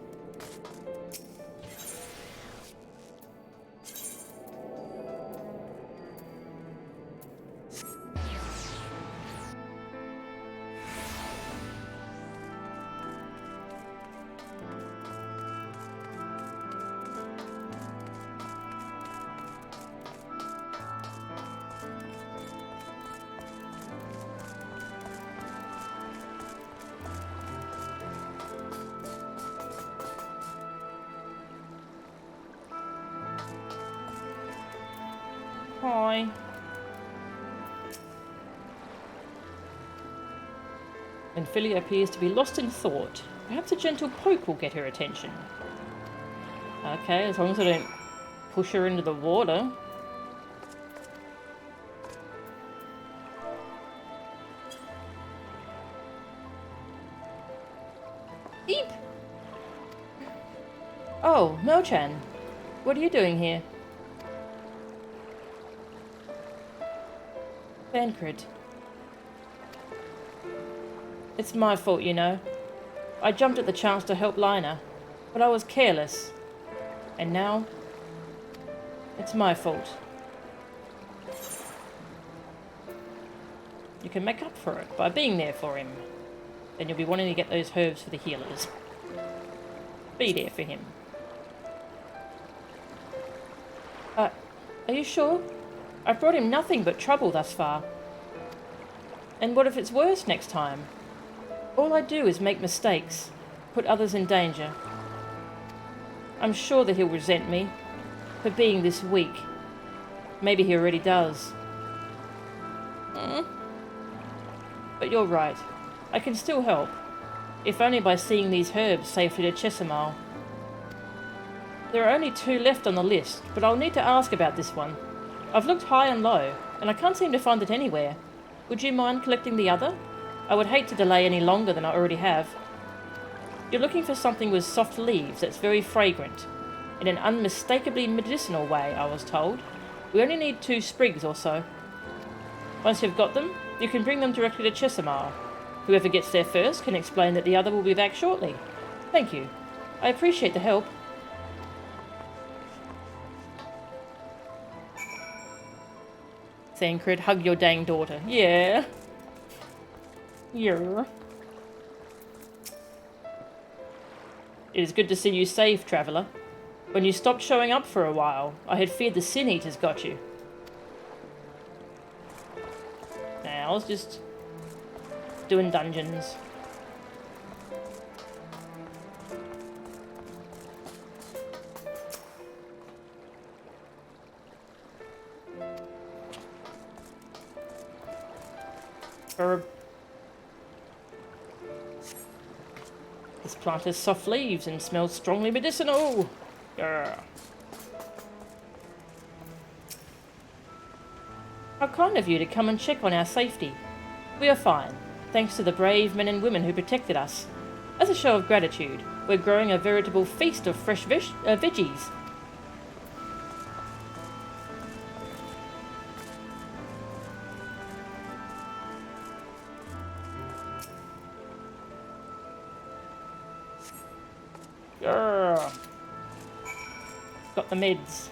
S1: Hi. Minfilia appears to be lost in thought. Perhaps a gentle poke will get her attention. Okay, as long as I don't push her into the water. Eep! Oh, Melchan. What are you doing here? Thancred. It's my fault, you know. I jumped at the chance to help Lina, but I was careless. And now, it's my fault. You can make up for it by being there for him. Then you'll be wanting to get those herbs for the healers. Be there for him. Are you sure? I've brought him nothing but trouble thus far. And what if it's worse next time? All I do is make mistakes, put others in danger. I'm sure that he'll resent me for being this weak. Maybe he already does. But you're right. I can still help. If only by seeing these herbs safely to Chesimar. There are only 2 left on the list, but I'll need to ask about this one. I've looked high and low, and I can't seem to find it anywhere. Would you mind collecting the other? I would hate to delay any longer than I already have. You're looking for something with soft leaves that's very fragrant. In an unmistakably medicinal way, I was told. We only need 2 sprigs or so. Once you've got them, you can bring them directly to Chesimar. Whoever gets there first can explain that the other will be back shortly. Thank you. I appreciate the help. Thancred, hug your dang daughter. Yeah. Yeah. It is good to see you safe, traveller. When you stopped showing up for a while, I had feared the Sin Eaters got you. Nah, I was just doing dungeons. Herb. This plant has soft leaves and smells strongly medicinal. Yeah. How kind of you to come and check on our safety. We are fine, thanks to the brave men and women who protected us. As a show of gratitude, we're growing a veritable feast of fresh veggies. Yeah. Got the meds.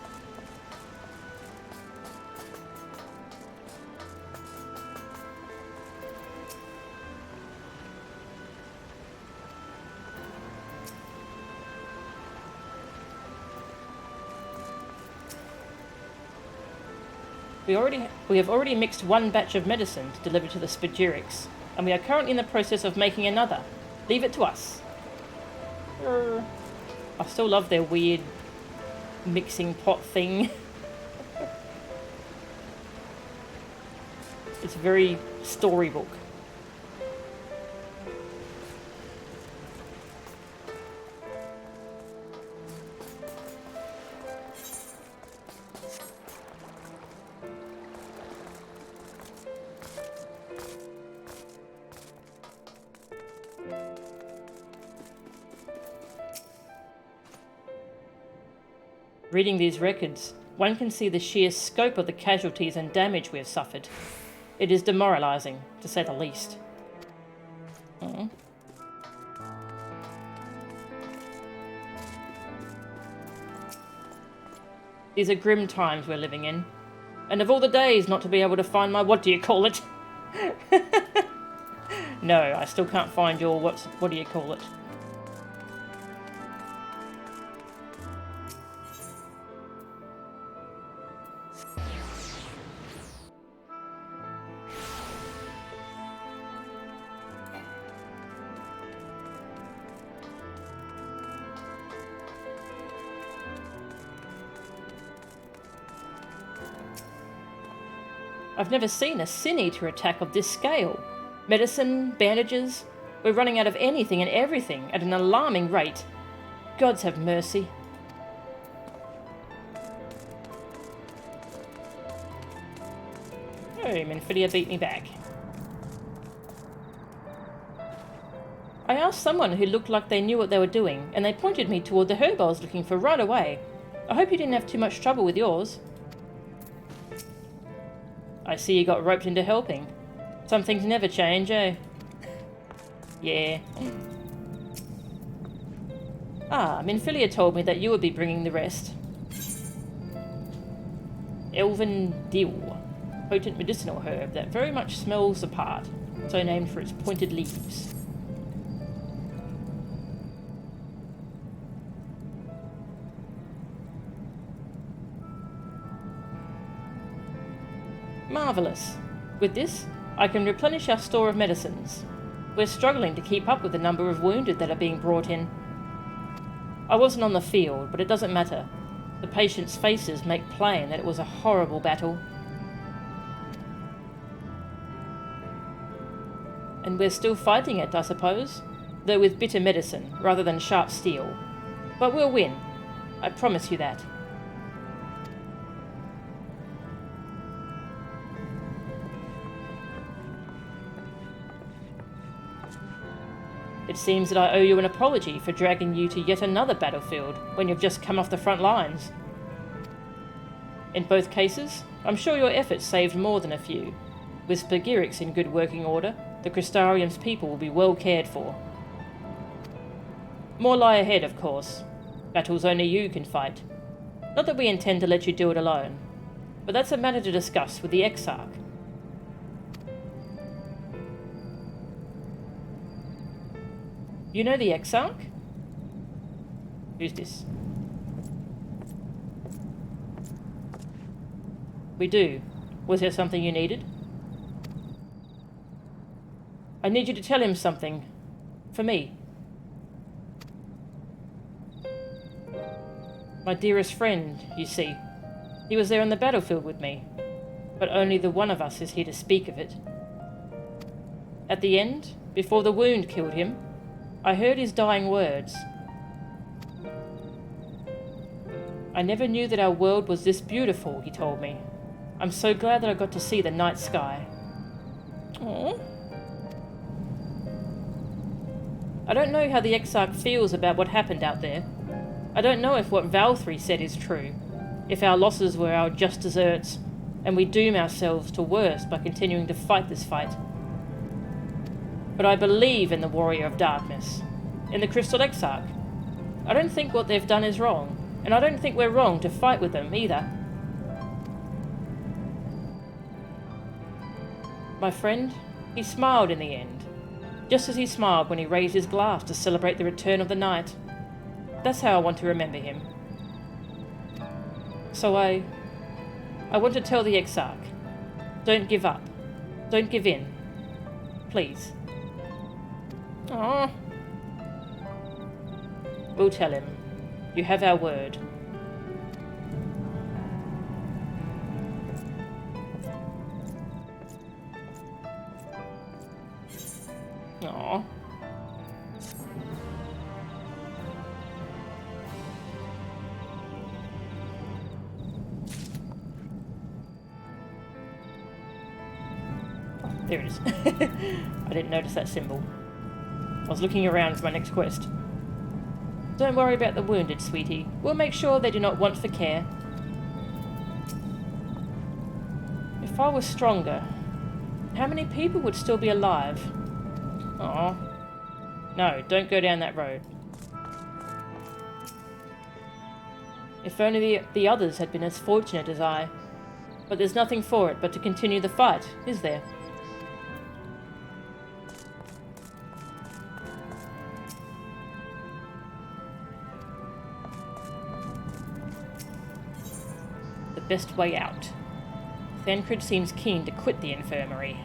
S1: We have already mixed 1 batch of medicine to deliver to the Spagirics, and we are currently in the process of making another. Leave it to us. I still love their weird mixing pot thing. It's very storybook. Reading these records, one can see the sheer scope of the casualties and damage we have suffered. It is demoralizing, to say the least. These are grim times we're living in. And of all the days not to be able to find my what-do-you-call-it? No, I still can't find your what-do-you-call-it. I've never seen a Sin Eater attack of this scale. Medicine, bandages, we're running out of anything and everything at an alarming rate. Gods have mercy. Oh, Minfidia beat me back. I asked someone who looked like they knew what they were doing, and they pointed me toward the herb I was looking for right away. I hope you didn't have too much trouble with yours. I see you got roped into helping. Some things never change, eh? Yeah. Ah, Minfilia told me that you would be bringing the rest. Elven Dill. Potent medicinal herb that very much smells the part, so named for its pointed leaves. Marvellous. With this, I can replenish our store of medicines. We're struggling to keep up with the number of wounded that are being brought in. I wasn't on the field, but it doesn't matter. The patients' faces make plain that it was a horrible battle. And we're still fighting it, I suppose, though with bitter medicine rather than sharp steel. But we'll win. I promise you that. It seems that I owe you an apology for dragging you to yet another battlefield when you've just come off the front lines. In both cases, I'm sure your efforts saved more than a few. With Spagirix in good working order, the Crystarium's people will be well cared for. More lie ahead, of course. Battles only you can fight. Not that we intend to let you do it alone, but that's a matter to discuss with the Exarch. You know the Exarch? Who's this? We do. Was there something you needed? I need you to tell him something. For me. My dearest friend, you see. He was there on the battlefield with me. But only the one of us is here to speak of it. At the end, before the wound killed him, I heard his dying words. I never knew that our world was this beautiful, he told me. I'm so glad that I got to see the night sky. Aww. I don't know how the Exarch feels about what happened out there. I don't know if what Valthree said is true, if our losses were our just deserts, and we doom ourselves to worse by continuing to fight this fight. But I believe in the Warrior of Darkness, in the Crystal Exarch. I don't think what they've done is wrong, and I don't think we're wrong to fight with them either. My friend, he smiled in the end, just as he smiled when he raised his glass to celebrate the return of the night. That's how I want to remember him. So I want to tell the Exarch, don't give up, don't give in, please. Aww. We'll tell him. You have our word. Aww. Oh, there it is. I didn't notice that symbol. I was looking around for my next quest. Don't worry about the wounded, sweetie. We'll make sure they do not want for care. If I was stronger, how many people would still be alive? Aw. No, don't go down that road. If only the others had been as fortunate as I. But there's nothing for it but to continue the fight, is there? Best way out. Thancred seems keen to quit the infirmary.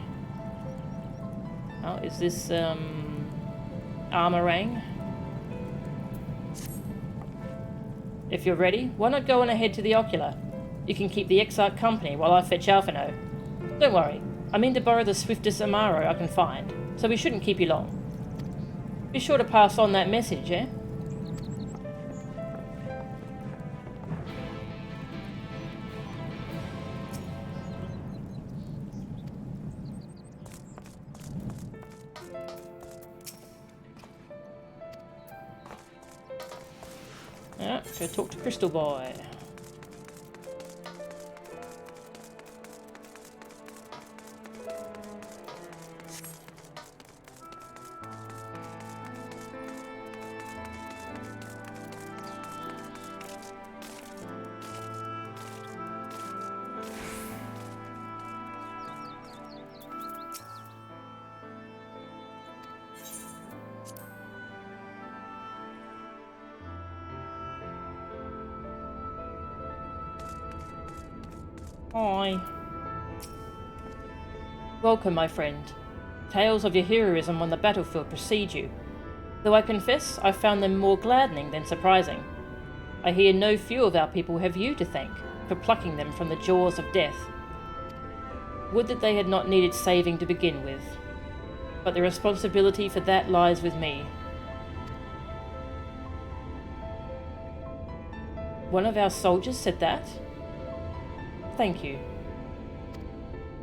S1: Oh, is this, Aam Araeng? If you're ready, why not go on ahead to the Ocular? You can keep the Exarch company while I fetch Alphino. Don't worry, I mean to borrow the swiftest Amaro I can find, so we shouldn't keep you long. Be sure to pass on that message, eh? Yeah, go talk to Crystal Boy. Hi. Welcome, my friend. Tales of your heroism on the battlefield precede you. Though I confess, I found them more gladdening than surprising. I hear no few of our people have you to thank for plucking them from the jaws of death. Would that they had not needed saving to begin with, but the responsibility for that lies with me. One of our soldiers said that? Thank you.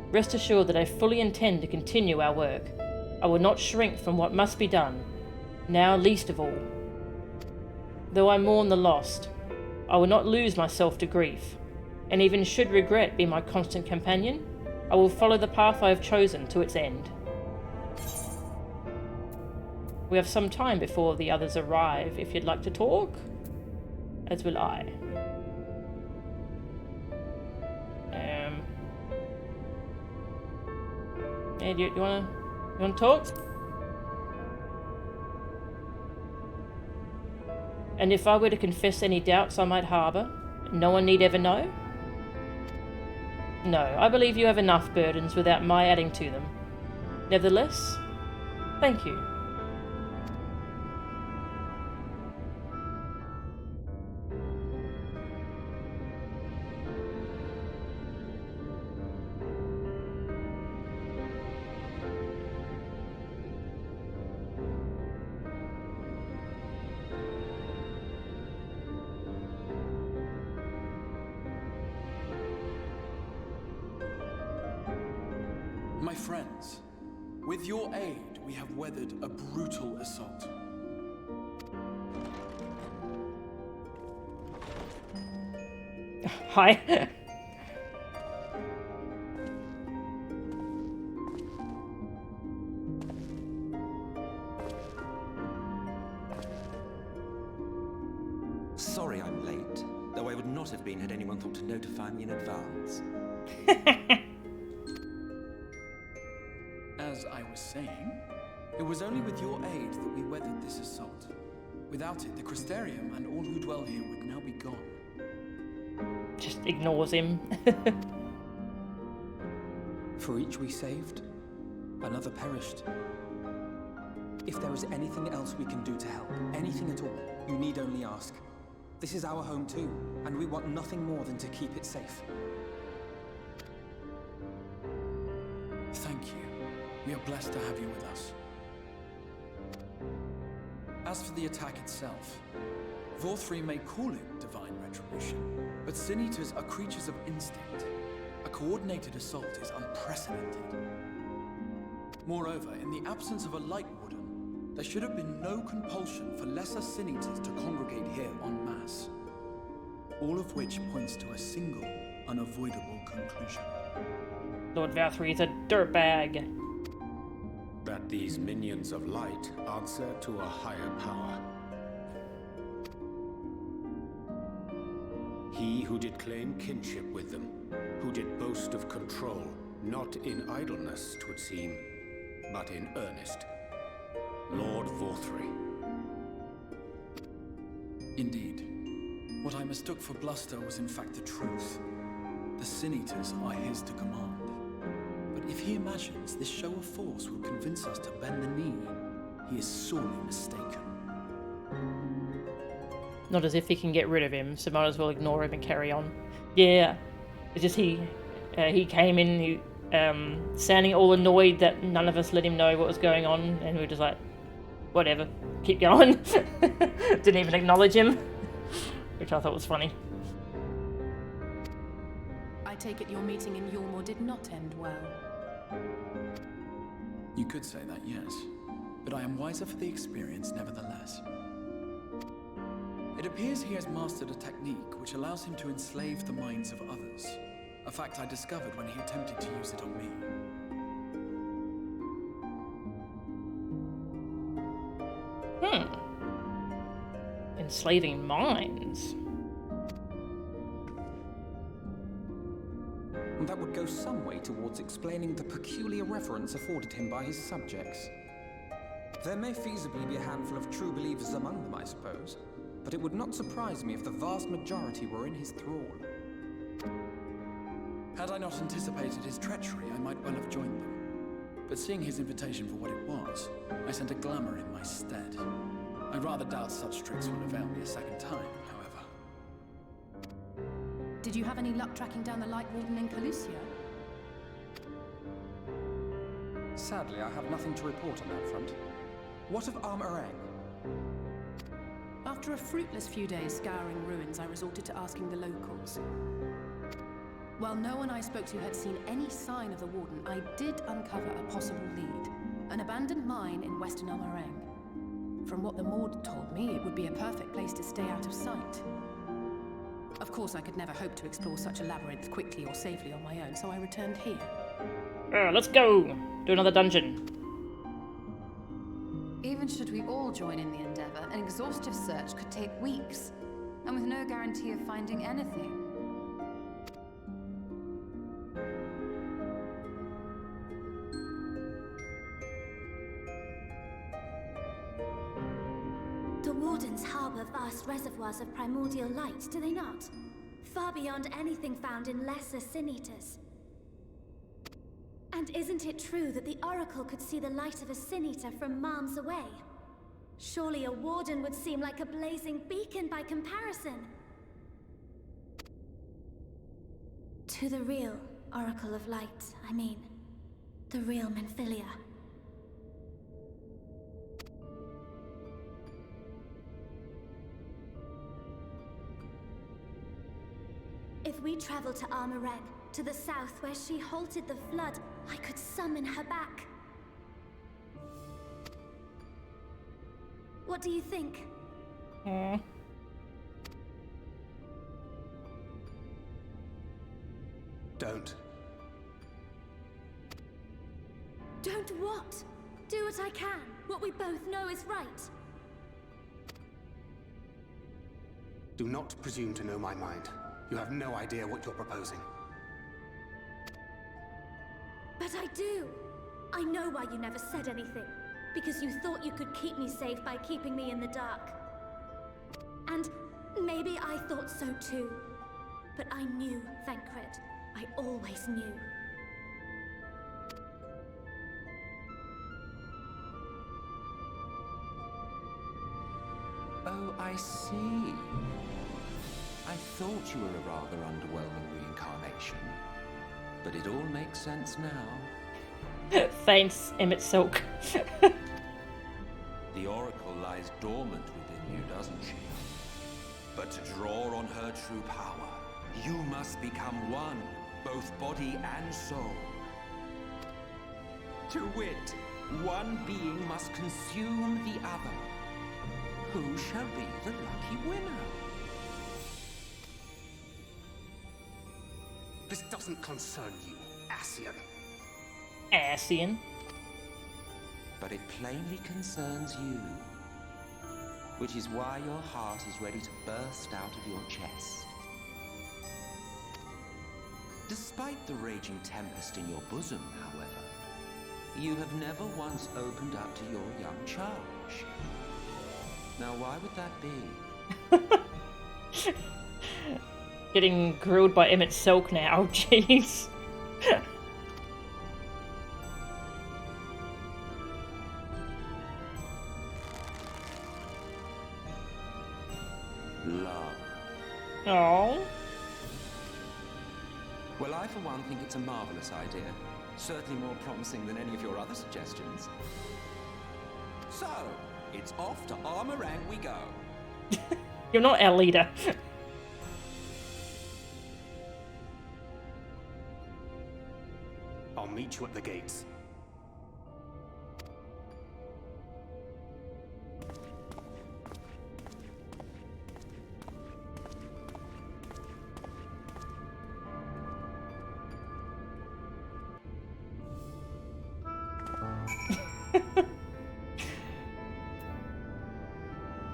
S1: Rest assured that I fully intend to continue our work. I will not shrink from what must be done, now least of all. Though I mourn the lost, I will not lose myself to grief, and even should regret be my constant companion, I will follow the path I have chosen to its end. We have some time before the others arrive if you'd like to talk, as will I. Yeah, you wanna talk? And if I were to confess any doubts I might harbour, no one need ever know? No, I believe you have enough burdens without my adding to them. Nevertheless, thank you.
S15: My friends, with your aid, we have weathered a brutal assault.
S1: Hi.
S8: Sorry I'm late, though I would not have been had anyone thought to notify me in advance.
S15: As I was saying, it was only with your aid that we weathered this assault. Without it, the Crystarium and all who dwell here would now be gone.
S1: Just ignores him.
S16: For each we saved, another perished. If there is anything else we can do to help, anything at all, you need only ask. This is our home too, and we want nothing more than to keep it safe.
S15: Thank you. We are blessed to have you with us. As for the attack itself, Vorthri may call it divine retribution, but Sin Eaters are creatures of instinct. A coordinated assault is unprecedented. Moreover, in the absence of a Light Warden, there should have been no compulsion for lesser Sin Eaters to congregate here en masse. All of which points to a single, unavoidable conclusion.
S1: Lord Vorthri is a dirtbag.
S5: That these minions of light answer to a higher power. He who did claim kinship with them, who did boast of control, not in idleness, 'twould seem, but in earnest. Lord Vorthri.
S15: Indeed. What I mistook for bluster was in fact the truth. The Sin Eaters are his to command. But if he imagines this show of force will convince us to bend the knee, he is sorely mistaken.
S1: Not as if he can get rid of him, so might as well ignore him and carry on. Yeah, it's just he came in, sounding all annoyed that none of us let him know what was going on, and we were just like, whatever, keep going. Didn't even acknowledge him, which I thought was funny.
S17: I take it your meeting in Yulmore did not end well.
S15: You could say that, yes. But I am wiser for the experience nevertheless. It appears he has mastered a technique which allows him to enslave the minds of others. A fact I discovered when he attempted to use it on me.
S1: Enslaving minds.
S16: That would go some way towards explaining the peculiar reverence afforded him by his subjects. There may feasibly be a handful of true believers among them, I suppose, but it would not surprise me if the vast majority were in his thrall.
S15: Had I not anticipated his treachery, I might well have joined them. But seeing his invitation for what it was, I sent a glamour in my stead. I rather doubt such tricks will avail me a second time, however.
S17: Did you have any luck tracking down the Light Warden in Calusia?
S16: Sadly, I have nothing to report on that front. What of Ahm Araeng?
S17: After a fruitless few days scouring ruins, I resorted to asking the locals. While no one I spoke to had seen any sign of the Warden, I did uncover a possible lead. An abandoned mine in western Aam Araeng. From what the Maud told me, it would be a perfect place to stay out of sight. Of course, I could never hope to explore such a labyrinth quickly or safely on my own, so I returned here.
S1: Let's go! Do another dungeon.
S4: Even should we all join in the endeavor, an exhaustive search could take weeks, and with no guarantee of finding anything.
S6: The Wardens harbor vast reservoirs of primordial light, do they not? Far beyond anything found in lesser sin-eaters. And isn't it true that the Oracle could see the light of a sin-eater from miles away? Surely a Warden would seem like a blazing beacon by comparison. To the real Oracle of Light, I mean. The real Menphilia. If we travel to Ahm Araeng, to the south where she halted the flood, I could summon her back. What do you think?
S7: Don't.
S6: Don't what? Do what I can. What we both know is right.
S7: Do not presume to know my mind. You have no idea what you're proposing.
S6: But I do. I know why you never said anything. Because you thought you could keep me safe by keeping me in the dark. And maybe I thought so too. But I knew, Thancred. I always knew.
S8: Oh, I see. I thought you were a rather underwhelming reincarnation. But it all makes sense now.
S1: Thanks, Emmett Silk.
S8: The Oracle lies dormant within you, doesn't she? But to draw on her true power, you must become one, both body and soul. To wit, one being must consume the other. Who shall be the lucky winner?
S7: This doesn't concern you, Ascian.
S1: Ascian?
S8: But it plainly concerns you. Which is why your heart is ready to burst out of your chest. Despite the raging tempest in your bosom, however, you have never once opened up to your young charge. Now, why would that be?
S1: Getting grilled by Emmett Silk now, jeez.
S8: Love.
S1: Oh.
S8: Well, I for one think it's a marvelous idea. Certainly more promising than any of your other suggestions. So, it's off to Ahm Araeng we go.
S1: You're not our leader.
S7: I'll meet you at the gates.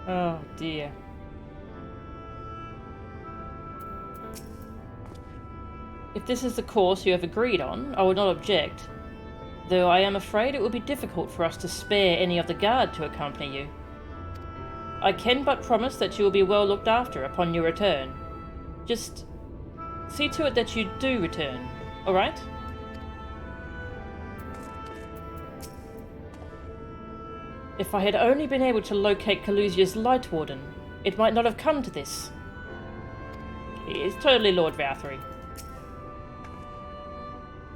S1: Oh dear. If this is the course you have agreed on, I would not object, though I am afraid it would be difficult for us to spare any of the guard to accompany you. I can but promise that you will be well looked after upon your return. Just see to it that you do return, alright? If I had only been able to locate Calusia's Light Warden, it might not have come to this. It's totally Lord Valtteri.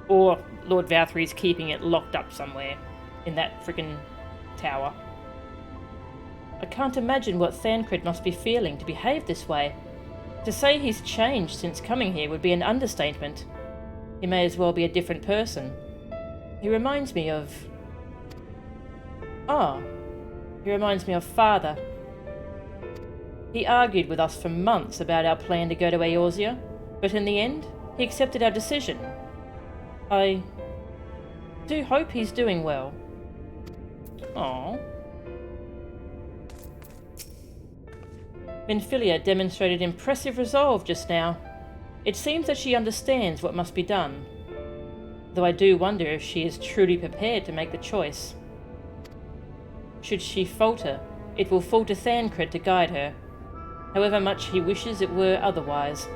S1: Or Lord Valtteri's keeping it locked up somewhere in that freaking tower. I can't imagine what Thancred must be feeling to behave this way. To say he's changed since coming here would be an understatement. He may as well be a different person. He reminds me of... he reminds me of Father. He argued with us for months about our plan to go to Eorzea, but in the end, he accepted our decision. I do hope he's doing well. Aww. Minfilia demonstrated impressive resolve just now. It seems that she understands what must be done, though I do wonder if she is truly prepared to make the choice. Should she falter, it will fall to Thancred to guide her, however much he wishes it were otherwise.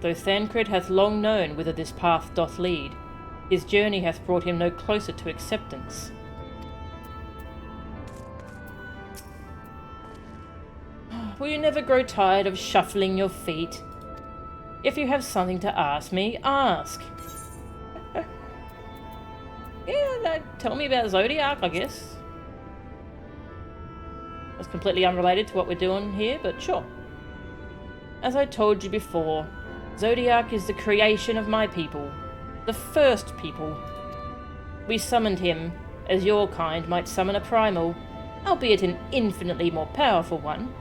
S1: Though Thancred hath long known whither this path doth lead, his journey hath brought him no closer to acceptance. Will you never grow tired of shuffling your feet? If you have something to ask me, ask. Yeah, tell me about Zodiac, I guess. That's completely unrelated to what we're doing here, but sure. As I told you before, Zodiac is the creation of my people, the first people. We summoned him, as your kind might summon a primal, albeit an infinitely more powerful one.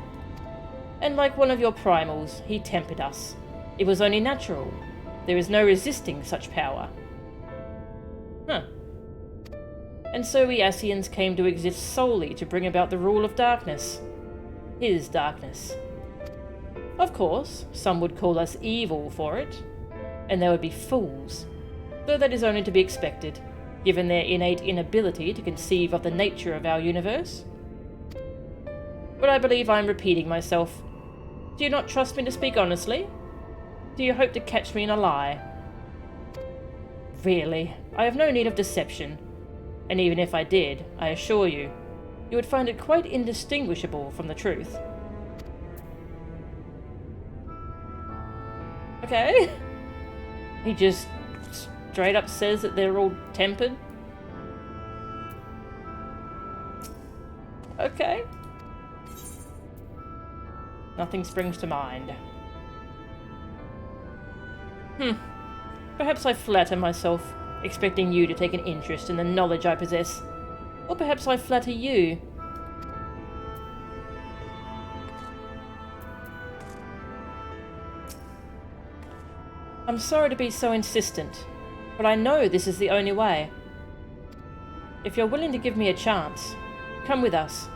S1: And like one of your primals, he tempered us. It was only natural. There is no resisting such power. Huh. And so we Ascians came to exist solely to bring about the rule of darkness. His darkness. Of course, some would call us evil for it, and they would be fools, though that is only to be expected, given their innate inability to conceive of the nature of our universe. But I believe I am repeating myself. Do you not trust me to speak honestly? Do you hope to catch me in a lie? Really, I have no need of deception, and even if I did, I assure you, you would find it quite indistinguishable from the truth. Okay. He just straight up says that they're all tempered. Okay. Nothing springs to mind. Perhaps I flatter myself, expecting you to take an interest in the knowledge I possess. Or perhaps I flatter you. I'm sorry to be so insistent, but I know this is the only way. If you're willing to give me a chance, come with us.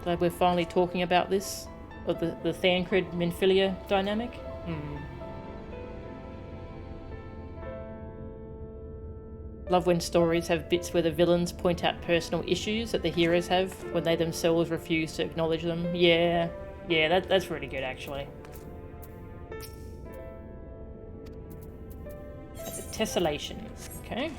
S1: Glad we're finally talking about this, or the Thancred Minfilia dynamic. Love when stories have bits where the villains point out personal issues that the heroes have when they themselves refuse to acknowledge them. Yeah, that's really good actually. That's a tessellation, okay.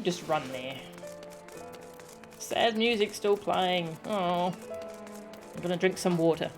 S1: Just run there. Sad music still playing. Oh, I'm gonna drink some water.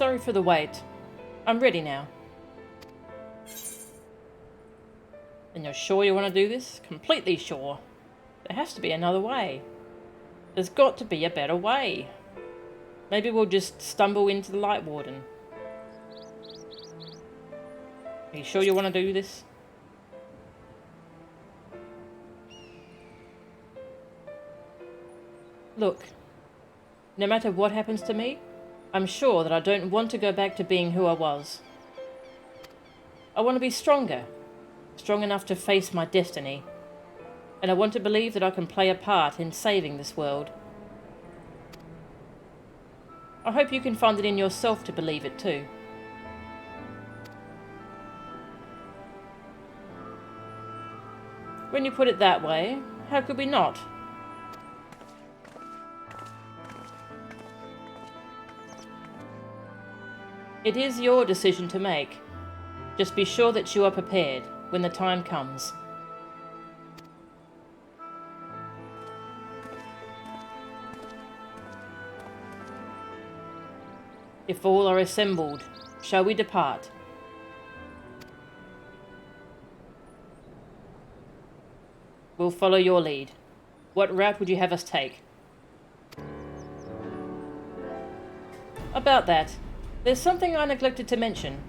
S1: Sorry for the wait. I'm ready now. And you're sure you want to do this? Completely sure. There has to be another way. There's got to be a better way. Maybe we'll just stumble into the Light Warden. Are you sure you want to do this? Look, no matter what happens to me, I'm sure that I don't want to go back to being who I was. I want to be stronger, strong enough to face my destiny, and I want to believe that I can play a part in saving this world. I hope you can find it in yourself to believe it too. When you put it that way, how could we not? It is your decision to make. Just be sure that you are prepared when the time comes. If all are assembled, shall we depart? We'll follow your lead. What route would you have us take? About that, there's something I neglected to mention.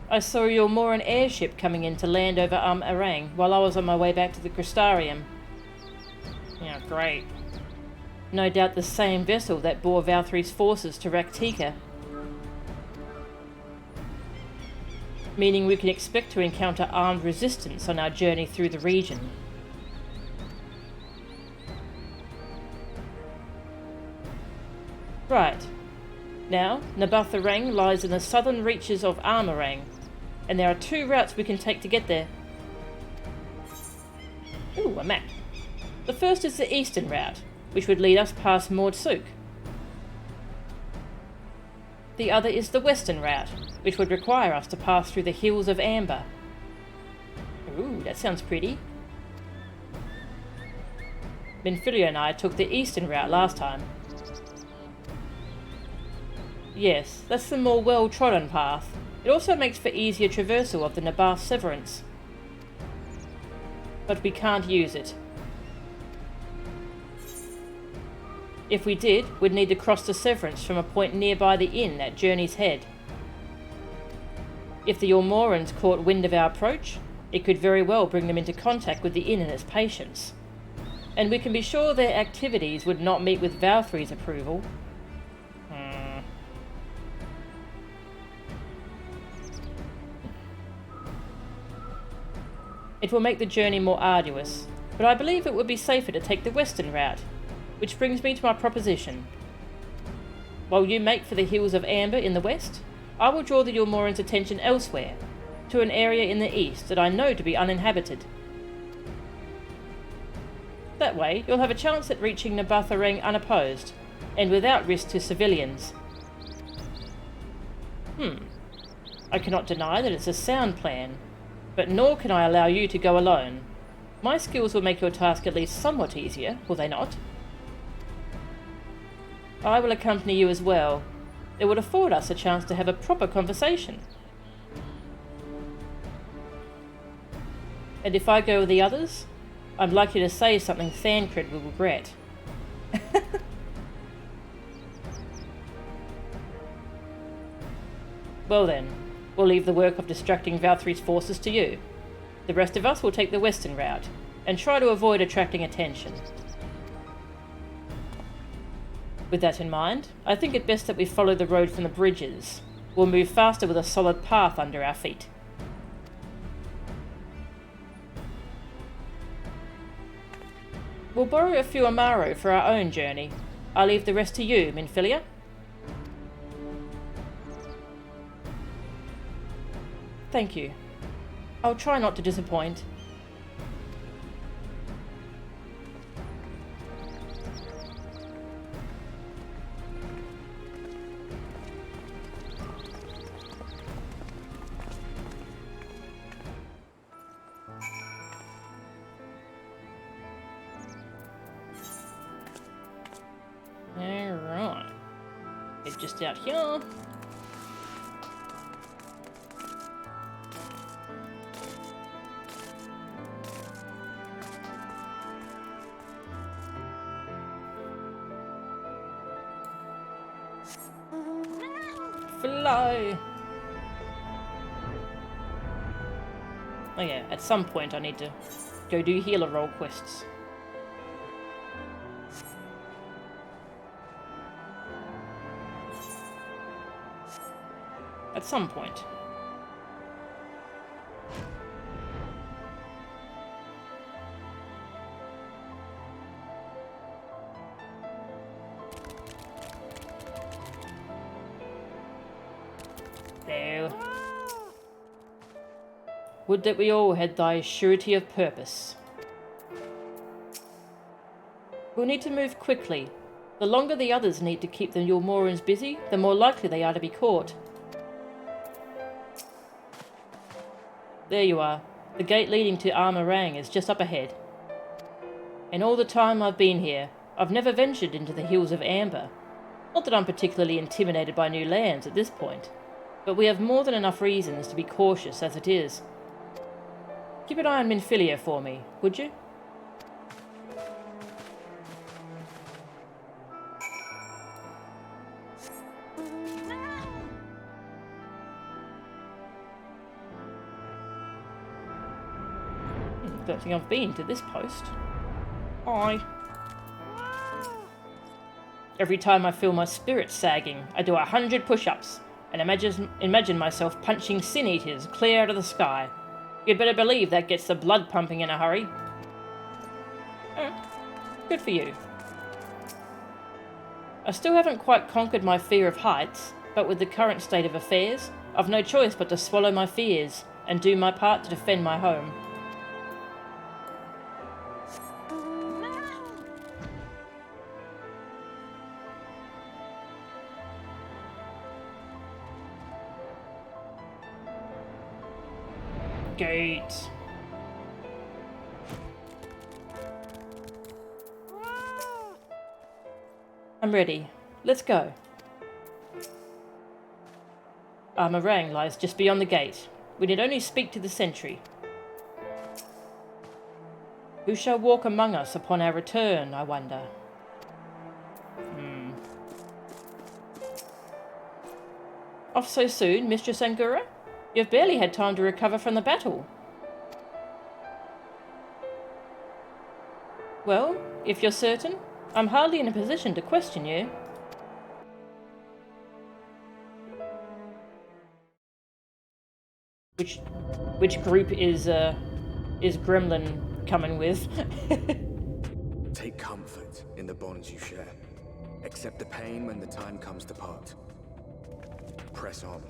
S1: I saw your Moran airship coming in to land over Ahm Araeng while I was on my way back to the Crystarium. Yeah, great. No doubt the same vessel that bore Valthry's forces to Raktika. Meaning we can expect to encounter armed resistance on our journey through the region. Right. Now, Nabath Araeng lies in the southern reaches of Ahm Araeng, and there are 2 routes we can take to get there. Ooh, a map. The first is the eastern route, which would lead us past Mordsuk. The other is the western route, which would require us to pass through the Hills of Amber. Ooh, that sounds pretty. Minfilia and I took the eastern route last time. Yes, that's the more well-trodden path. It also makes for easier traversal of the Nabath Severance. But we can't use it. If we did, we'd need to cross the Severance from a point nearby the inn at Journey's Head. If the Ormorans caught wind of our approach, it could very well bring them into contact with the inn and its patients. And we can be sure their activities would not meet with Valthry's approval. It will make the journey more arduous, but I believe it would be safer to take the western route, which brings me to my proposition. While you make for the Hills of Amber in the west, I will draw the Yulmorans' attention elsewhere, to an area in the east that I know to be uninhabited. That way, you'll have a chance at reaching Nabath Araeng unopposed, and without risk to civilians. I cannot deny that it's a sound plan, but nor can I allow you to go alone. My skills will make your task at least somewhat easier, will they not? I will accompany you as well. It would afford us a chance to have a proper conversation. And if I go with the others, I'm likely to say something Thancred will regret. Well then, we'll leave the work of distracting Valthry's forces to you. The rest of us will take the western route, and try to avoid attracting attention. With that in mind, I think it best that we follow the road from the bridges. We'll move faster with a solid path under our feet. We'll borrow a few Amaro for our own journey. I'll leave the rest to you, Minfilia. Thank you. I'll try not to disappoint. Alright. just out here. Fly! Oh yeah, at some point I need to go do healer role quests. At some point. There. Would that we all had thy surety of purpose. We'll need to move quickly. The longer the others need to keep the Yulmorans busy, the more likely they are to be caught. There you are. The gate leading to Ahm Araeng is just up ahead. In all the time I've been here, I've never ventured into the hills of Amber. Not that I'm particularly intimidated by new lands at this point, but we have more than enough reasons to be cautious as it is. Keep an eye on Minfilia for me, would you? Don't think I've been to this post. Hi. Every time I feel my spirit sagging, I do 100 push-ups and imagine myself punching sin eaters clear out of the sky. You'd better believe that gets the blood pumping in a hurry. Good for you. I still haven't quite conquered my fear of heights, but with the current state of affairs, I've no choice but to swallow my fears and do my part to defend my home. Gate. I'm ready. Let's go. Ahm Araeng lies just beyond the gate. We need only speak to the sentry. Who shall walk among us upon our return, I wonder? Off so soon, Mistress Angura? You've barely had time to recover from the battle. Well, if you're certain, I'm hardly in a position to question you. Which group is Gremlin coming with?
S9: Take comfort in the bonds you share. Accept the pain when the time comes to part. Press on.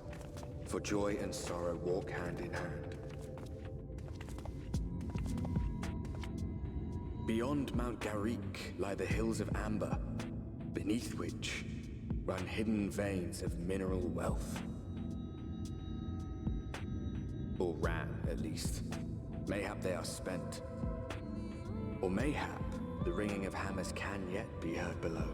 S9: For joy and sorrow walk hand in hand. Beyond Mount Garrick lie the hills of Amber, beneath which run hidden veins of mineral wealth. Or ran, at least. Mayhap they are spent. Or mayhap the ringing of hammers can yet be heard below.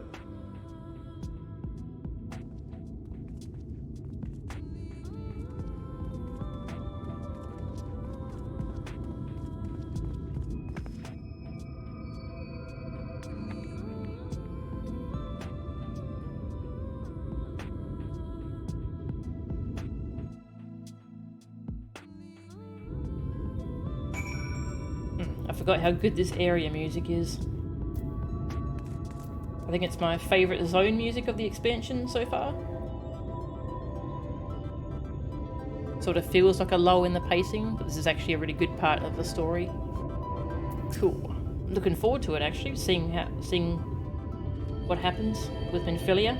S1: I forgot how good this area music is. I think it's my favourite zone music of the expansion so far. Sort of feels like a lull in the pacing, but this is actually a really good part of the story. Cool. Looking forward to it actually, seeing what happens with Minfilia.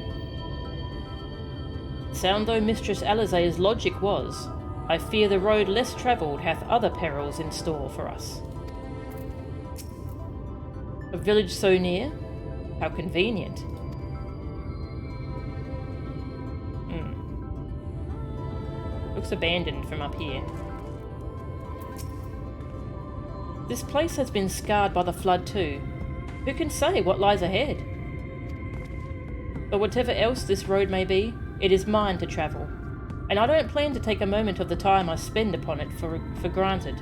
S1: Sound though Mistress Alizé's logic was, I fear the road less travelled hath other perils in store for us. A village so near? How convenient. Looks abandoned from up here. This place has been scarred by the flood too. Who can say what lies ahead? But whatever else this road may be, it is mine to travel, and I don't plan to take a moment of the time I spend upon it for granted.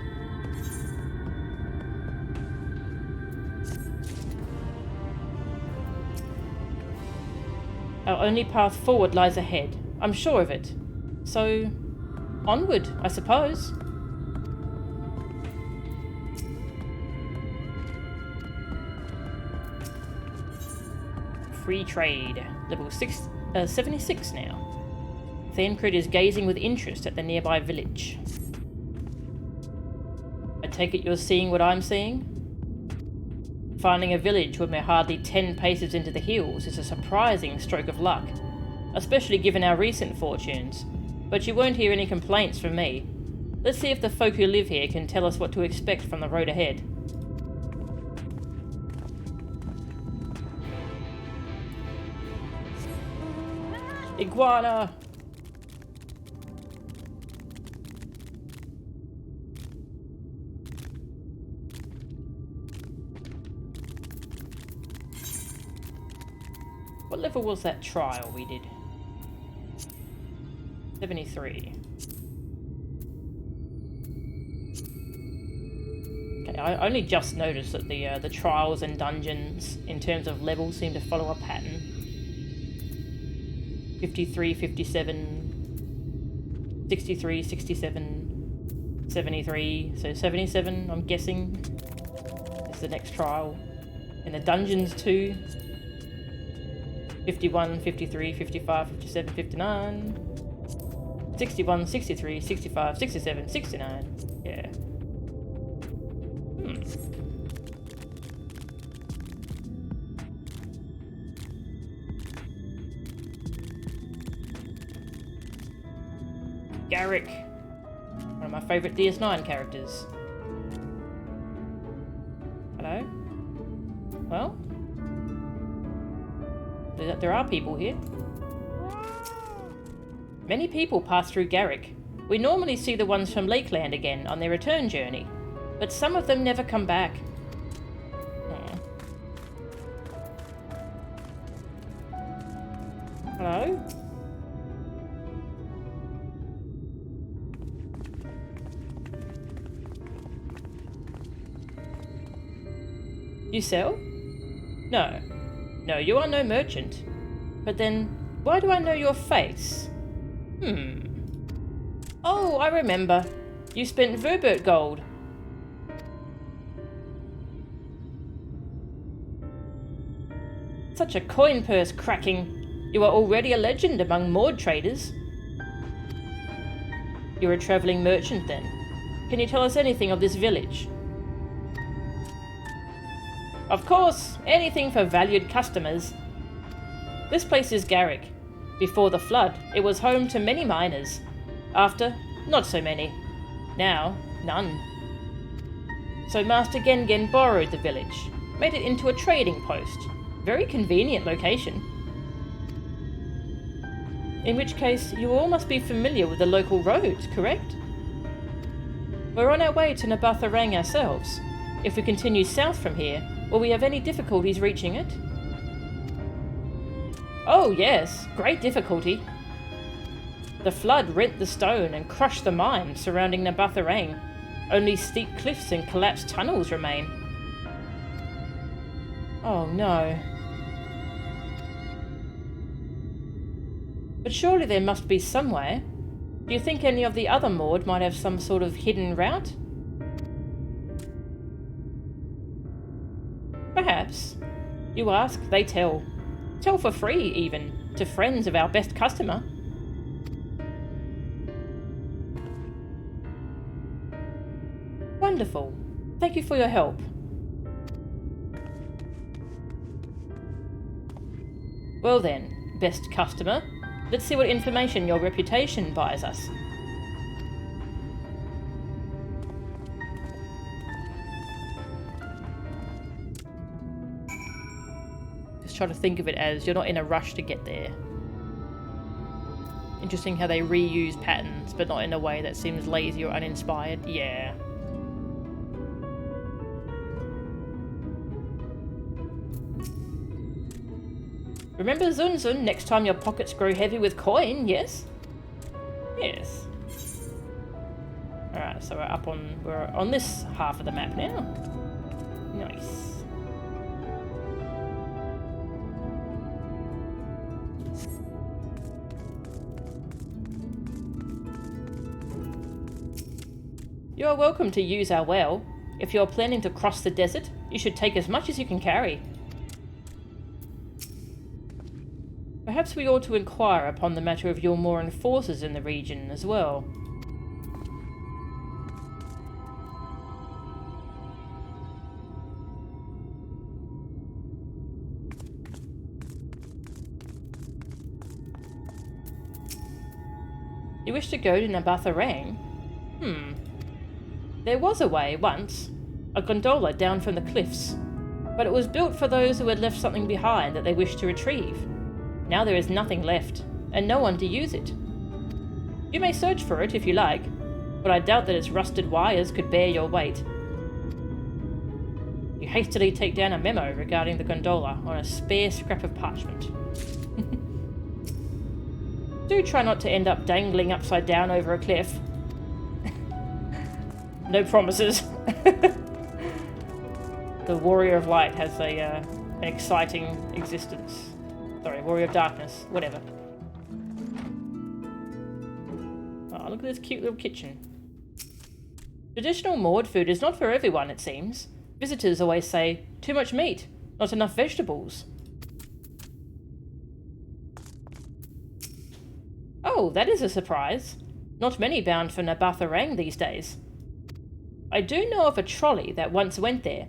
S1: Our only path forward lies ahead. I'm sure of it. So, onward, I suppose. Free trade. Level 76 now. Thancred is gazing with interest at the nearby village. I take it you're seeing what I'm seeing? Finding a village when we're hardly 10 paces into the hills is a surprising stroke of luck, especially given our recent fortunes, but you won't hear any complaints from me. Let's see if the folk who live here can tell us what to expect from the road ahead. Iguana! What level was that trial we did? 73. Okay, I only just noticed that the trials and dungeons in terms of levels seem to follow a pattern. 53, 57, 63, 67, 73, so 77 I'm guessing is the next trial. And the dungeons too. 51, 53, 55, 57, 59, 61, 63, 65, 67, 69. Yeah. Garrick. One of my favourite DS9 characters. Hello? Well? There are people here. Many people pass through Garrick. We normally see the ones from Lakeland again on their return journey, but some of them never come back. Hello? You sell? No. No, you are no merchant. But then, why do I know your face? Oh, I remember. You spent Verbert gold. Such a coin purse cracking. You are already a legend among Maud traders. You're a travelling merchant then. Can you tell us anything of this village? Of course, anything for valued customers. This place is Garrick. Before the flood, it was home to many miners. After, not so many. Now, none. So Master Gengen borrowed the village, made it into a trading post. Very convenient location. In which case, you all must be familiar with the local roads, correct? We're on our way to Aam Araeng ourselves. If we continue south from here, will we have any difficulties reaching it? Oh yes, great difficulty. The flood rent the stone and crushed the mine surrounding Aam Araeng. Only steep cliffs and collapsed tunnels remain. Oh no. But surely there must be some way. Do you think any of the other Maud might have some sort of hidden route? Perhaps. You ask, they tell. Tell for free, even, to friends of our best customer. Wonderful. Thank you for your help. Well then, best customer, let's see what information your reputation buys us. Try to think of it as you're not in a rush to get there. Interesting how they reuse patterns, but not in a way that seems lazy or uninspired. Yeah. Remember Zun Zun next time your pockets grow heavy with coin, yes? Yes. Alright, so we're on this half of the map now. Nice. You are welcome to use our well. If you're planning to cross the desert, you should take as much as you can carry. Perhaps we ought to inquire upon the matter of your Moran forces in the region as well. You wish to go to Aam Araeng? There was a way once, a gondola down from the cliffs, but it was built for those who had left something behind that they wished to retrieve. Now there is nothing left, and no one to use it. You may search for it if you like, but I doubt that its rusted wires could bear your weight. You hastily take down a memo regarding the gondola on a spare scrap of parchment. Do try not to end up dangling upside down over a cliff. No promises. The Warrior of Light has an exciting existence. Sorry, Warrior of Darkness, whatever. Oh, look at this cute little kitchen. Traditional Maud food is not for everyone, it seems. Visitors always say, too much meat, not enough vegetables. Oh, that is a surprise. Not many bound for Aam Araeng these days. I do know of a trolley that once went there.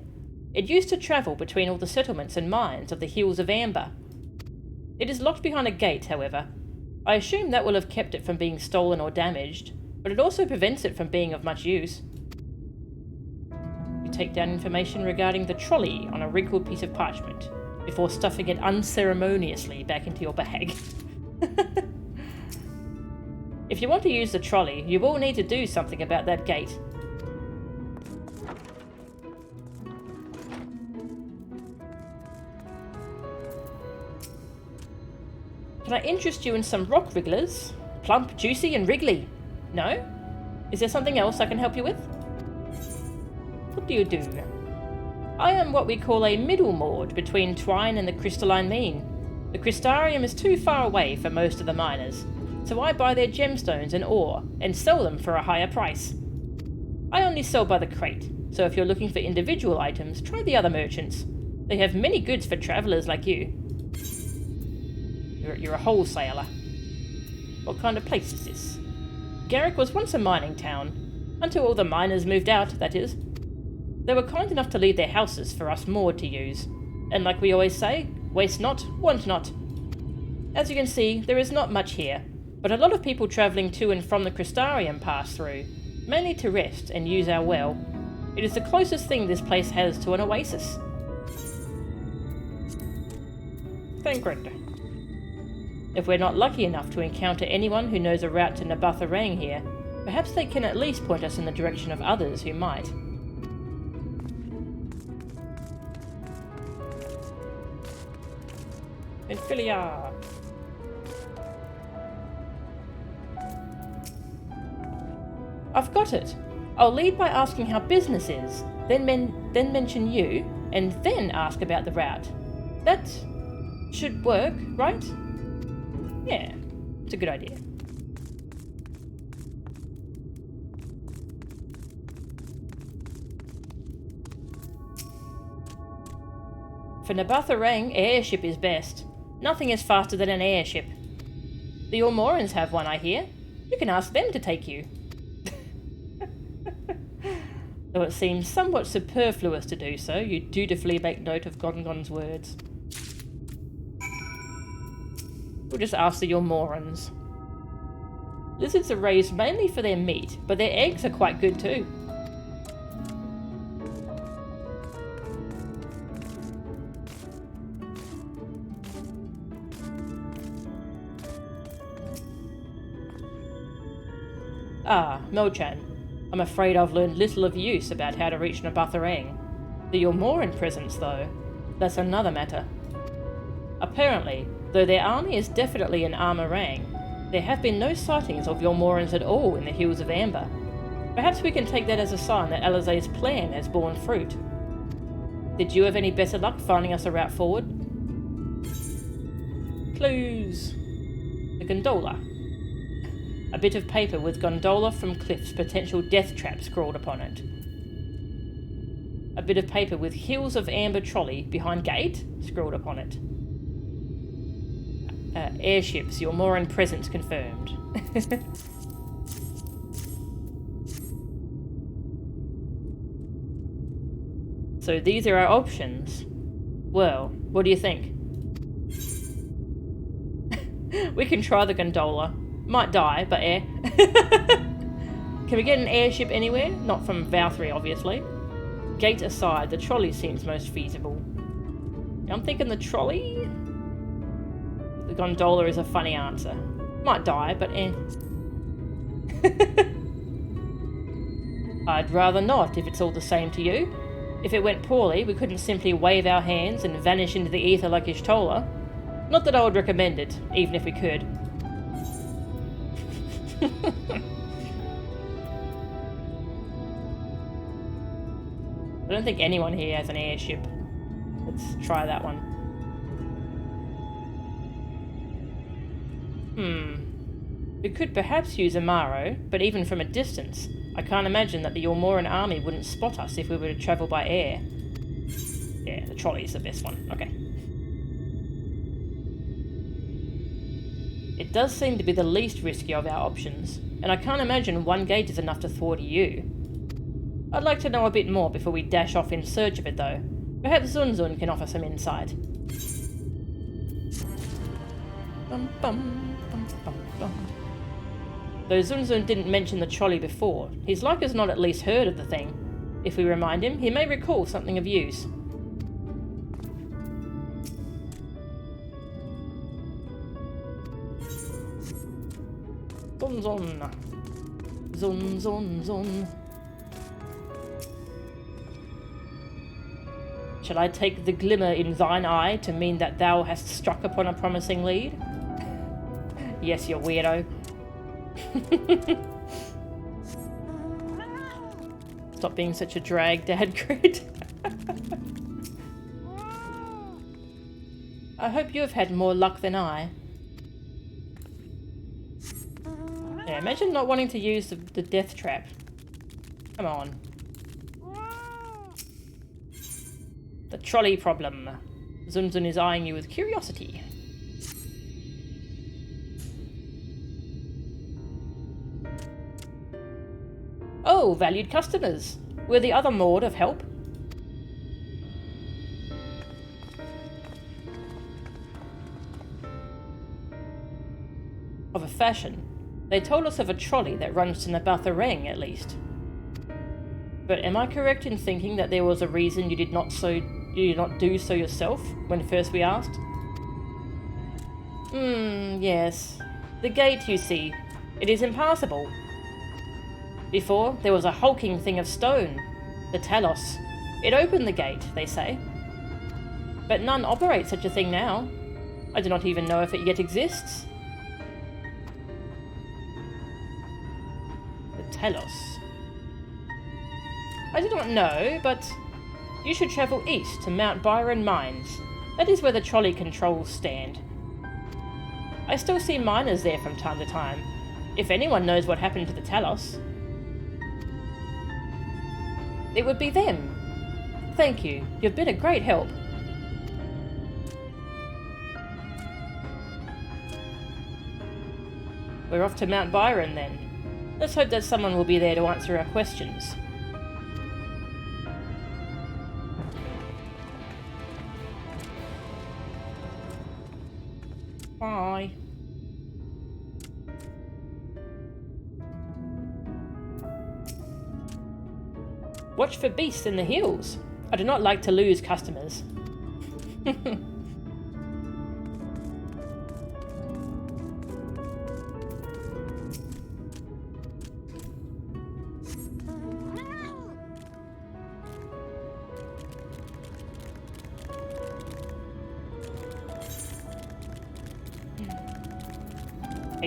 S1: It used to travel between all the settlements and mines of the Hills of Amber. It is locked behind a gate, however. I assume that will have kept it from being stolen or damaged, but it also prevents it from being of much use. You take down information regarding the trolley on a wrinkled piece of parchment, before stuffing it unceremoniously back into your bag. If you want to use the trolley, you will need to do something about that gate. Can I interest you in some rock wrigglers? Plump, juicy, and wriggly. No? Is there something else I can help you with? What do you do? I am what we call a middle Maud between Twine and the Crystalline Mean. The Crystarium is too far away for most of the miners, so I buy their gemstones and ore and sell them for a higher price. I only sell by the crate, so if you're looking for individual items, try the other merchants. They have many goods for travellers like you. You're a wholesaler. What kind of place is this? Garrick was once a mining town. Until all the miners moved out, that is. They were kind enough to leave their houses for us Maud to use. And like we always say, waste not, want not. As you can see, there is not much here, but a lot of people travelling to and from the Crystarium pass through, mainly to rest and use our well. It is the closest thing this place has to an oasis. Thancred. If we're not lucky enough to encounter anyone who knows a route to Aam Araeng here, perhaps they can at least point us in the direction of others who might. Infilia! I've got it! I'll lead by asking how business is, then mention you, and then ask about the route. That should work, right? Yeah, it's a good idea. For Aam Araeng, airship is best. Nothing is faster than an airship. The Ormorans have one, I hear. You can ask them to take you. Though it seems somewhat superfluous to do so, you dutifully make note of Gongon's words. We'll just ask the Ormorans. Lizards are raised mainly for their meat, but their eggs are quite good too. Ah, Mochan. I'm afraid I've learned little of use about how to reach Aam Araeng. The Ormoran presence, though, that's another matter. Apparently, Though their army is definitely in Ahm Araeng, there have been no sightings of your Morans at all in the Hills of Amber. Perhaps we can take that as a sign that Alizé's plan has borne fruit. Did you have any better luck finding us a route forward? Clues. The gondola. A bit of paper with gondola from cliffs potential death trap scrawled upon it. A bit of paper with Hills of Amber trolley behind gate scrawled upon it. Airships, your Moran presence confirmed. So these are our options. Well, what do you think? We can try the gondola. Might die, but air. Can we get an airship anywhere? Not from Valkyrie, obviously. Gate aside, the trolley seems most feasible. I'm thinking the trolley? The gondola is a funny answer. Might die, but eh. I'd rather not, if it's all the same to you. If it went poorly, we couldn't simply wave our hands and vanish into the ether like Ishtola. Not that I would recommend it, even if we could. I don't think anyone here has an airship. Let's try that one. We could perhaps use Amaro, but even from a distance, I can't imagine that the Yormoran army wouldn't spot us if we were to travel by air. Yeah, the trolley is the best one. Okay. It does seem to be the least risky of our options, and I can't imagine one gate is enough to thwart you. I'd like to know a bit more before we dash off in search of it, though. Perhaps Zunzun can offer some insight. Bum, bum, bum, bum, bum. Though Zunzun didn't mention the trolley before, he's like as not at least heard of the thing. If we remind him, he may recall something of use. Zunzun. Zun. Shall I take the glimmer in thine eye to mean that thou hast struck upon a promising lead? Yes, you weirdo. Stop being such a drag, Dad Crit. I hope you have had more luck than I. Yeah, imagine not wanting to use the death trap. Come on. The trolley problem. Zunzun is eyeing you with curiosity. Oh, valued customers. We're the other mode of help. Of a fashion. They told us of a trolley that runs to Aam, at least. But am I correct in thinking that there was a reason you did not do so yourself when first we asked? Yes. The gate, you see. It is impassable. Before, there was a hulking thing of stone. The Talos. It opened the gate, they say. But none operate such a thing now. I do not even know if it yet exists. The Talos. I do not know, but you should travel east to Mount Byron Mines. That is where the trolley controls stand. I still see miners there from time to time. If anyone knows what happened to the Talos. It would be them. Thank you. You've been a great help. We're off to Mount Byron then. Let's hope that someone will be there to answer our questions. Bye. Watch for beasts in the hills. I do not like to lose customers.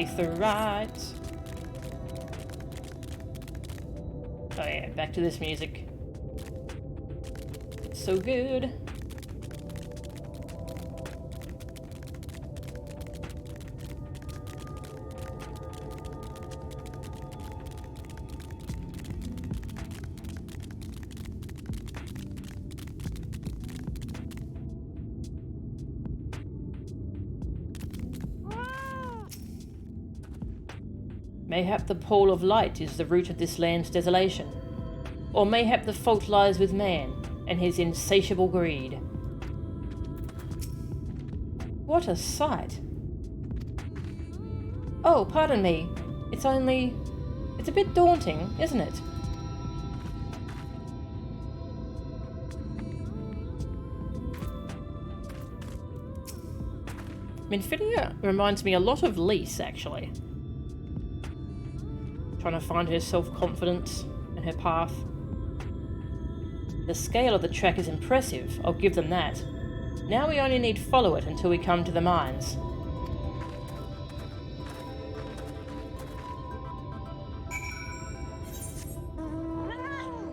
S1: Aetherite. Oh yeah, back to this music. It's so good. Mayhap the pole of light is the root of this land's desolation. Or mayhap the fault lies with man and his insatiable greed. What a sight! Oh, pardon me. It's a bit daunting, isn't it? Minfidia reminds me a lot of Lise, actually. Trying to find her self-confidence and her path. The scale of the track is impressive, I'll give them that. Now we only need to follow it until we come to the mines.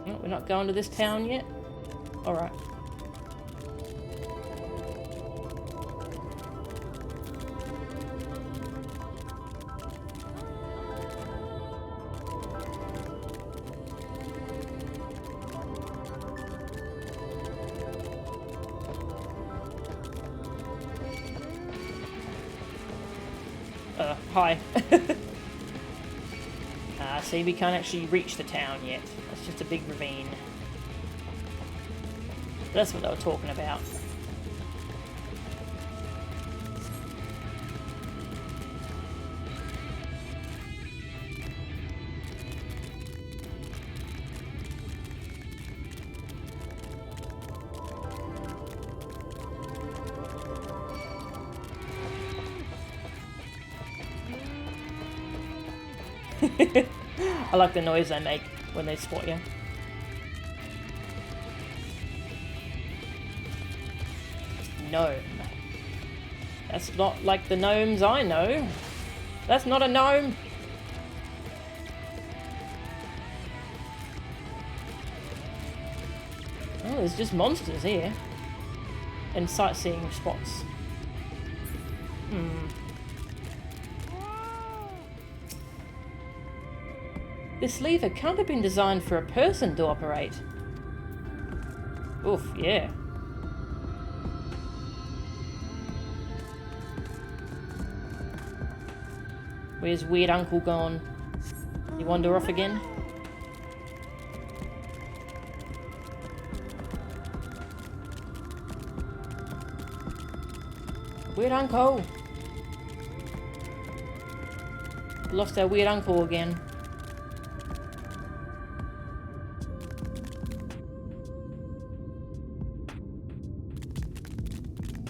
S1: Oh, we're not going to this town yet? Alright. Hi. See, we can't actually reach the town yet. That's just a big ravine. That's what they were talking about. I like the noise they make when they spot you. Gnome. That's not like the gnomes I know. That's not a gnome. Oh, there's just monsters here. And sightseeing spots. This lever can't have been designed for a person to operate. Oof, yeah. Where's Weird Uncle gone? You wander off again? Weird Uncle! Lost our Weird Uncle again.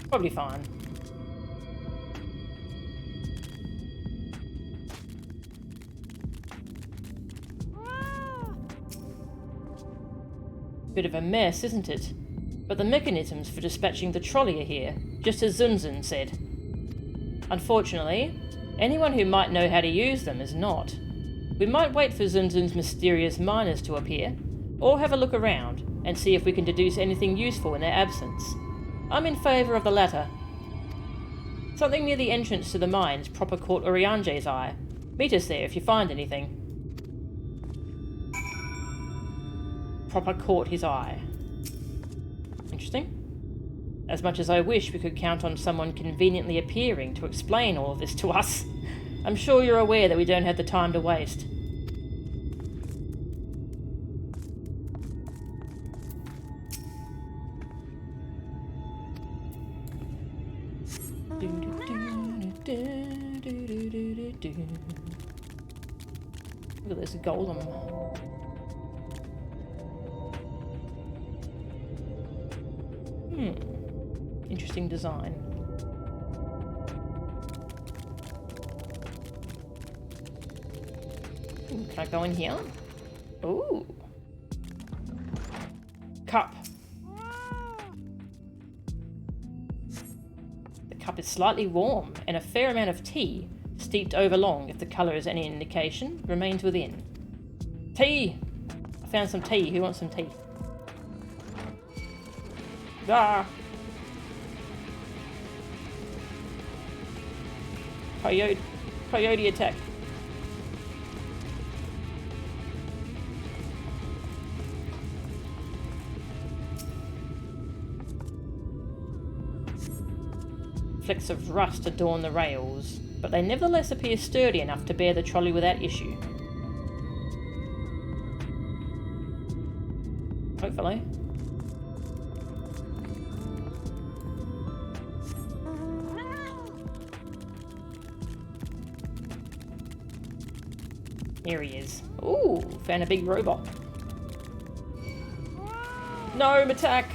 S1: Probably fine. Bit of a mess, isn't it? But the mechanisms for dispatching the trolley are here, just as Zunzun said. Unfortunately, anyone who might know how to use them is not. We might wait for Zunzun's mysterious miners to appear, or have a look around and see if we can deduce anything useful in their absence. I'm in favour of the latter. Something near the entrance to the mines proper caught Urianger's eye. Meet us there if you find anything. Proper caught his eye. Interesting. As much as I wish we could count on someone conveniently appearing to explain all of this to us, I'm sure you're aware that we don't have the time to waste. Look at this golem. Interesting design. Ooh, can I go in here? Ooh. Cup. The cup is slightly warm, and a fair amount of tea steeped over long, if the colour is any indication, remains within. Tea! I found some tea. Who wants some tea? Ah! Coyote attack. Flecks of rust adorn the rails, but they nevertheless appear sturdy enough to bear the trolley without issue. Hopefully. Here he is. Ooh, found a big robot. Gnome attack!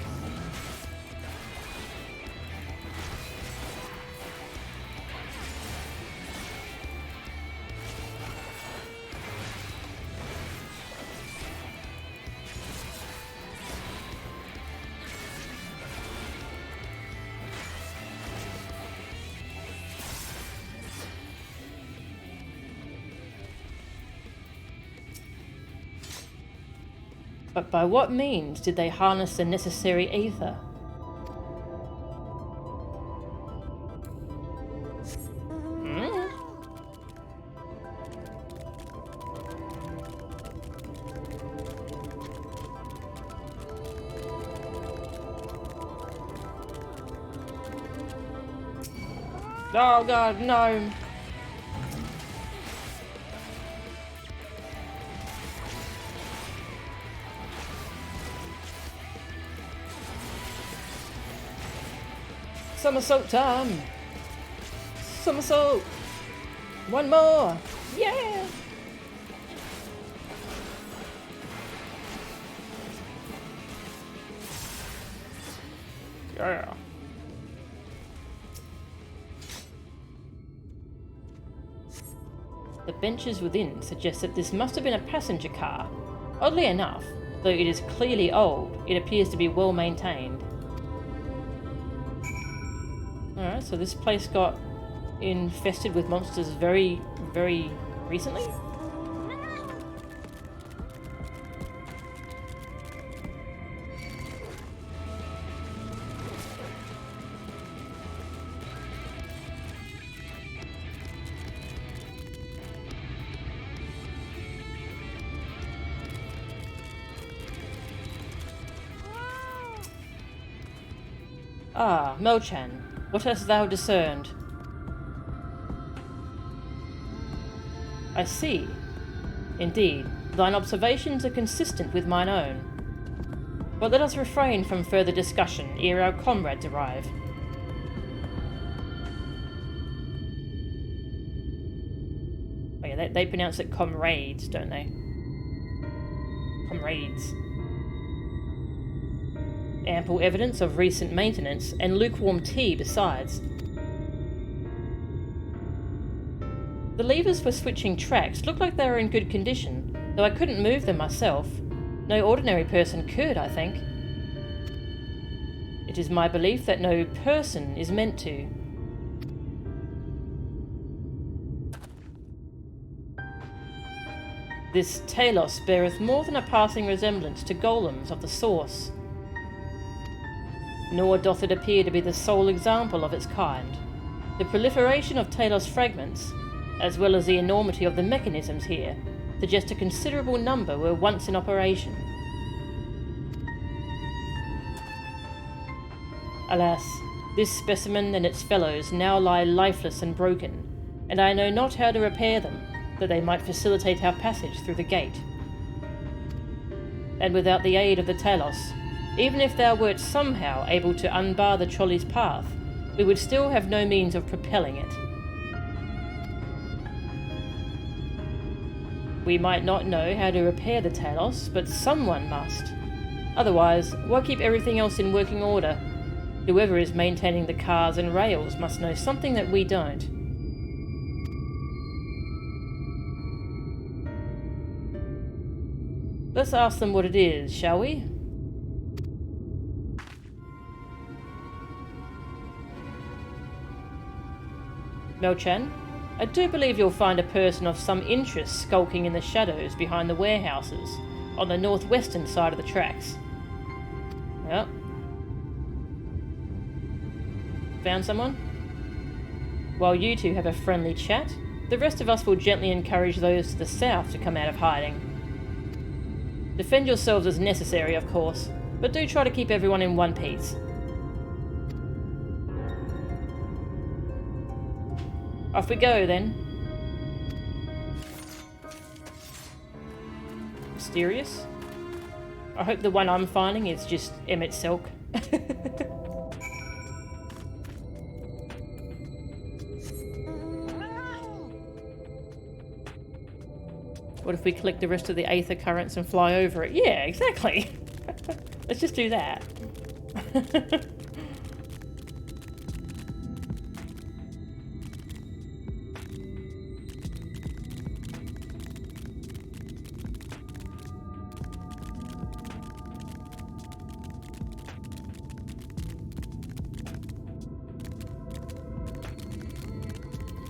S1: But by what means did they harness the necessary ether? Oh god, no! Somersault time! Somersault! One more! Yeah! Yeah! The benches within suggest that this must have been a passenger car. Oddly enough, though it is clearly old, it appears to be well maintained. Alright, so this place got infested with monsters very, very recently? Ah, Mo-chan, what hast thou discerned? I see. Indeed, thine observations are consistent with mine own. But let us refrain from further discussion ere our comrades arrive. Oh yeah, they pronounce it comrades, don't they? Comrades. Ample evidence of recent maintenance, and lukewarm tea besides. The levers for switching tracks look like they were in good condition, though I couldn't move them myself. No ordinary person could, I think. It is my belief that no person is meant to. This Talos beareth more than a passing resemblance to golems of the Source. Nor doth it appear to be the sole example of its kind. The proliferation of Talos fragments, as well as the enormity of the mechanisms here, suggest a considerable number were once in operation. Alas, this specimen and its fellows now lie lifeless and broken, and I know not how to repair them, that they might facilitate our passage through the gate. And without the aid of the Talos, even if thou wert somehow able to unbar the trolley's path, we would still have no means of propelling it. We might not know how to repair the Talos, but someone must. Otherwise, why keep everything else in working order? Whoever is maintaining the cars and rails must know something that we don't. Let's ask them what it is, shall we? Mo-chan, I do believe you'll find a person of some interest skulking in the shadows behind the warehouses on the northwestern side of the tracks. Yep. Found someone? While you two have a friendly chat, the rest of us will gently encourage those to the south to come out of hiding. Defend yourselves as necessary, of course, but do try to keep everyone in one piece. Off we go, then. Mysterious? I hope the one I'm finding is just Emmett Selk. What if we collect the rest of the aether currents and fly over it? Yeah, exactly. Let's just do that.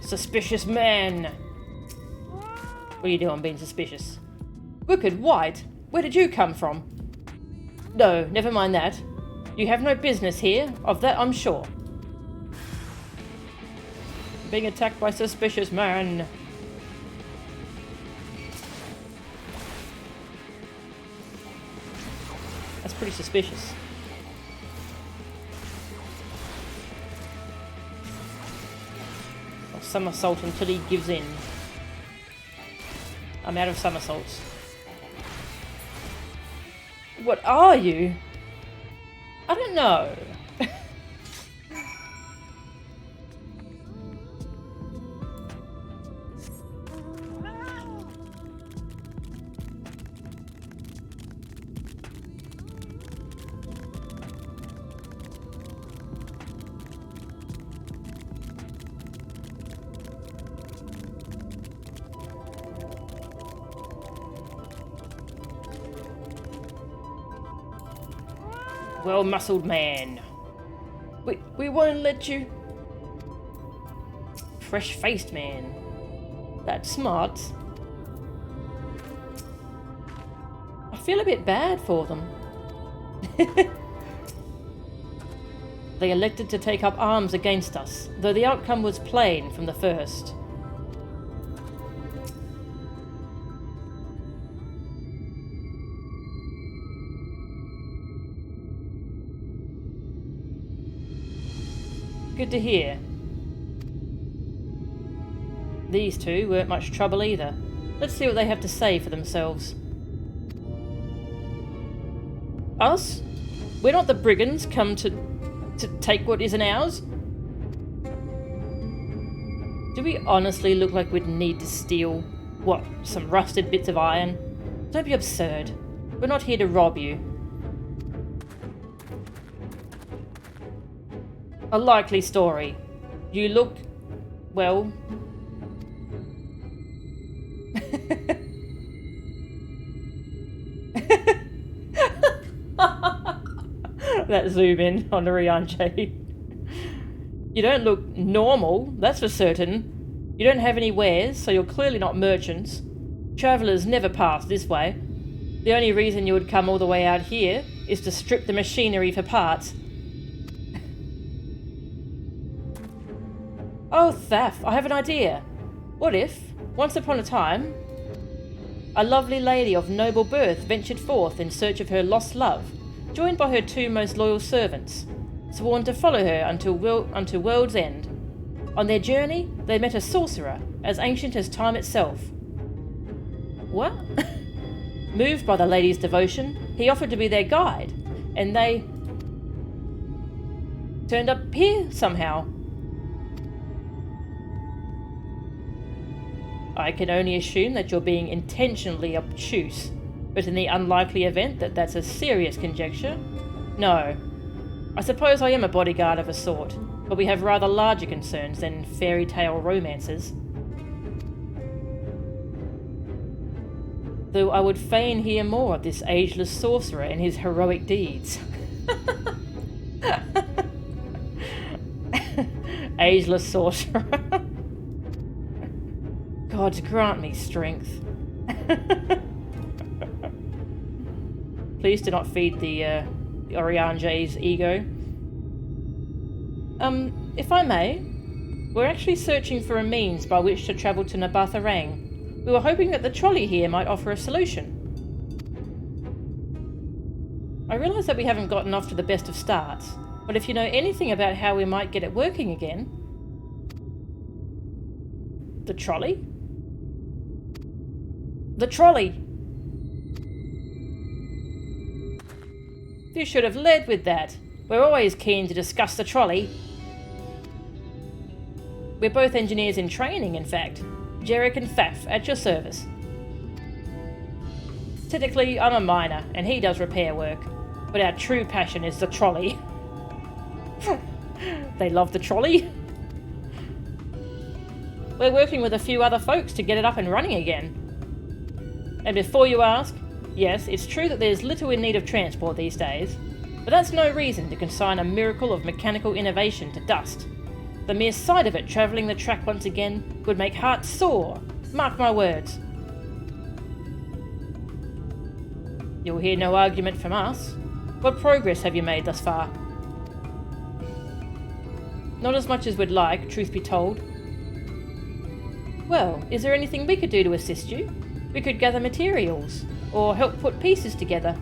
S1: Suspicious man! What are you doing being suspicious? Wicked White? Where did you come from? No, never mind that. You have no business here, of that I'm sure. Being attacked by suspicious man. That's pretty suspicious. I'll somersault until he gives in. I'm out of somersaults. What are you? I don't know. Well-muscled man. We won't let you. Fresh-faced man. That's smart. I feel a bit bad for them. They elected to take up arms against us, though the outcome was plain from the first. Good to hear. These two weren't much trouble either. Let's see what they have to say for themselves. Us? We're not the brigands come to take what isn't ours. Do we honestly look like we'd need to steal, what, some rusted bits of iron? Don't be absurd. We're not here to rob you. A likely story. You look, well... That zoom in on Ariane. You don't look normal, that's for certain. You don't have any wares, so you're clearly not merchants. Travellers never pass this way. The only reason you would come all the way out here is to strip the machinery for parts. Oh, Thaf, I have an idea. What if, once upon a time, a lovely lady of noble birth ventured forth in search of her lost love, joined by her two most loyal servants, sworn to follow her until world's end. On their journey, they met a sorcerer, as ancient as time itself. What? Moved by the lady's devotion, he offered to be their guide, and they turned up here somehow. I can only assume that you're being intentionally obtuse, but in the unlikely event that that's a serious conjecture, no. I suppose I am a bodyguard of a sort, but we have rather larger concerns than fairy tale romances. Though I would fain hear more of this ageless sorcerer and his heroic deeds. Ageless sorcerer. Gods grant me strength. Please do not feed the Oriange's ego. If I may, we're actually searching for a means by which to travel to Aam Araeng. We were hoping that the trolley here might offer a solution. I realise that we haven't gotten off to the best of starts, but if you know anything about how we might get it working again... The trolley? The trolley! You should have led with that. We're always keen to discuss the trolley. We're both engineers in training, in fact. Jarek and Faf, at your service. Technically, I'm a miner, and he does repair work. But our true passion is the trolley. They love the trolley. We're working with a few other folks to get it up and running again. And before you ask, yes, it's true that there's little in need of transport these days, but that's no reason to consign a miracle of mechanical innovation to dust. The mere sight of it travelling the track once again would make hearts sore. Mark my words. You'll hear no argument from us. What progress have you made thus far? Not as much as we'd like, truth be told. Well, is there anything we could do to assist you? We could gather materials, or help put pieces together.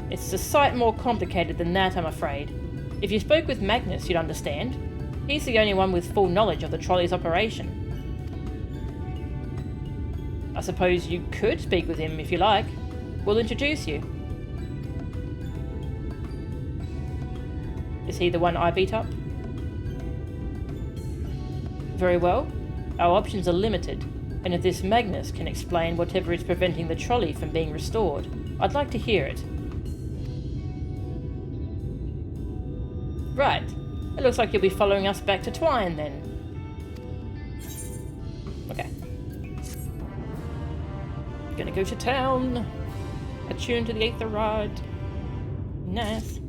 S1: It's a sight more complicated than that, I'm afraid. If you spoke with Magnus, you'd understand. He's the only one with full knowledge of the trolley's operation. I suppose you could speak with him if you like. We'll introduce you. Is he the one I beat up? Very well. Our options are limited, and if this Magnus can explain whatever is preventing the trolley from being restored, I'd like to hear it. Right. It looks like you'll be following us back to Twine, then. Okay. Gonna go to town. Attune to the Aether Rod. Nice.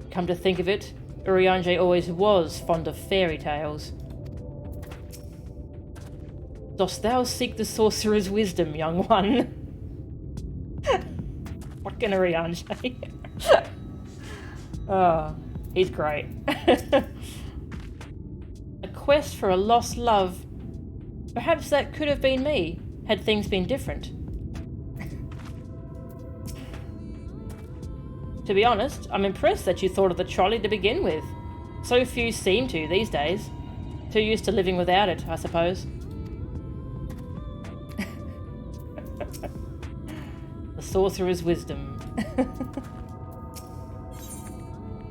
S1: Come to think of it, Urianger always was fond of fairy tales. Dost thou seek the sorcerer's wisdom, young one? Fucking Urianger. Oh, he's great. A quest for a lost love. Perhaps that could have been me, had things been different. To be honest, I'm impressed that you thought of the trolley to begin with. So few seem to these days. Too used to living without it, I suppose. The sorcerer's wisdom.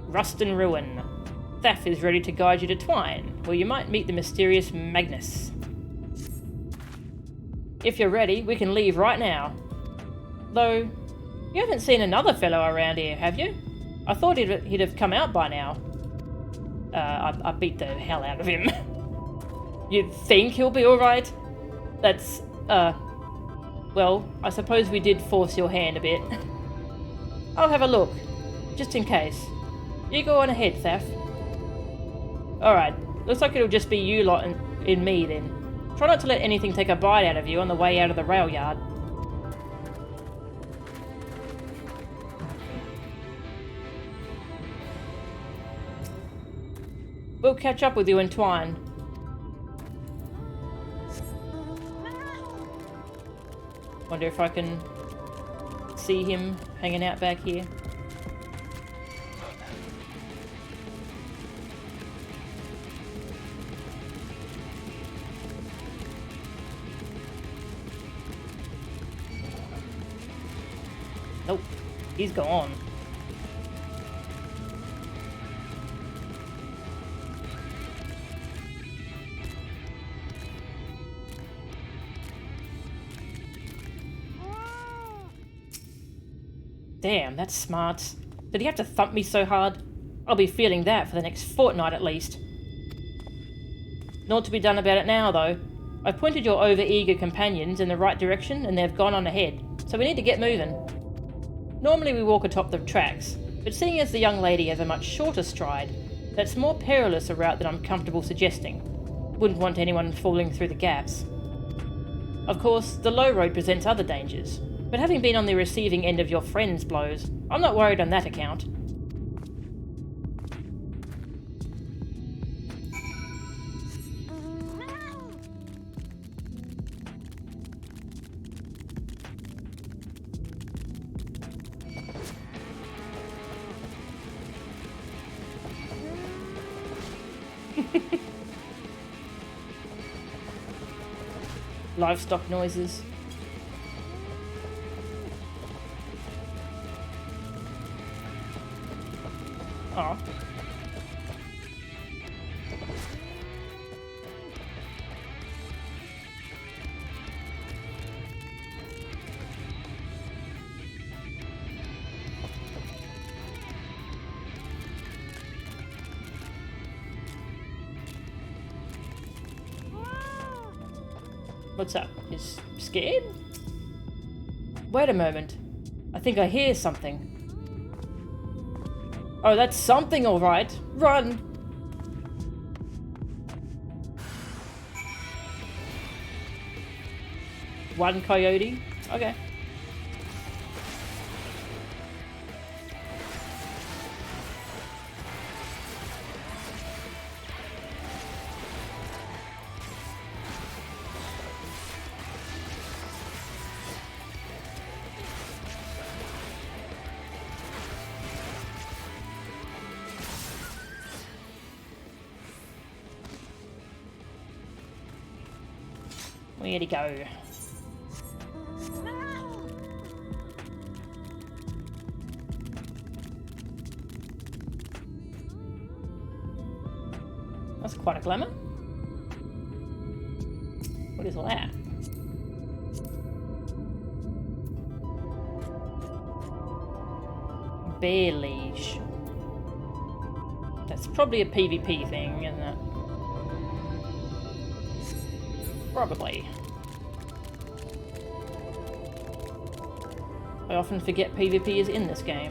S1: Rust and ruin. Thaf is ready to guide you to Twine, where you might meet the mysterious Magnus. If you're ready, we can leave right now. Though, you haven't seen another fellow around here, have you? I thought he'd have come out by now. I beat the hell out of him. You think he'll be alright? That's, well, I suppose we did force your hand a bit. I'll have a look, just in case. You go on ahead, Thaf. Alright, looks like it'll just be you lot and me then. Try not to let anything take a bite out of you on the way out of the rail yard. We'll catch up with you in Twine. Wonder if I can see him hanging out back here. Nope, he's gone. Damn, that's smart. Did he have to thump me so hard? I'll be feeling that for the next fortnight at least. Naught to be done about it now, though. I've pointed your over-eager companions in the right direction and they've gone on ahead, so we need to get moving. Normally we walk atop the tracks, but seeing as the young lady has a much shorter stride, that's more perilous a route than I'm comfortable suggesting. Wouldn't want anyone falling through the gaps. Of course, the low road presents other dangers, but having been on the receiving end of your friend's blows, I'm not worried on that account. Livestock noises. Oh. What's up? Is scared? Wait a moment. I think I hear something. Oh, that's something, all right. Run! One coyote? Okay. Where'd he go? That's quite a glamour. What is that? Bear leash. That's probably a PvP thing, isn't it? Probably. I often forget PvP is in this game.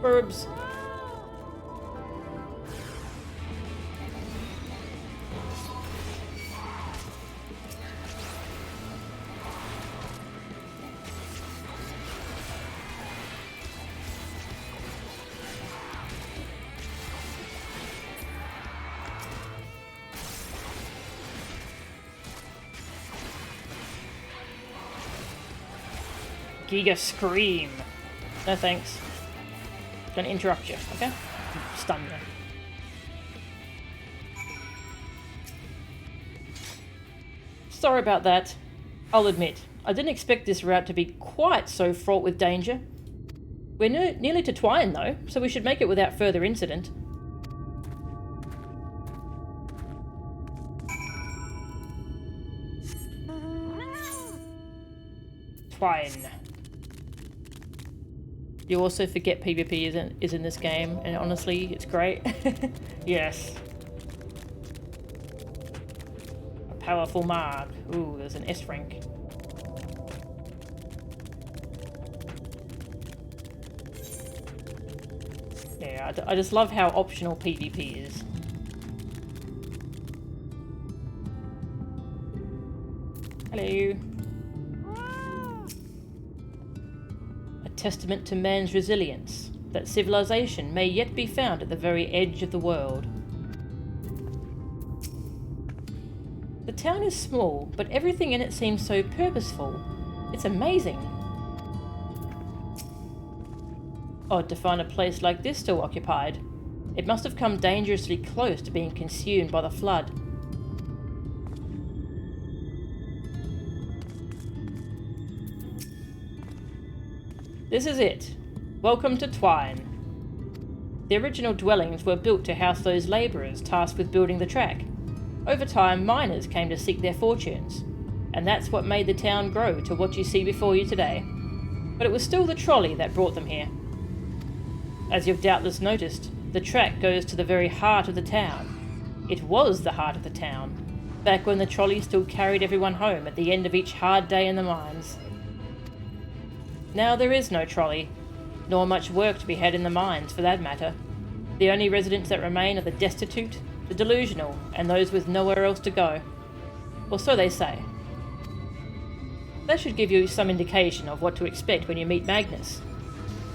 S1: Burbs. Giga Scream. No thanks. Gonna interrupt you, okay? Stun you. Sorry about that. I'll admit, I didn't expect this route to be quite so fraught with danger. We're nearly to Twine though, so we should make it without further incident. Twine. You also forget PvP is in this game, and honestly, it's great. Yes. A powerful mark. Ooh, there's an S rank. Yeah, I just love how optional PvP is. Hello. Testament to man's resilience, that civilization may yet be found at the very edge of the world. The town is small, but everything in it seems so purposeful. It's amazing. Odd to find a place like this still occupied. It must have come dangerously close to being consumed by the flood. This is it. Welcome to Twine. The original dwellings were built to house those labourers tasked with building the track. Over time, miners came to seek their fortunes, and that's what made the town grow to what you see before you today. But it was still the trolley that brought them here. As you've doubtless noticed, the track goes to the very heart of the town. It was the heart of the town, back when the trolley still carried everyone home at the end of each hard day in the mines. Now there is no trolley, nor much work to be had in the mines for that matter. The only residents that remain are the destitute, the delusional, and those with nowhere else to go. Or so they say. That should give you some indication of what to expect when you meet Magnus.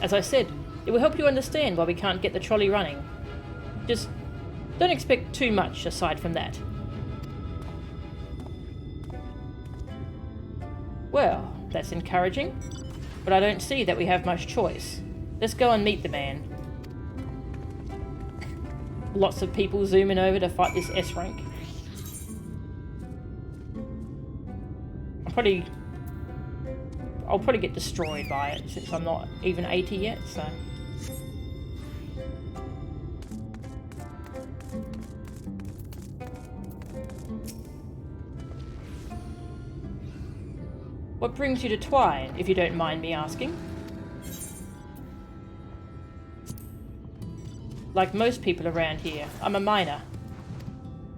S1: As I said, it will help you understand why we can't get the trolley running. Just don't expect too much aside from that. Well, that's encouraging, but I don't see that we have much choice. Let's go and meet the man. Lots of people zooming over to fight this S rank. I'll probably get destroyed by it since I'm not even 80 yet, so. What brings you to Twine, if you don't mind me asking? Like most people around here, I'm a miner.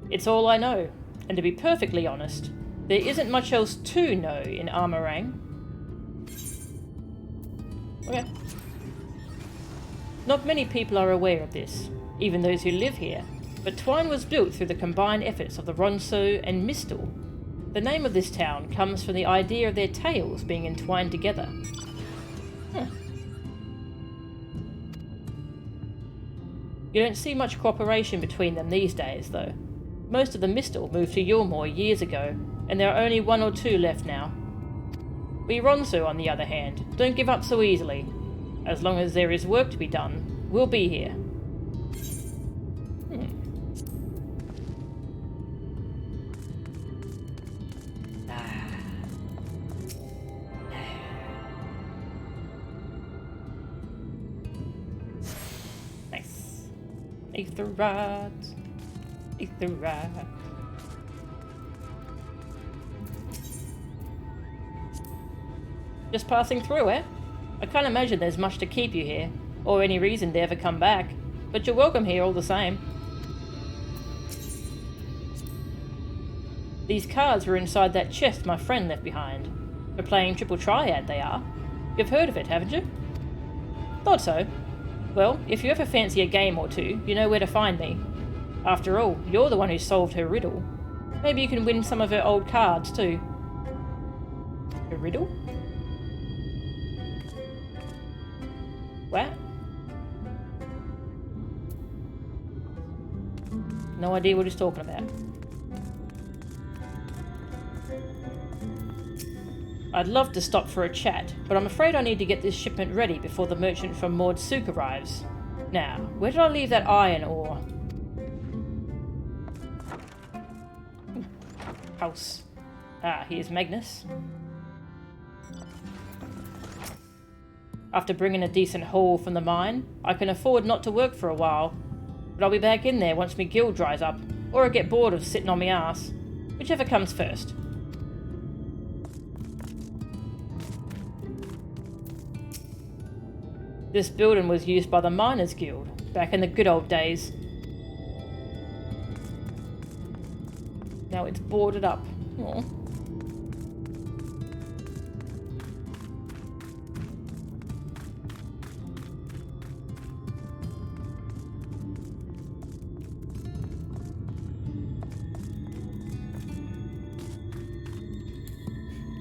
S1: It's all I know, and to be perfectly honest, there isn't much else to know in Ahm Araeng. Okay. Not many people are aware of this, even those who live here, but Twine was built through the combined efforts of the Ronso and Mistel. The name of this town comes from the idea of their tails being entwined together. You don't see much cooperation between them these days, though. Most of the Mistel moved to Yulmore years ago, and there are only 1 or 2 left now. We Ronso, on the other hand, don't give up so easily. As long as there is work to be done, we'll be here. Ether rods. Ether rods. Just passing through, eh? I can't imagine there's much to keep you here, or any reason to ever come back, but you're welcome here all the same. These cards were inside that chest my friend left behind. For playing Triple Triad, they are. You've heard of it, haven't you? Thought so. Well, if you ever fancy a game or two, you know where to find me. After all, you're the one who solved her riddle. Maybe you can win some of her old cards, too. Her riddle? What? No idea what he's talking about. I'd love to stop for a chat, but I'm afraid I need to get this shipment ready before the merchant from Maud Sook arrives. Now, where did I leave that iron ore? House. Ah, here's Magnus. After bringing a decent haul from the mine, I can afford not to work for a while. But I'll be back in there once my guild dries up, or I get bored of sitting on my ass. Whichever comes first. This building was used by the Miners Guild back in the good old days. Now it's boarded up. Aww.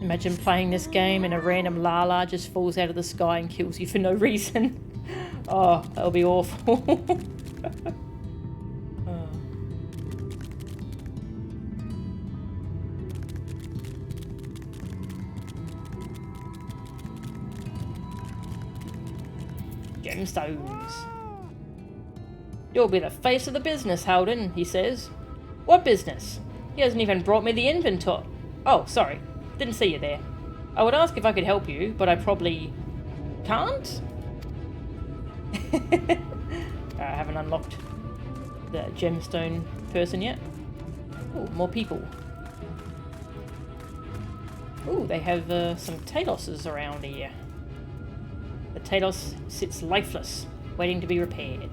S1: Imagine playing this game and a random Lala just falls out of the sky and kills you for no reason. Oh, that'll be awful. Oh. Gemstones. You'll be the face of the business, Howden, he says. What business? He hasn't even brought me the inventory. Oh, sorry. Didn't see you there. I would ask if I could help you, but I probably can't? I haven't unlocked the gemstone person yet. Oh, more people. Oh, they have some Taloses around here. The Talos sits lifeless, waiting to be repaired.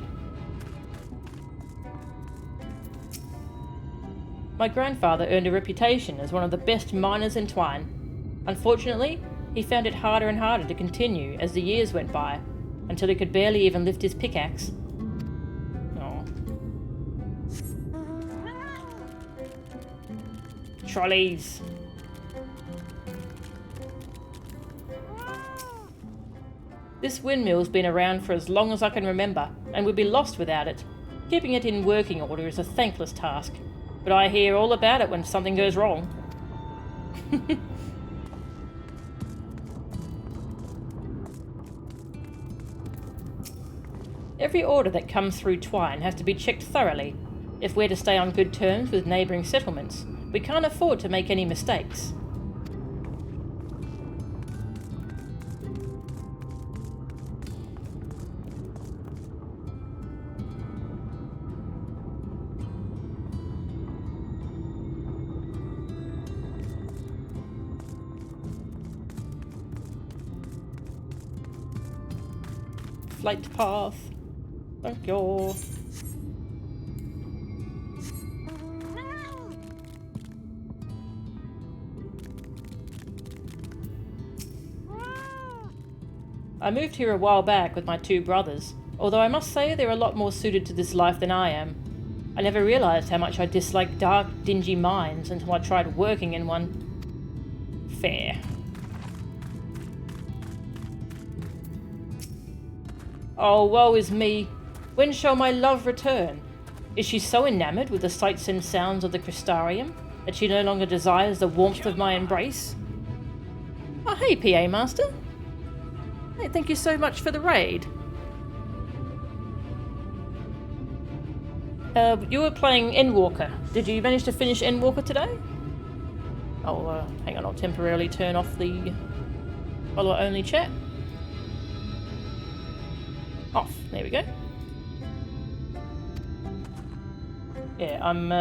S1: My grandfather earned a reputation as one of the best miners in Twine. Unfortunately, he found it harder and harder to continue as the years went by, until he could barely even lift his pickaxe. Oh. Trolleys. This windmill's been around for as long as I can remember, and would be lost without it. Keeping it in working order is a thankless task, but I hear all about it when something goes wrong. Every order that comes through Twine has to be checked thoroughly. If we're to stay on good terms with neighbouring settlements, we can't afford to make any mistakes. Flight path. Thank you. I moved here a while back with my two brothers, although I must say they're a lot more suited to this life than I am. I never realised how much I disliked dark, dingy mines until I tried working in one. Fair. Oh, woe is me. When shall my love return? Is she so enamoured with the sights and sounds of the Crystarium that she no longer desires the warmth of my embrace? Oh, hey, PA Master. Hey, thank you so much for the raid. You were playing Endwalker. Did you manage to finish Endwalker today? Oh, hang on, I'll temporarily turn off the follower-only chat. Off. There we go. Yeah, I'm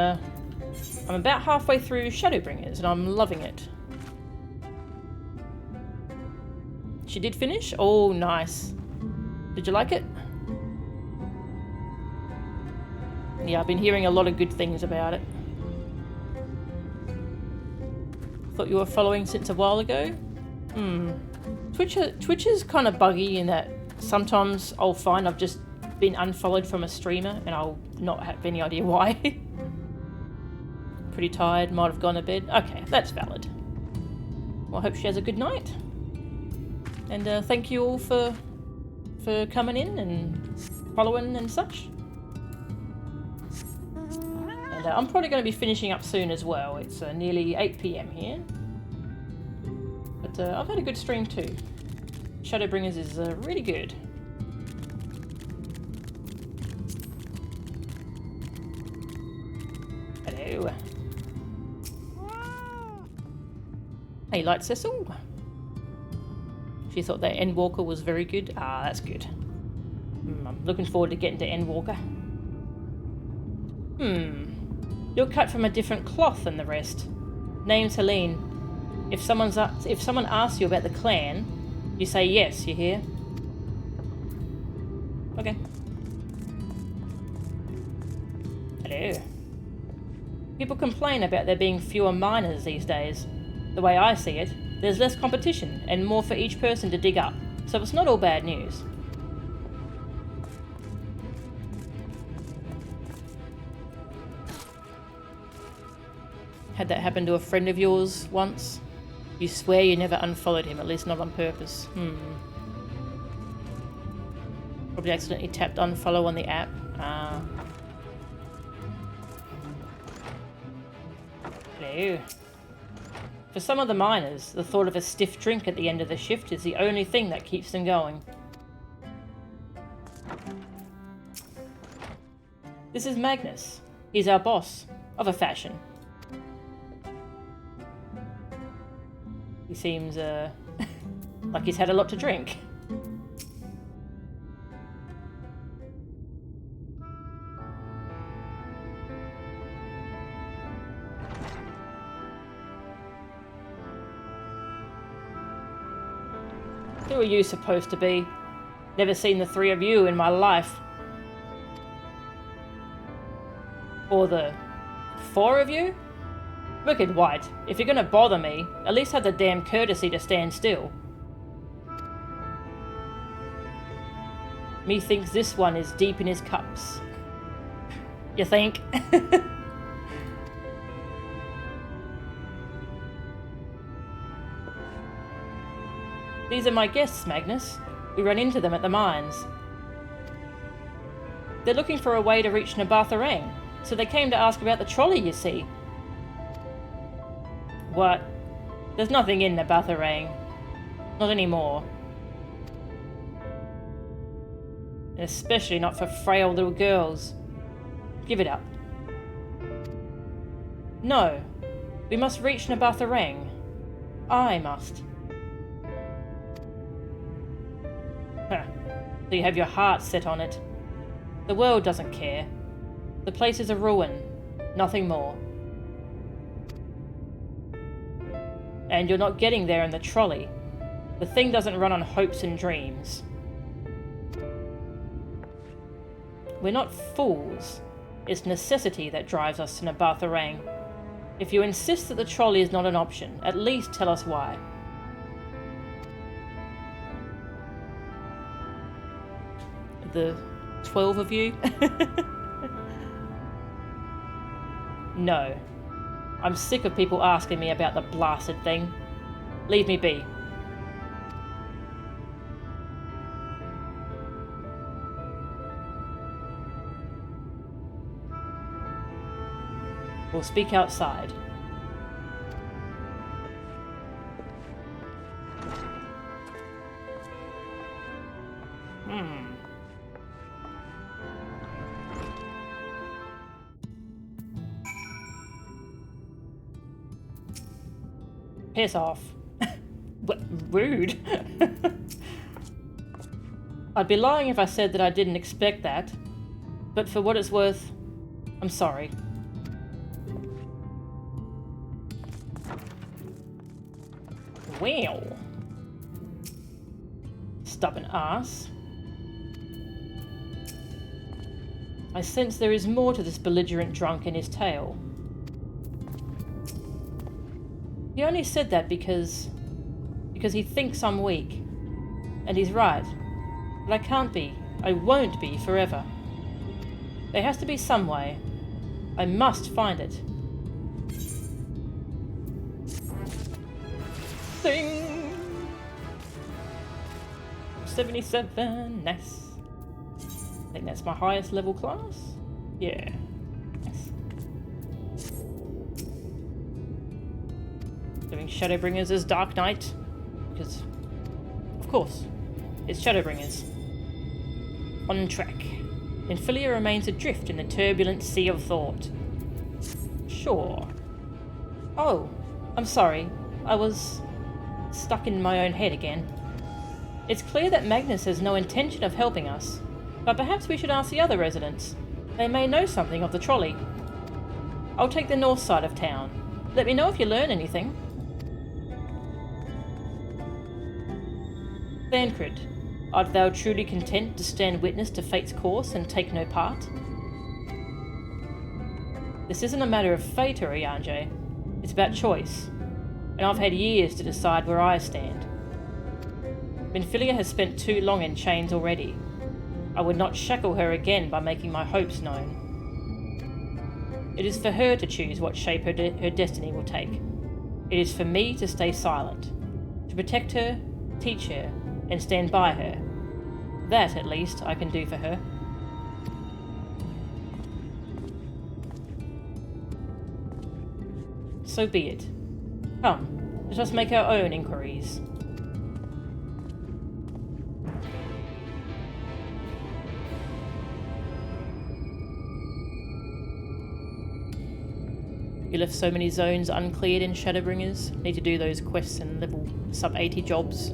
S1: about halfway through Shadowbringers, and I'm loving it. She did finish? Oh, nice. Did you like it? Yeah, I've been hearing a lot of good things about it. Thought you were following since a while ago? Twitch is kind of buggy in that sometimes I'll find I've just been unfollowed from a streamer and I'll not have any idea why. Pretty tired, might have gone to bed. Okay, that's valid. Well, I hope she has a good night. And thank you all for coming in and following and such. And I'm probably going to be finishing up soon as well. It's nearly 8 PM here. But I've had a good stream too. Shadowbringers is really good. Hello. Hey, Light Cecil. She thought that Endwalker was very good. Ah, that's good. I'm looking forward to getting to Endwalker. You're cut from a different cloth than the rest. Name's Helene. If someone asks you about the clan, you say yes, you hear? Okay. Hello. People complain about there being fewer miners these days. The way I see it, there's less competition and more for each person to dig up, so it's not all bad news. Had that happen to a friend of yours once? You swear you never unfollowed him, at least not on purpose. Probably accidentally tapped unfollow on the app. Hello. For some of the miners, the thought of a stiff drink at the end of the shift is the only thing that keeps them going. This is Magnus. He's our boss, of a fashion. He seems, like he's had a lot to drink. Who are you supposed to be? Never seen the three of you in my life. Or the 4 of you? Wicked White, if you're gonna bother me, at least have the damn courtesy to stand still. Methinks this one is deep in his cups. You think? These are my guests, Magnus. We ran into them at the mines. They're looking for a way to reach Aam Araeng, so they came to ask about the trolley, you see. What? There's nothing in Aam Araeng. Not anymore. Especially not for frail little girls. Give it up. No. We must reach Aam Araeng. I must. Huh. So you have your heart set on it. The world doesn't care. The place is a ruin. Nothing more. And you're not getting there in the trolley. The thing doesn't run on hopes and dreams. We're not fools. It's necessity that drives us to Aam Araeng. If you insist that the trolley is not an option, at least tell us why. The 12 of you? No. I'm sick of people asking me about the blasted thing. Leave me be. We'll speak outside. Piss off. Rude. I'd be lying if I said that I didn't expect that. But for what it's worth, I'm sorry. Well. Stubborn ass. I sense there is more to this belligerent drunk in his tale. He only said that because he thinks I'm weak. And he's right. But I can't be. I won't be forever. There has to be some way. I must find it. Ding! 77, nice. I think that's my highest level class. Yeah. Nice. Doing Shadowbringers as Dark Knight. Because, of course, it's Shadowbringers. On track. Infilia remains adrift in the turbulent sea of thought. Sure. Oh, I'm sorry. I was stuck in my own head again. It's clear that Magnus has no intention of helping us, but perhaps we should ask the other residents. They may know something of the trolley. I'll take the north side of town. Let me know if you learn anything. Thancred, art thou truly content to stand witness to fate's course and take no part? This isn't a matter of fate, Oriange. It's about choice. And I've had years to decide where I stand. Minfilia has spent too long in chains already. I would not shackle her again by making my hopes known. It is for her to choose what shape her destiny will take. It is for me to stay silent, to protect her, teach her, and stand by her. That, at least, I can do for her. So be it. Come, let us make our own inquiries. You left so many zones uncleared in Shadowbringers. Need to do those quests and level sub-80 jobs.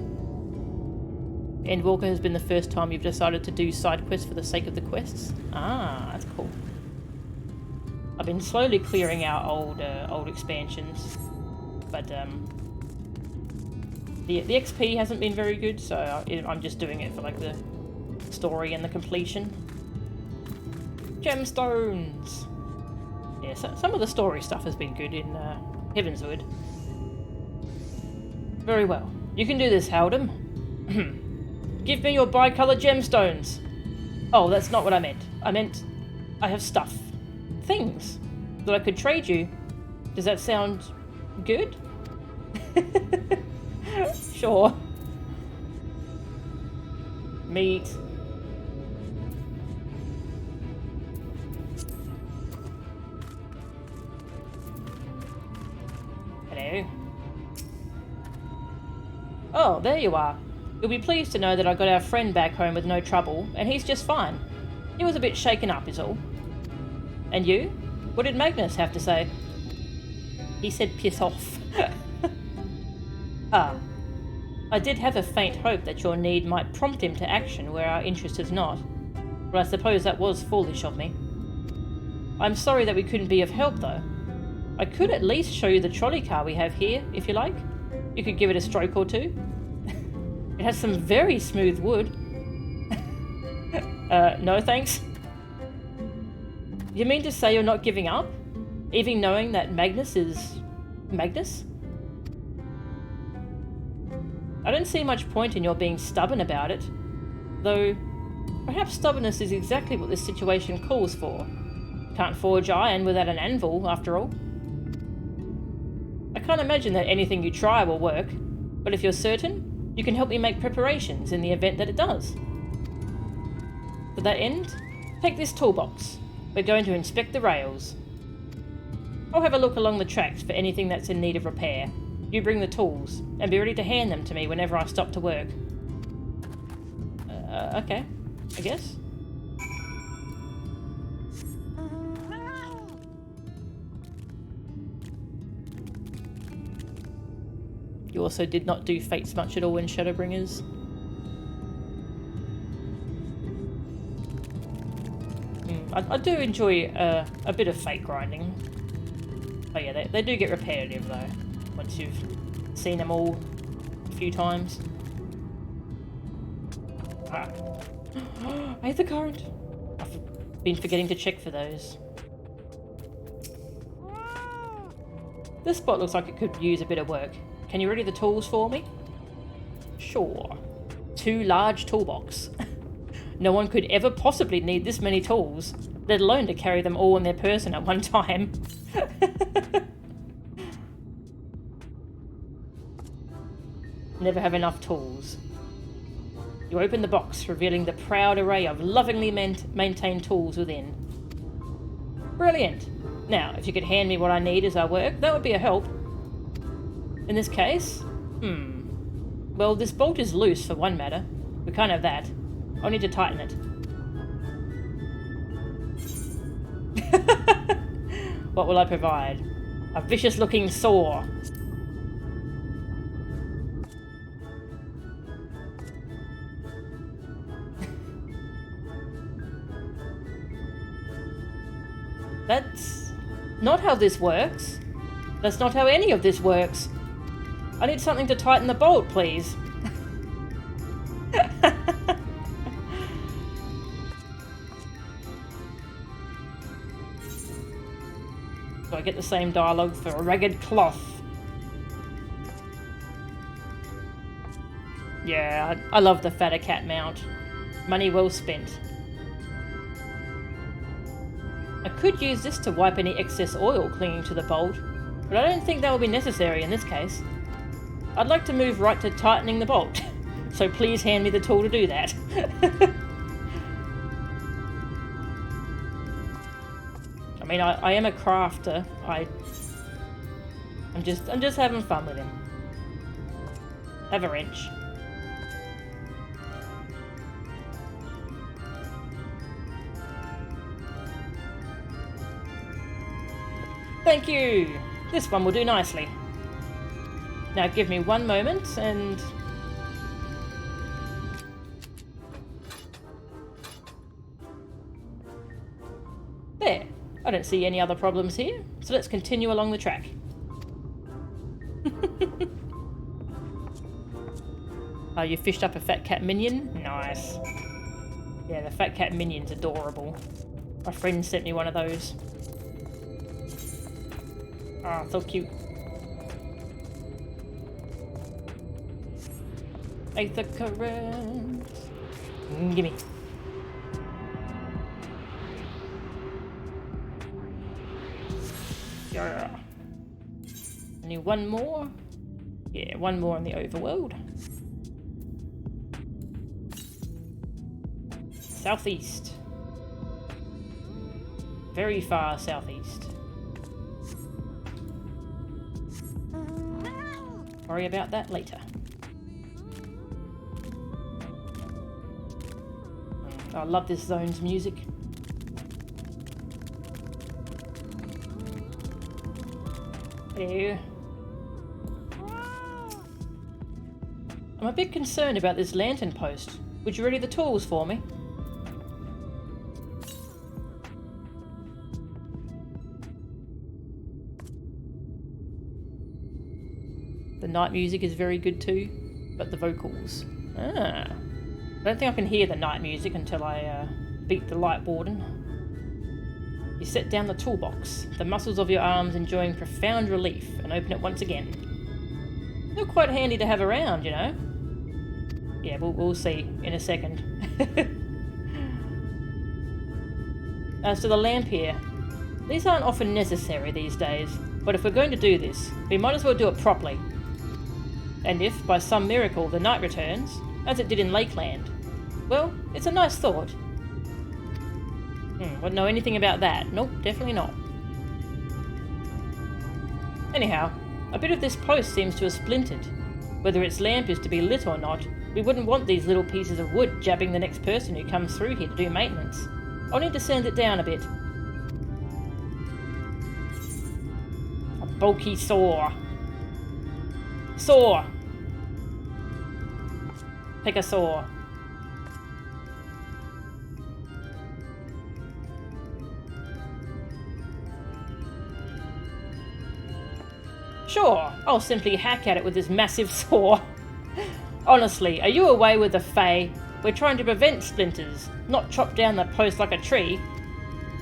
S1: Endwalker has been the first time you've decided to do side quests for the sake of the quests. Ah, that's cool. I've been slowly clearing out old expansions, but the XP hasn't been very good, so I'm just doing it for like the story and the completion. Gemstones! Yeah, so some of the story stuff has been good in Heavenswood. Very well. You can do this, Haldem. Give me your bi-colored gemstones. Oh, that's not what I meant. I meant I have stuff. Things that I could trade you. Does that sound good? Sure. Meat. Hello. Oh, there you are. You'll be pleased to know that I got our friend back home with no trouble, and he's just fine. He was a bit shaken up is all. And you? What did Magnus have to say? He said piss off. Ah. I did have a faint hope that your need might prompt him to action where our interest is not, but I suppose that was foolish of me. I'm sorry that we couldn't be of help, though. I could at least show you the trolley car we have here, if you like. You could give it a stroke or two. It has some very smooth wood. No thanks. You mean to say you're not giving up? Even knowing that Magnus is... Magnus? I don't see much point in your being stubborn about it. Though, perhaps stubbornness is exactly what this situation calls for. Can't forge iron without an anvil, after all. I can't imagine that anything you try will work, but if you're certain, you can help me make preparations in the event that it does. To that end, take this toolbox. We're going to inspect the rails. I'll have a look along the tracks for anything that's in need of repair. You bring the tools, and be ready to hand them to me whenever I stop to work. Okay, I guess. You also did not do fates much at all in Shadowbringers. I do enjoy a bit of fate grinding. Oh yeah, they do get repetitive though, once you've seen them all a few times. Ah. Aether current! I've been forgetting to check for those. This spot looks like it could use a bit of work. Can you ready the tools for me? Sure. 2 large toolbox. No one could ever possibly need this many tools, let alone to carry them all in their person at one time. Never have enough tools. You open the box, revealing the proud array of lovingly maintained tools within. Brilliant! Now, if you could hand me what I need as I work, that would be a help. In this case, well, this bolt is loose for one matter. We can't have that. I'll need to tighten it. What will I provide? A vicious-looking saw. That's not how this works. That's not how any of this works. I need something to tighten the bolt, please. Do I get the same dialogue for a ragged cloth? Yeah, I love the fatter cat mount. Money well spent. I could use this to wipe any excess oil clinging to the bolt, but I don't think that will be necessary in this case. I'd like to move right to tightening the bolt, so please hand me the tool to do that. I mean, I am a crafter. I'm just having fun with him. Have a wrench. Thank you! This one will do nicely. Now give me one moment and... There. I don't see any other problems here, so let's continue along the track. Oh, you fished up a fat cat minion? Nice. Yeah, the fat cat minion's adorable. My friend sent me one of those. Ah, so cute. Aether current. Gimme. Yeah. Only one more? Yeah, one more in the overworld. Southeast. Very far southeast. Worry about that later. I love this zone's music. Hello. I'm a bit concerned about this lantern post. Would you ready the tools for me? The night music is very good too, but the vocals. Ah. I don't think I can hear the night music until I beat the Light Warden. You set down the toolbox, the muscles of your arms enjoying profound relief, and open it once again. They're quite handy to have around, you know. Yeah, we'll see in a second. As to the lamp here, these aren't often necessary these days, but if we're going to do this, we might as well do it properly. And if, by some miracle, the night returns, as it did in Lakeland, well, it's a nice thought. Wouldn't know anything about that. Nope, definitely not. Anyhow, a bit of this post seems to have splintered. Whether its lamp is to be lit or not, we wouldn't want these little pieces of wood jabbing the next person who comes through here to do maintenance. I'll need to sand it down a bit. A bulky saw. Saw! Pick a saw. Sure, I'll simply hack at it with this massive saw. Honestly, are you away with the Fae? We're trying to prevent splinters, not chop down the post like a tree.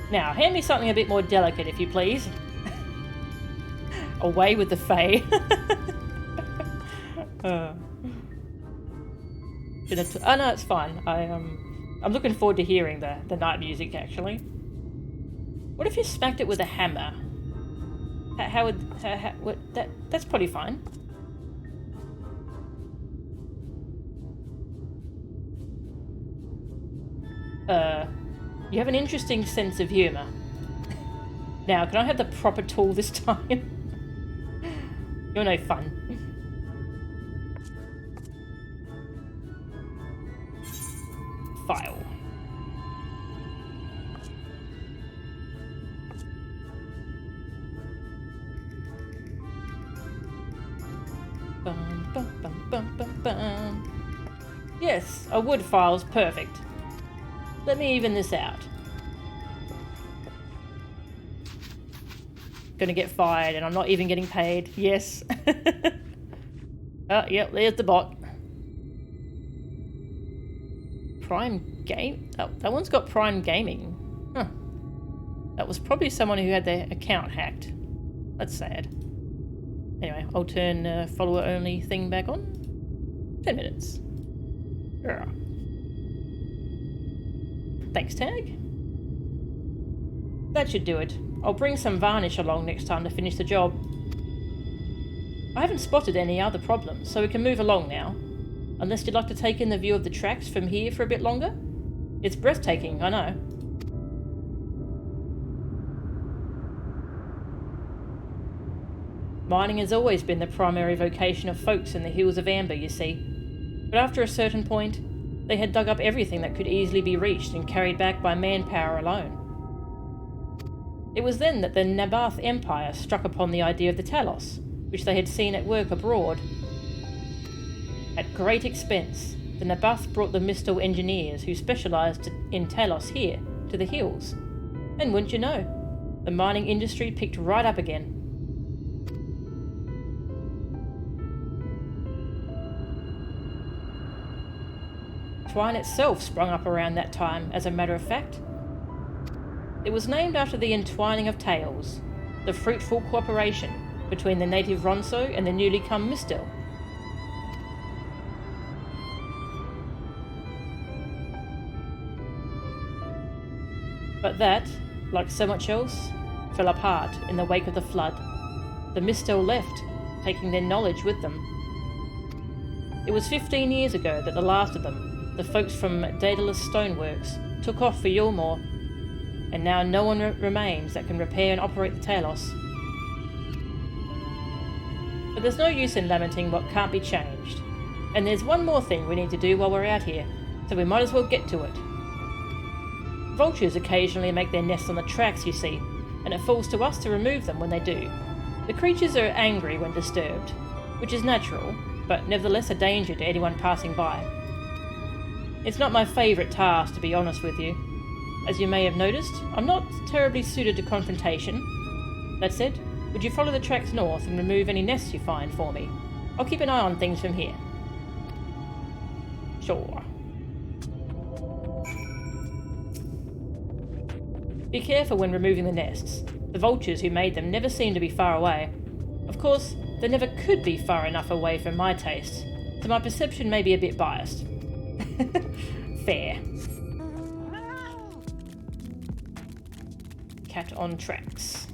S1: Now, hand me something a bit more delicate, if you please. Away with the Fae. Oh no, it's fine. I'm looking forward to hearing the night music, actually. What if you smacked it with a hammer? How would that's probably fine. You have an interesting sense of humor. Now, can I have the proper tool this time? You're no fun. File. Bum, bum, bum, bum, bum, bum. Yes, a wood file's perfect. Let me even this out. Gonna get fired and I'm not even getting paid. Yes. Oh, yep, there's the bot. Prime Game? Oh, that one's got Prime Gaming. Huh. That was probably someone who had their account hacked. That's sad. Anyway, I'll turn follower only thing back on. 10 minutes. Yeah. Thanks, Tag. That should do it. I'll bring some varnish along next time to finish the job. I haven't spotted any other problems, so we can move along now. Unless you'd like to take in the view of the tracks from here for a bit longer? It's breathtaking, I know. Mining has always been the primary vocation of folks in the Hills of Amber, you see. But after a certain point, they had dug up everything that could easily be reached and carried back by manpower alone. It was then that the Nabath Empire struck upon the idea of the Talos, which they had seen at work abroad. At great expense, the Nabath brought the Mistal engineers who specialised in Talos here, to the hills. And wouldn't you know, the mining industry picked right up again. Twine itself sprung up around that time, as a matter of fact. It was named after the entwining of tales, the fruitful cooperation between the native Ronso and the newly come Mistel. But that, like so much else, fell apart in the wake of the flood. The Mistel left, taking their knowledge with them. It was 15 years ago that the last of them, the folks from Daedalus Stoneworks, took off for Yulmore, and now no one remains that can repair and operate the Talos. But there's no use in lamenting what can't be changed, and there's one more thing we need to do while we're out here, so we might as well get to it. Vultures occasionally make their nests on the tracks, you see, and it falls to us to remove them when they do. The creatures are angry when disturbed, which is natural, but nevertheless a danger to anyone passing by. It's not my favourite task, to be honest with you. As you may have noticed, I'm not terribly suited to confrontation. That said, would you follow the tracks north and remove any nests you find for me? I'll keep an eye on things from here. Sure. Be careful when removing the nests. The vultures who made them never seem to be far away. Of course, they never could be far enough away for my taste, so my perception may be a bit biased. Fair. Cat on tracks.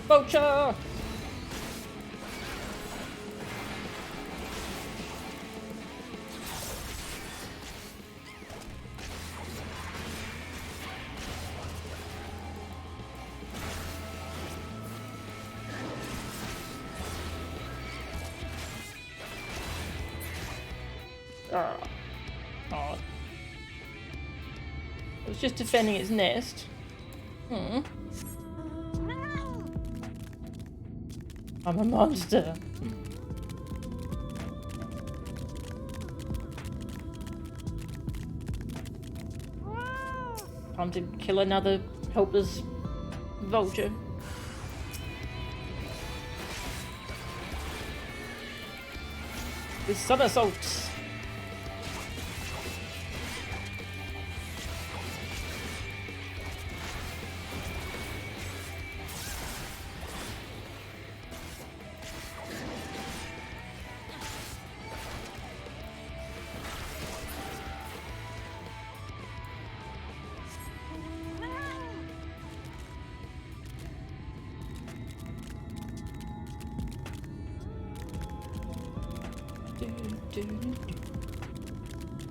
S1: Vulture! Oh. It was just defending its nest. I'm a monster. Time to kill another helpless vulture. With somersaults.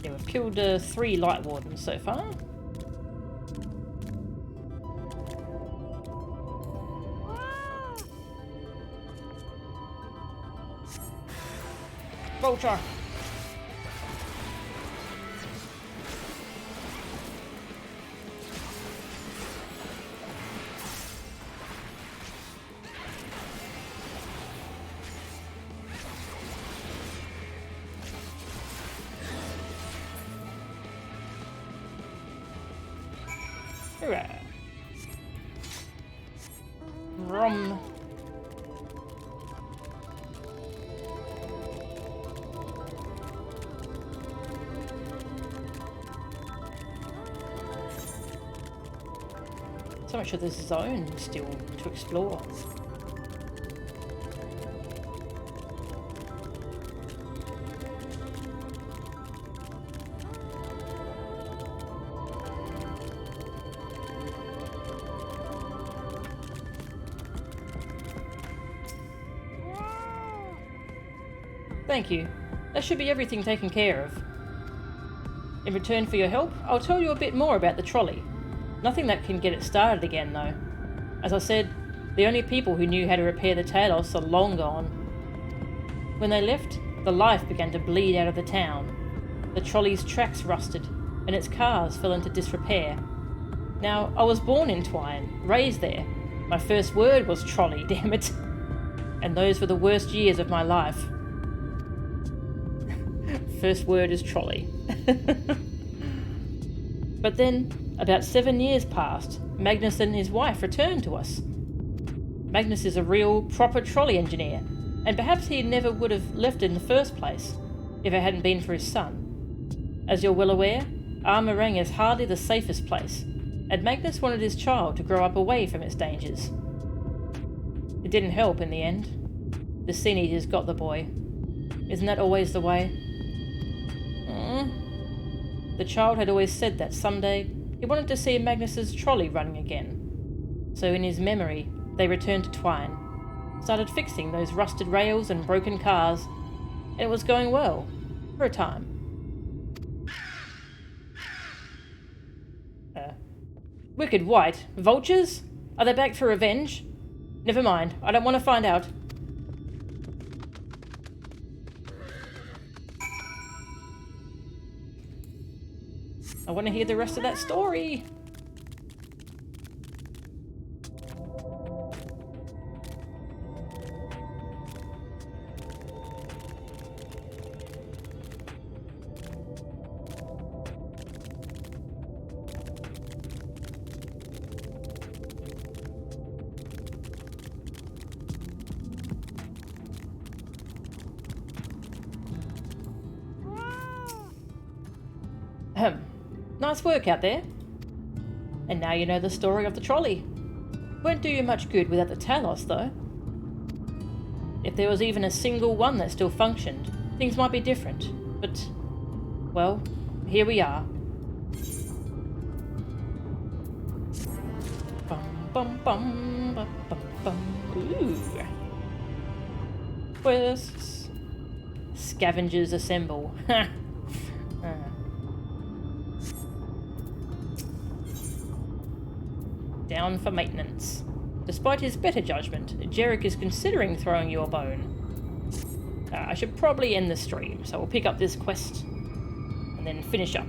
S1: Yeah, we've killed 3 light wardens so far. Vulture! Hurrah! Rum. So much of this zone still to explore. Thank you. That should be everything taken care of. In return for your help, I'll tell you a bit more about the trolley. Nothing that can get it started again, though. As I said, the only people who knew how to repair the Talos are long gone. When they left, the life began to bleed out of the town. The trolley's tracks rusted, and its cars fell into disrepair. Now, I was born in Twine, raised there. My first word was trolley, damn it. And those were the worst years of my life. First word is trolley. But then, about 7 years passed, Magnus and his wife returned to us. Magnus is a real, proper trolley engineer, and perhaps he never would have left in the first place if it hadn't been for his son. As you're well aware, Ahm Araeng is hardly the safest place, and Magnus wanted his child to grow up away from its dangers. It didn't help in the end. The Sin Eaters got the boy. Isn't that always the way? The child had always said that someday he wanted to see Magnus's trolley running again. So in his memory, they returned to Twine, started fixing those rusted rails and broken cars, and it was going well, for a time. Wicked White? Vultures? Are they back for revenge? Never mind, I don't want to find out. I want to hear the rest of that story. Nice work out there. And now you know the story of the trolley. Won't do you much good without the Talos, though. If there was even a single one that still functioned, things might be different. But, well, here we are. Bum bum bum bum bum bum. Ooh. Quests. Scavengers assemble. Down for maintenance. Despite his better judgment, Jarek is considering throwing you a bone. I should probably end the stream, so we'll pick up this quest and then finish up.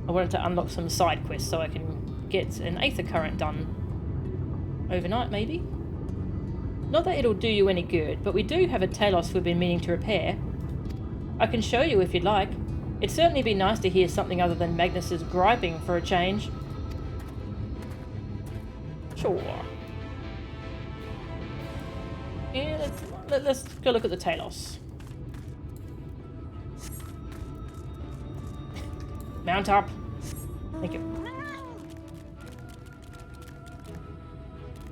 S1: I wanted to unlock some side quests so I can get an Aether Current done overnight, maybe? Not that it'll do you any good, but we do have a Talos we've been meaning to repair. I can show you if you'd like. It'd certainly be nice to hear something other than Magnus's griping for a change. Sure. Yeah, let's go look at the Talos. Mount up. Thank you.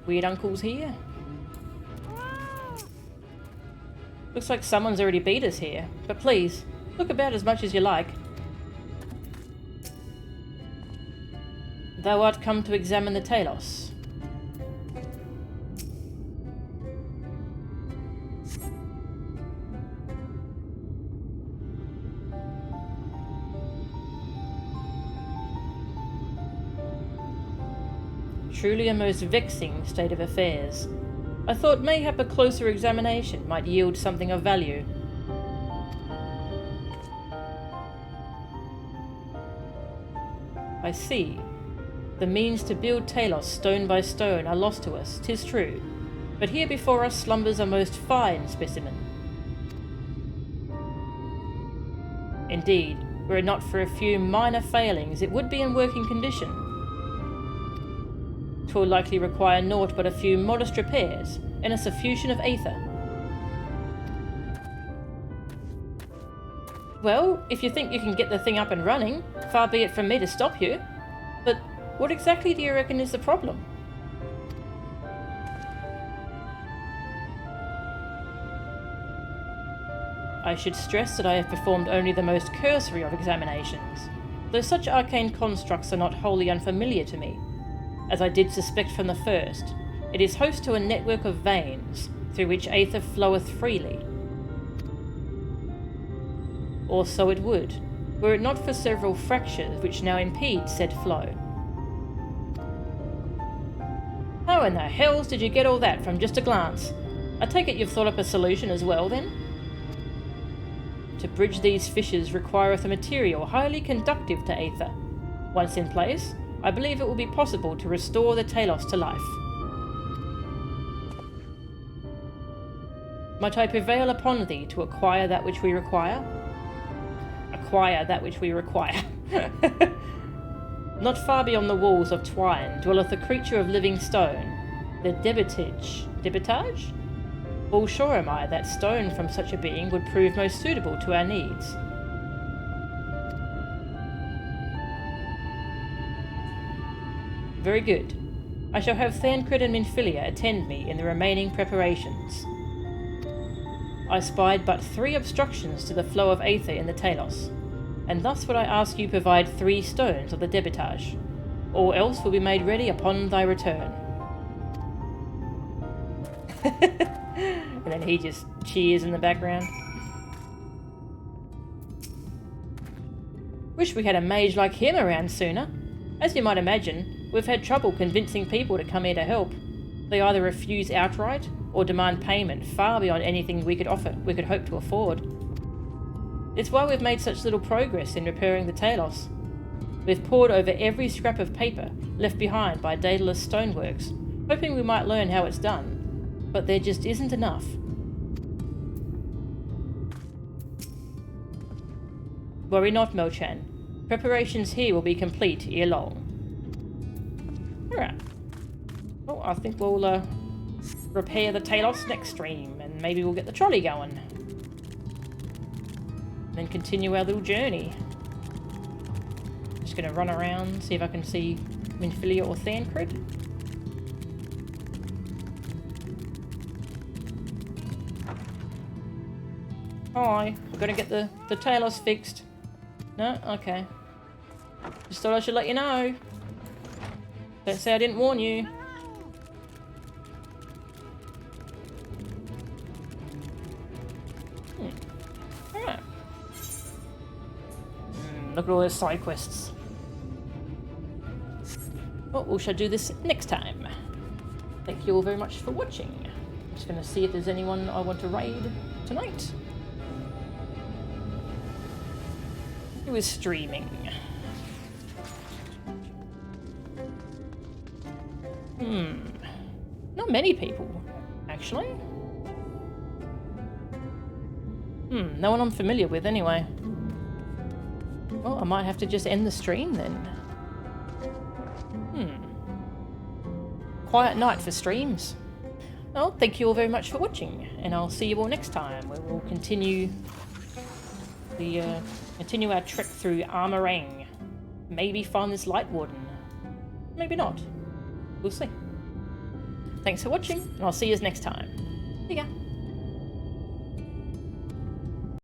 S1: Weird uncles here. Looks like someone's already beat us here, but please, look about as much as you like. Thou art come to examine the Talos. Truly a most vexing state of affairs. I thought mayhap a closer examination might yield something of value. I see. The means to build Talos stone by stone are lost to us, 'tis true, but here before us slumbers a most fine specimen. Indeed, were it not for a few minor failings, it would be in working condition. 'Twill likely require naught but a few modest repairs and a suffusion of aether. Well, if you think you can get the thing up and running, far be it from me to stop you. But what exactly do you reckon is the problem? I should stress that I have performed only the most cursory of examinations, though such arcane constructs are not wholly unfamiliar to me. As I did suspect from the first, it is host to a network of veins, through which aether floweth freely. Or so it would, were it not for several fractures which now impede said flow. How in the hells did you get all that from just a glance? I take it you've thought up a solution as well, then? To bridge these fissures requireth a material highly conductive to aether. Once in place, I believe it will be possible to restore the Talos to life. Might I prevail upon thee to acquire that which we require? Acquire that which we require. Not far beyond the walls of twine dwelleth a creature of living stone, the Debitage? All sure am I that stone from such a being would prove most suitable to our needs. Very good. I shall have Thancred and Minfilia attend me in the remaining preparations. I spied but 3 obstructions to the flow of aether in the Talos, and thus would I ask you provide 3 stones of the Debitage. All else will be made ready upon thy return. And then he just cheers in the background. Wish we had a mage like him around sooner. As you might imagine, we've had trouble convincing people to come here to help. They either refuse outright or demand payment far beyond anything we could hope to afford. It's why we've made such little progress in repairing the Talos. We've pored over every scrap of paper left behind by Daedalus Stoneworks, hoping we might learn how it's done. But there just isn't enough. Worry not, Mochan. Preparations here will be complete ere long. Alright. Well, I think we'll repair the Talos next stream, and maybe we'll get the trolley going. And then continue our little journey. Just gonna run around, see if I can see Minfilia or Thancred. Hi, we're gonna get the Talos fixed. No? Okay. Just thought I should let you know. Don't say I didn't warn you. Alright. Look at all those side quests. Well, we shall do this next time. Thank you all very much for watching. I'm just gonna see if there's anyone I want to raid tonight. Who is streaming? Not many people, actually. No one I'm familiar with anyway. Well, I might have to just end the stream then. Quiet night for streams. Well, thank you all very much for watching, and I'll see you all next time, where we'll continue our trek through Ahm Araeng. Maybe find this Light Warden. Maybe not. We'll see. Thanks for watching, and I'll see you next time. See ya.